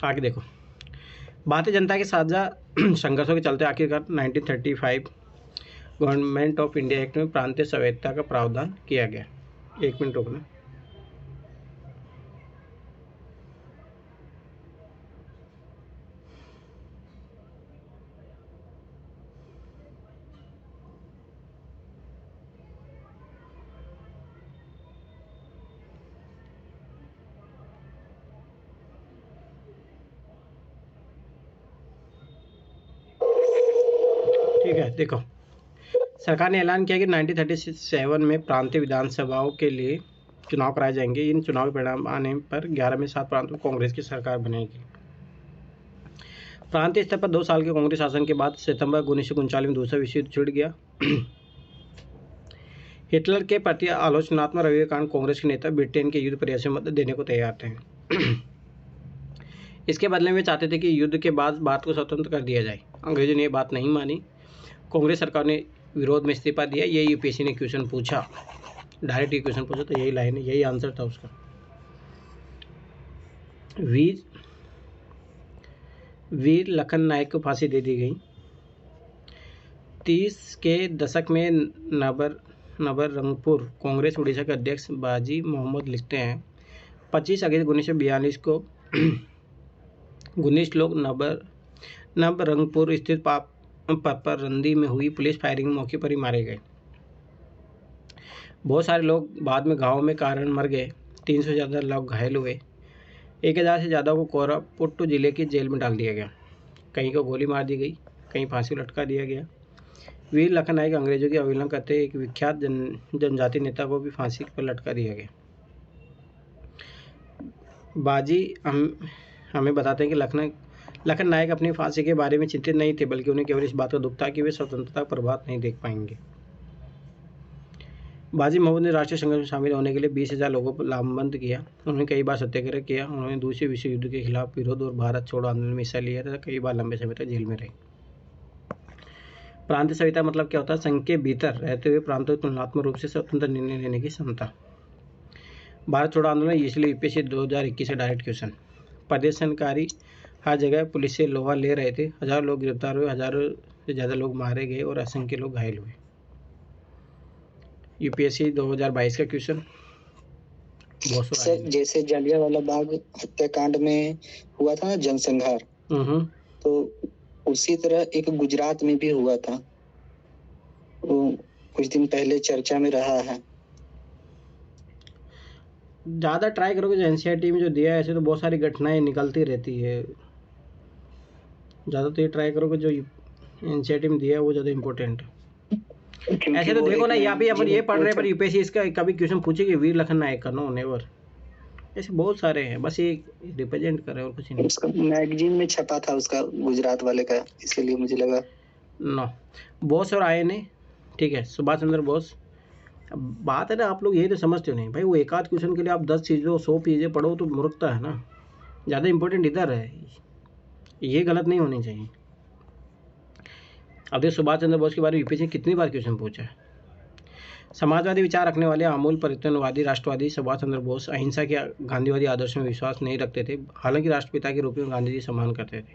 आगे देखो, भारतीय जनता के साझा संघर्षों के चलते आखिरकार 1935 गवर्नमेंट ऑफ इंडिया एक्ट में प्रांतीय स्वायत्तता का प्रावधान किया गया। एक मिनट रुकना। ठीक है, देखो, सरकार ने ऐलान किया कि 1937 में प्रांतीय विधानसभाओं के लिए चुनाव कराए जाएंगे। इन चुनाव के परिणाम आने पर 11 में 7 प्रांतों में कांग्रेस की सरकार बनेगी। प्रांतीय स्तर पर 2 साल के कांग्रेस शासन के बाद सितंबर 1939 में दूसरा विश्व युद्ध छिड़ गया। हिटलर के प्रति आलोचनात्मक रवैये के कारण कांग्रेस के नेता ब्रिटेन के युद्ध प्रयासों में मदद देने को तैयार थे। इसके बदले में वे चाहते थे कि युद्ध के बाद भारत को स्वतंत्र कर दिया जाए। अंग्रेजों ने यह बात नहीं मानी। कांग्रेस सरकार ने विरोध में इस्तीफा दिया। ये यूपीएससी ने क्वेश्चन पूछा, डायरेक्ट ही क्वेश्चन पूछा, तो यही लाइन है, यही आंसर था उसका। वीर लखन नायक को फांसी दे दी गई। 30 के दशक में नबरंगपुर कांग्रेस उड़ीसा के अध्यक्ष बाजी मोहम्मद लिखते हैं, 25 अगस्त 1942 को 19 लोग नबरंगपुर स्थित परपरंदी में हुई पुलिस फायरिंग मौके पर ही मारे गए। बहुत सारे लोग बाद में घावों में कारण मर गए। 300 से ज़्यादा लोग घायल हुए। 1000 से ज़्यादा को कोरापुट्टू जिले की जेल में डाल दिया गया। कहीं को गोली मार दी गई, कहीं फांसी लटका दिया गया। वीर लखन नायक अंग्रेजों की अवहेलना करते एक विख्यात जनजाति नेता को भी फांसी पर लटका दिया गया। बाजी हमें बताते हैं कि लखन नायक अपनी फांसी के बारे में चिंतित नहीं थे, बल्कि उन्हें केवल इस बात का दुख था कि वे स्वतंत्रता का प्रभात नहीं देख पाएंगे। बाजी मोहम्मद ने राष्ट्रीय संघर्ष में शामिल होने के लिए 20,000 लोगों को लामबंद किया। उन्होंने कई बार सत्याग्रह किया। उन्होंने दूसरे विश्व युद्ध के खिलाफ विरोध और भारत छोड़ो आंदोलन में हिस्सा लिया तथा कई बार लंबे समय तक जेल में रहे। प्रांतीय संहिता मतलब क्या होता है? संघ के भीतर रहते हुए प्रांतों की तुलनात्मक रूप से स्वतंत्र निर्णय लेने की क्षमता। भारत छोड़ो आंदोलन इसलिए यूपीएससी 2021 से डायरेक्ट क्वेश्चन। प्रदर्शनकारी हर जगह पुलिस से लोहा ले रहे थे। हजारों लोग गिरफ्तार हुए, हजारों से ज़्यादा लोग मारे गए और असंख्य लोग घायल हुए। यूपीएससी 2022 का क्वेश्चन। सर, जैसे जलियांवाला बाग हत्याकांड में हुआ था ना जनसंहार, तो उसी तरह एक गुजरात में भी हुआ था, वो कुछ दिन पहले चर्चा में रहा है। ज़्यादा ट्राई करोगे जो एनसीईआरटी में जो दिया है, ऐसे तो बहुत सारी घटनाएं निकलती रहती है। ज़्यादा तो ये ट्राई करोगे जो एनसीईआरटी में दिया है वो ज़्यादा इम्पोर्टेंट है। ऐसे तो देखो ना, यहाँ पे अपन ये पढ़ रहे हैं, पर यूपीएससी इसका कभी क्वेश्चन पूछेगी वीर लखन नायक का? No, never. ऐसे बहुत सारे हैं, बस ये रिप्रेजेंट कर रहे हैं और कुछ नहीं। उसका मैगजीन में छपा था उसका, गुजरात वाले का, इसलिए मुझे लगा। नो, बोस और आए ने, ठीक है, सुभाष चंद्र बोस। अब बात है ना, आप लोग ये तो समझते हो नहीं भाई, वो एक आध क्वेश्चन के लिए आप 10 चीज़ों 100 चीज़ें पढ़ो तो मूर्खता है ना। ज़्यादा इंपॉर्टेंट इधर है, ये गलत नहीं होनी चाहिए। अब देखो सुभाष चंद्र बोस के बारे में यूपीएससी ने कितनी बार क्वेश्चन पूछा है। समाजवादी विचार रखने वाले आमूल परिवर्तनवादी राष्ट्रवादी सुभाष चंद्र बोस अहिंसा के गांधीवादी आदर्श में विश्वास नहीं रखते थे। हालांकि राष्ट्रपिता के रूप में गांधी जी सम्मान करते थे।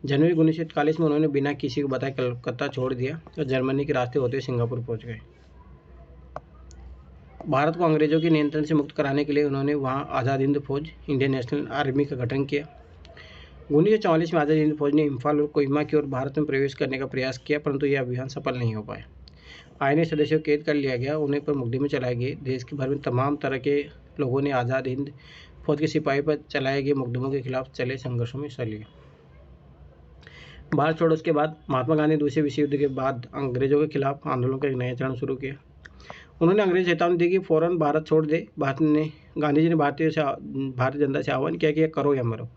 जनवरी 1941 में उन्होंने बिना किसी को बताए कलकत्ता छोड़ दिया और जर्मनी के रास्ते होते हुए सिंगापुर पहुंच गए। भारत को अंग्रेजों के नियंत्रण से मुक्त कराने के लिए उन्होंने वहां आज़ाद हिंद फौज, इंडियन नेशनल आर्मी का गठन किया। 1944 में आज़ाद हिंद फौज ने इम्फाल और कोहिमा की ओर भारत में प्रवेश करने का प्रयास किया, परंतु यह अभियान सफल नहीं हो पाया। आईएनए सदस्यों को कैद कर लिया गया, उन्हें पर मुकदमे चलाए गए। देश के भर में तमाम तरह के लोगों ने आज़ाद हिंद फौज के सिपाही पर चलाए गए मुकदमों के खिलाफ चले संघर्षों में हिस्सा लिया। भारत छोड़ो उसके बाद महात्मा गांधी दूसरे विश्व युद्ध के बाद अंग्रेजों के खिलाफ आंदोलन का एक नया चरण शुरू किया। उन्होंने अंग्रेज चेतावनी दी कि फौरन भारत छोड़ दे। गांधी जी ने भारतीय जनता से आह्वान किया कि यह करो या मरो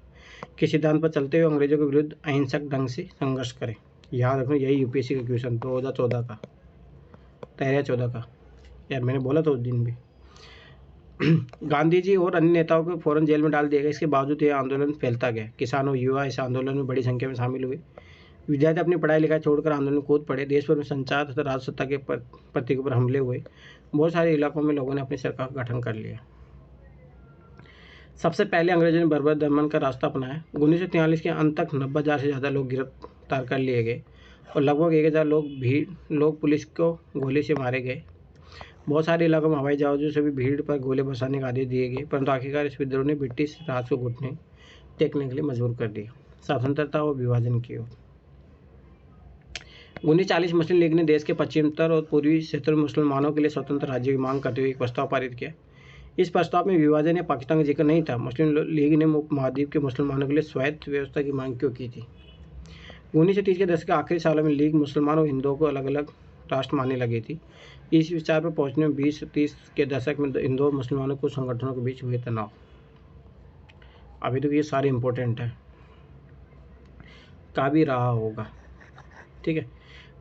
के सिद्धांत पर चलते हुए अंग्रेजों के विरुद्ध अहिंसक ढंग से संघर्ष करें। याद रखना, यही यूपीएससी का क्वेश्चन 2014 का 13/14 का, यार मैंने बोला था उस दिन भी। गांधी जी और अन्य नेताओं को फौरन जेल में डाल दिया गया। इसके बावजूद यह आंदोलन फैलता गया। किसान और युवा इस आंदोलन में बड़ी संख्या में शामिल हुए। विद्यार्थी अपनी पढ़ाई लिखाई छोड़कर आंदोलन में कूद पड़े। देश भर में संचार तथा राजसत्ता के प्रतीकों पर हमले हुए। बहुत सारे इलाकों में लोगों ने अपनी सरकार का गठन कर लिया। सबसे पहले अंग्रेजों ने बर्बर दमन का रास्ता अपनाया। 1943 के अंत तक 90,000 से ज़्यादा लोग गिरफ्तार कर लिए गए और लगभग 1,000 लोग पुलिस को गोली से मारे गए। बहुत सारे इलाकों में हवाई जहाज़ों से भी भीड़ पर गोले बरसाने के आदेश दिए गए, परंतु आखिरकार इस विद्रोह ने ब्रिटिश राज को घुटने टेकने के लिए मजबूर कर दिया। स्वतंत्रता और विभाजन की ओर 1940 मुस्लिम लीग ने देश के पश्चिमोत्तर और पूर्वी क्षेत्रों में मुसलमानों के लिए स्वतंत्र राज्य की मांग करते हुए एक प्रस्ताव पारित किया। इस प्रस्ताव में विभाजन या पाकिस्तान का जिक्र नहीं था। मुस्लिम लीग ने उपमहाद्वीप के मुसलमानों के लिए स्वायत्त व्यवस्था की मांग क्यों की थी? 1930 के दशक के आखिरी सालों में लीग मुसलमानों और हिंदुओं को अलग अलग राष्ट्र मानने लगी थी। इस विचार पर पहुंचने में 20-30 के दशक में हिंदू और मुसलमानों को संगठनों के बीच हुए तनाव। अभी तो ये सारे इंपॉर्टेंट है, का भी रहा होगा, ठीक है।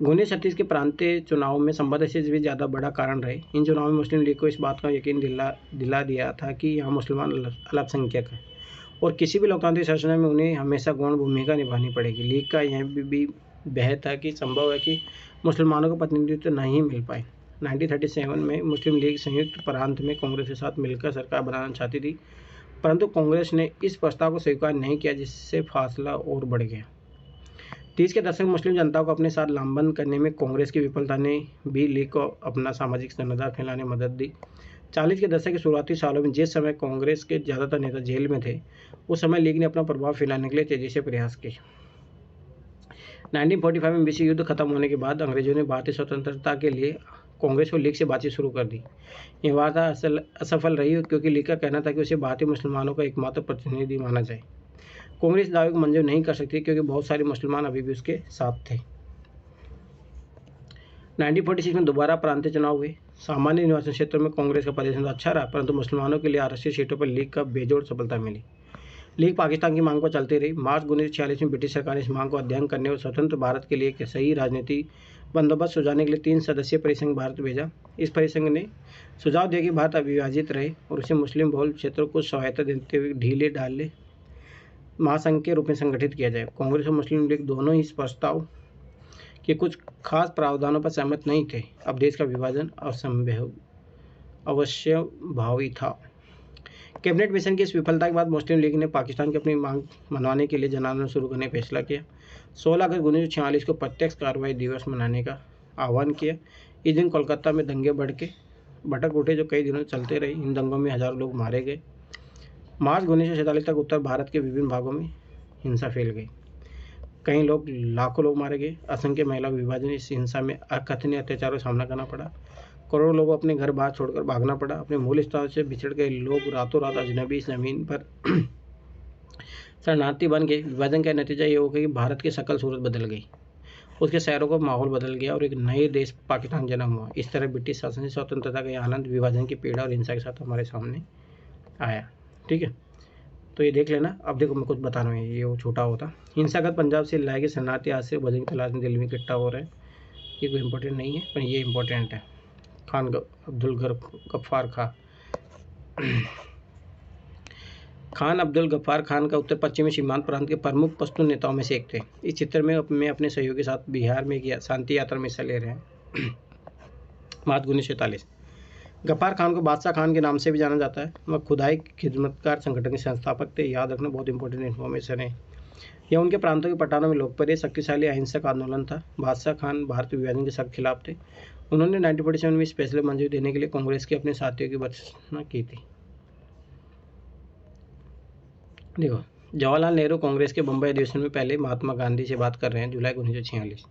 1936 के प्रांतीय चुनाव में संभवतः से भी ज़्यादा बड़ा कारण रहे। इन चुनावों में मुस्लिम लीग को इस बात का यकीन दिला दिया था कि यहाँ मुसलमान अल्पसंख्यक हैं और किसी भी लोकतांत्रिक शासन में उन्हें हमेशा गौण भूमिका निभानी पड़ेगी। लीग का यह भी बहस था कि संभव है कि मुसलमानों को प्रतिनिधित्व नहीं मिल पाए। 1937 में मुस्लिम लीग संयुक्त प्रांत में कांग्रेस के साथ मिलकर सरकार बनाना चाहती थी, परंतु कांग्रेस ने इस प्रस्ताव को स्वीकार नहीं किया, जिससे फासला और बढ़ गया। 30 के दशक में मुस्लिम जनता को अपने साथ लामबंद करने में कांग्रेस की विफलता ने भी लीग को अपना सामाजिक सन्नाटा फैलाने में मदद दी। 40 के दशक के शुरुआती सालों में जिस समय कांग्रेस के ज़्यादातर नेता जेल में थे, उस समय लीग ने अपना प्रभाव फैलाने के लिए तेजी से प्रयास किए। 1945 में विश्व युद्ध खत्म होने के बाद अंग्रेजों ने भारतीय स्वतंत्रता के लिए कांग्रेस और लीग से बातचीत शुरू कर दी। यह वार्ता असफल रही क्योंकि लीग का कहना था कि उसे भारतीय मुसलमानों का एकमात्र प्रतिनिधि माना जाए। कांग्रेस दावे को मंजूर नहीं कर सकती क्योंकि बहुत सारे मुसलमान अभी भी उसके साथ थे। 1946 में दोबारा प्रांतीय चुनाव हुए। सामान्य निर्वाचन क्षेत्रों में कांग्रेस का प्रदर्शन तो अच्छा रहा, परंतु मुसलमानों के लिए आरक्षित सीटों पर लीग का बेजोड़ सफलता मिली। लीग पाकिस्तान की मांग पर चलती रही। मार्च 1946 में ब्रिटिश सरकार ने इस मांग को अध्ययन करने और स्वतंत्र भारत के लिए एक सही राजनीति बंदोबस्त सुझाने के लिए 3 सदस्यीय परिसंघ भारत भेजा। इस परिसंघ ने सुझाव दिया कि भारत अविभाजित रहे और उसे मुस्लिम बहुल क्षेत्रों को सहायता देते हुए ढीले ढाले महासंघ के रूप में संगठित किया जाए। कांग्रेस और मुस्लिम लीग दोनों ही इस प्रस्ताव के कुछ खास प्रावधानों पर सहमत नहीं थे। अब देश का विभाजन असंभव अवश्यभावी था। कैबिनेट मिशन की इस विफलता के बाद मुस्लिम लीग ने पाकिस्तान की अपनी मांग मनवाने के लिए जन आंदोलन शुरू करने का फैसला किया। 16 अगस्त 1946 को प्रत्यक्ष कार्रवाई दिवस मनाने का आह्वान किया। इस दिन कोलकाता में दंगे भड़क उठे जो कई दिनों चलते रहे। इन दंगों में हजारों लोग मारे गए। मार्च 1947 तक उत्तर भारत के विभिन्न भागों में हिंसा फैल गई। कई लाखों लोग मारे गए। असंख्य महिला विभाजन इस हिंसा में अकथनीय अत्याचारों का सामना करना पड़ा। करोड़ों लोगों अपने घर बाहर छोड़कर भागना पड़ा। अपने मूल स्थान से बिछड़ गए लोग रातों रात अजनबी जमीन पर शरणार्थी बन गए। विभाजन का नतीजा ये हो गया कि भारत की शकल सूरत बदल गई, उसके शहरों का माहौल बदल गया और एक नए देश पाकिस्तान जन्म हुआ। इस तरह ब्रिटिश शासन से स्वतंत्रता का आनंद विभाजन की पीड़ा और हिंसा के साथ हमारे सामने आया। ठीक है, तो ये देख लेना। अब देखो मैं कुछ बता रहा हूँ, ये वो छोटा होता। हिंसागत पंजाब से लाए गए शरणार्थी आज से भोजन की तलाश में दिल्ली में इकट्ठा हो रहे हैं। ये कोई इंपॉर्टेंट नहीं है, पर ये इंपॉर्टेंट है। खान अब्दुल गफ्फार खान अब्दुल गफ्फार खान का उत्तर पश्चिमी सीमांत प्रांत के प्रमुख पश्तून नेताओं में से एक थे। इस चित्र में अपने सहयोगी के साथ बिहार में एक शांति यात्रा में हिस्सा ले रहे हैं। मार्च 1947। गफ्फार खान को बादशाह खान के नाम से भी जाना जाता है। वह खुदाई खिदमतकार संगठन के संस्थापक थे। याद रखना, बहुत इंपॉर्टेंट इन्फॉर्मेशन है। यह उनके प्रांतों के पठानों में लोकप्रिय शक्तिशाली अहिंसक आंदोलन था। बादशाह खान भारत विभाजन के सख्त खिलाफ थे। उन्होंने 1947 में स्पेशल मंजूरी देने के लिए कांग्रेस के अपने साथियों की भर्त्सना की थी। देखो, जवाहरलाल नेहरू कांग्रेस के बम्बई अधिवेशन में पहले महात्मा गांधी से बात कर रहे हैं। जुलाई 1946।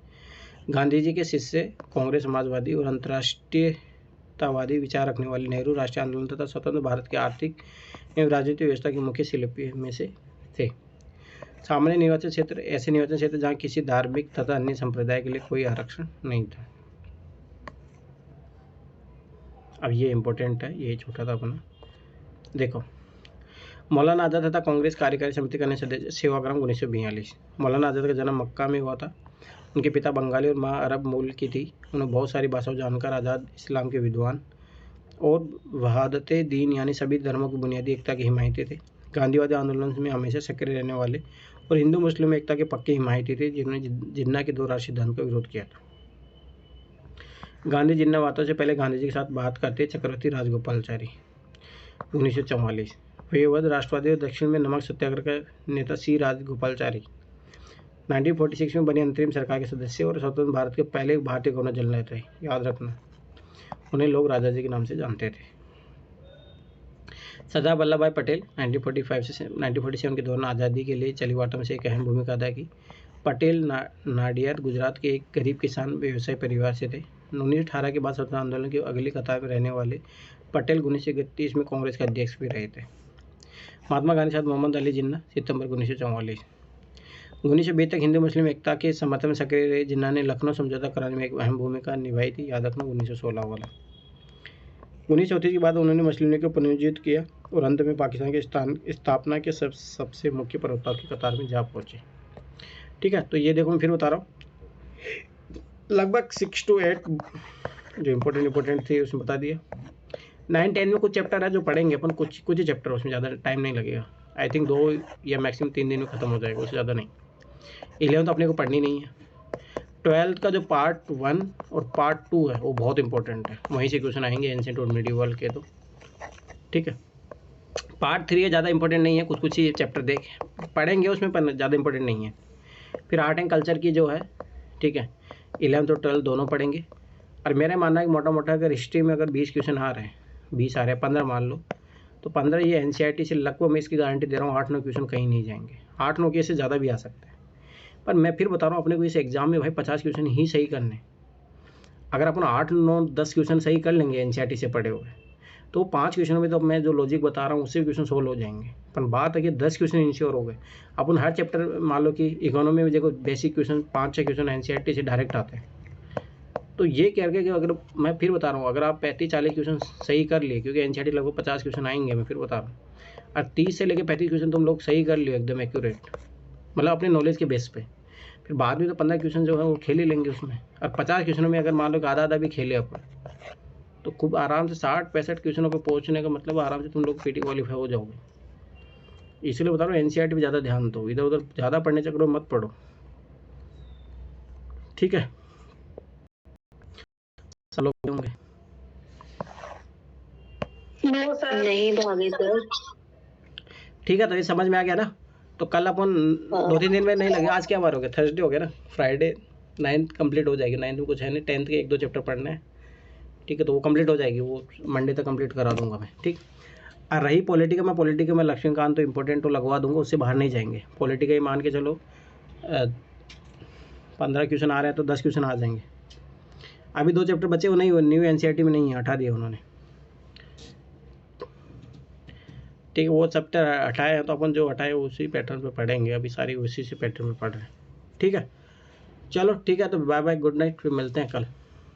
गांधी जी के शिष्य कांग्रेस समाजवादी और अंतर्राष्ट्रीय राष्ट्रीयतावादी विचार रखने वाले नेहरू राष्ट्रीय आंदोलन तथा स्वतंत्र भारत के आर्थिक एवं राजनीतिक व्यवस्था के मुख्य शिल्पी में से थे। सामान्य निर्वाचन क्षेत्र ऐसे निर्वाचन क्षेत्र जहाँ किसी धार्मिक तथा अन्य संप्रदाय के लिए कोई आरक्षण नहीं था। अब ये इम्पोर्टेंट है, ये छोटा था अपना। देखो, मौलाना आज़ाद तथा कांग्रेस कार्यकारी समिति का अन्य सदस्य सेवाग्राम 1942। मौलाना आज़ाद का जन्म मक्का में हुआ था। उनके पिता बंगाली और माँ अरब मूल की थी। उन्हें बहुत सारी भाषाओं जानकर आज़ाद इस्लाम के विद्वान और वहादते दीन यानी सभी धर्मों की बुनियादी एकता के हिमायती थे। गांधीवादी आंदोलन में हमेशा सक्रिय रहने वाले और हिंदू मुस्लिम एकता के पक्के हिमायती थे, जिन्होंने जिन्ना के 2 राष्ट्रीय सिद्धांत का विरोध किया था। गांधी जिन्ना बातों से पहले गांधी जी के साथ बात करते चक्रवर्ती राजगोपालाचारी 1944। वेवद राष्ट्रवादी और दक्षिण में नमक सत्याग्रह का नेता सी राजगोपालाचारी 1946 में बनी अंतरिम सरकार के सदस्य और स्वतंत्र भारत के पहले भारतीय गवर्नर जनरल थे। याद रखना, उन्हें लोग राजा जी के नाम से जानते थे। सरदार वल्लभ भाई पटेल 1945 से 1947 के दौरान आज़ादी के लिए चलीवाटम से एक अहम भूमिका अदा की। पटेल नाडियाद गुजरात के एक गरीब किसान व्यवसायी परिवार से थे। 1918 के बाद स्वतंत्रता आंदोलन की अगली कतार में रहने वाले पटेल 1931 में कांग्रेस के अध्यक्ष भी रहे थे। महात्मा गांधी साथ मोहम्मद अली जिन्ना सितंबर 1944। 1920 तक हिंदू मुस्लिम एकता के समर्थन में सक्रिय रहे। जिन्ना ने लखनऊ समझौता कराने में एक अहम भूमिका निभाई थी। याद रखना 1916 वाला। 1934 के बाद उन्होंने मुस्लिम लीग को पुनर्जीवित किया और अंत में पाकिस्तान के स्थापना के सबसे मुख्य प्रवक्ताओं की कतार में जा पहुंचे। ठीक है, तो ये देखो मैं फिर बता रहा हूँ, लगभग 6 to 8 जो इम्पोर्टेंट थे उसमें बता दिया। 9-10 में कुछ चैप्टर है जो पढ़ेंगे अपन, कुछ ही चैप्टर, उसमें ज़्यादा टाइम नहीं लगेगा। आई थिंक 2 या मैक्सिमम 3 दिन में ख़त्म हो जाएगा, उससे ज़्यादा नहीं। 11 तो अपने को पढ़नी नहीं है। 12th का जो पार्ट 1 और पार्ट 2 है वो बहुत इंपॉर्टेंट है, वहीं से क्वेश्चन आएंगे एंशिएंट और मिडिवल के। तो ठीक है, पार्ट 3 है, ज़्यादा इंपॉर्टेंट नहीं है, कुछ ही चैप्टर देख पढ़ेंगे उसमें, पर ज़्यादा इंपॉर्टेंट नहीं है। फिर आर्ट एंड कल्चर की जो है, ठीक है, 11th और 12th दोनों पढ़ेंगे। और मेरा मानना है कि मोटा मोटा अगर हिस्ट्री में अगर 20 क्वेश्चन आ रहे हैं, 20 आ रहे हैं, 15 मान लो, तो 15 ये NCERT से लगभग मैं इसकी गारंटी दे रहा हूँ 8-9 क्वेश्चन कहीं नहीं जाएंगे। 8-9 के से ज़्यादा भी आ सकते हैं। पर मैं फिर बता रहा हूँ, अपने को इस एग्ज़ाम में भाई 50 क्वेश्चन ही सही करने। अगर अपन 8-9-10 क्वेश्चन सही कर लेंगे NCERT से पढ़े हुए, तो 5 क्वेश्चनों में तो मैं जो लॉजिक बता रहा हूँ उससे भी क्वेश्चन सोल्व हो जाएंगे। पर बात है कि 10 क्वेश्चन इंश्योर हो गए। अपन हर चैप्टर मान लो कि इकोनॉमी में देखो बेसिक क्वेश्चन 5-6 क्वेश्चन NCERT से डायरेक्ट आते हैं। तो ये कह के कि अगर मैं फिर बता रहा हूँ, अगर आप 35-40 क्वेश्चन सही कर लिए, क्योंकि NCERT लगभग 50 क्वेश्चन आएंगे, मैं फिर बता रहा हूँ, और 30 से लेकर 35 क्वेश्चन तुम लोग सही कर लियो एकदम एक्यूरेट, मतलब अपने नॉलेज के बेस पे, फिर बाद में तो 15 क्वेश्चन जो है वो खेल ही लेंगे उसमें। और 50 क्वेश्चनों में अगर मान लो कि आधा भी खेले अपन, तो खूब आराम से 60-65 क्वेश्चनों पर पहुँचने का मतलब आराम से तुम लोग PT क्वालिफाई हो जाओगे। इसलिए बता रहा हूँ NCERT पर ज़्यादा ध्यान दो, इधर उधर ज़्यादा पढ़ने चक्करों मत पढ़ो। ठीक है, चलो होंगे नहीं भाभी सर। ठीक है, तो ये समझ में आ गया ना। तो कल अपन 2-3 दिन में नहीं लगेगा। आज क्या बार हो गया, थर्सडे हो गया ना, फ्राइडे 9th कंप्लीट हो जाएगी। 9th में कुछ है नहीं, 10th के 1-2 चैप्टर पढ़ने हैं। ठीक है, तो वो कंप्लीट हो जाएगी, वो मंडे तक कंप्लीट करा दूंगा मैं। ठीक, और रही पॉलिटिकल में लक्ष्मीकांत तो इंपॉर्टेंट तो लगवा दूंगा, उससे बाहर नहीं जाएंगे। पॉलिटिकल ही मान के चलो 15 क्वेश्चन आ रहे हैं तो 10 क्वेश्चन आ जाएंगे। अभी 2 चैप्टर बचे, वो नहीं, न्यू NCERT में नहीं है, हटा दिया उन्होंने। ठीक है, वो चैप्टर हटाए हैं तो अपन जो हटाए उसी पैटर्न पे पढ़ेंगे। अभी सारी उसी से पैटर्न में पढ़ रहे हैं। ठीक है, चलो ठीक है, तो बाय बाय, गुड नाइट, फिर मिलते हैं कल।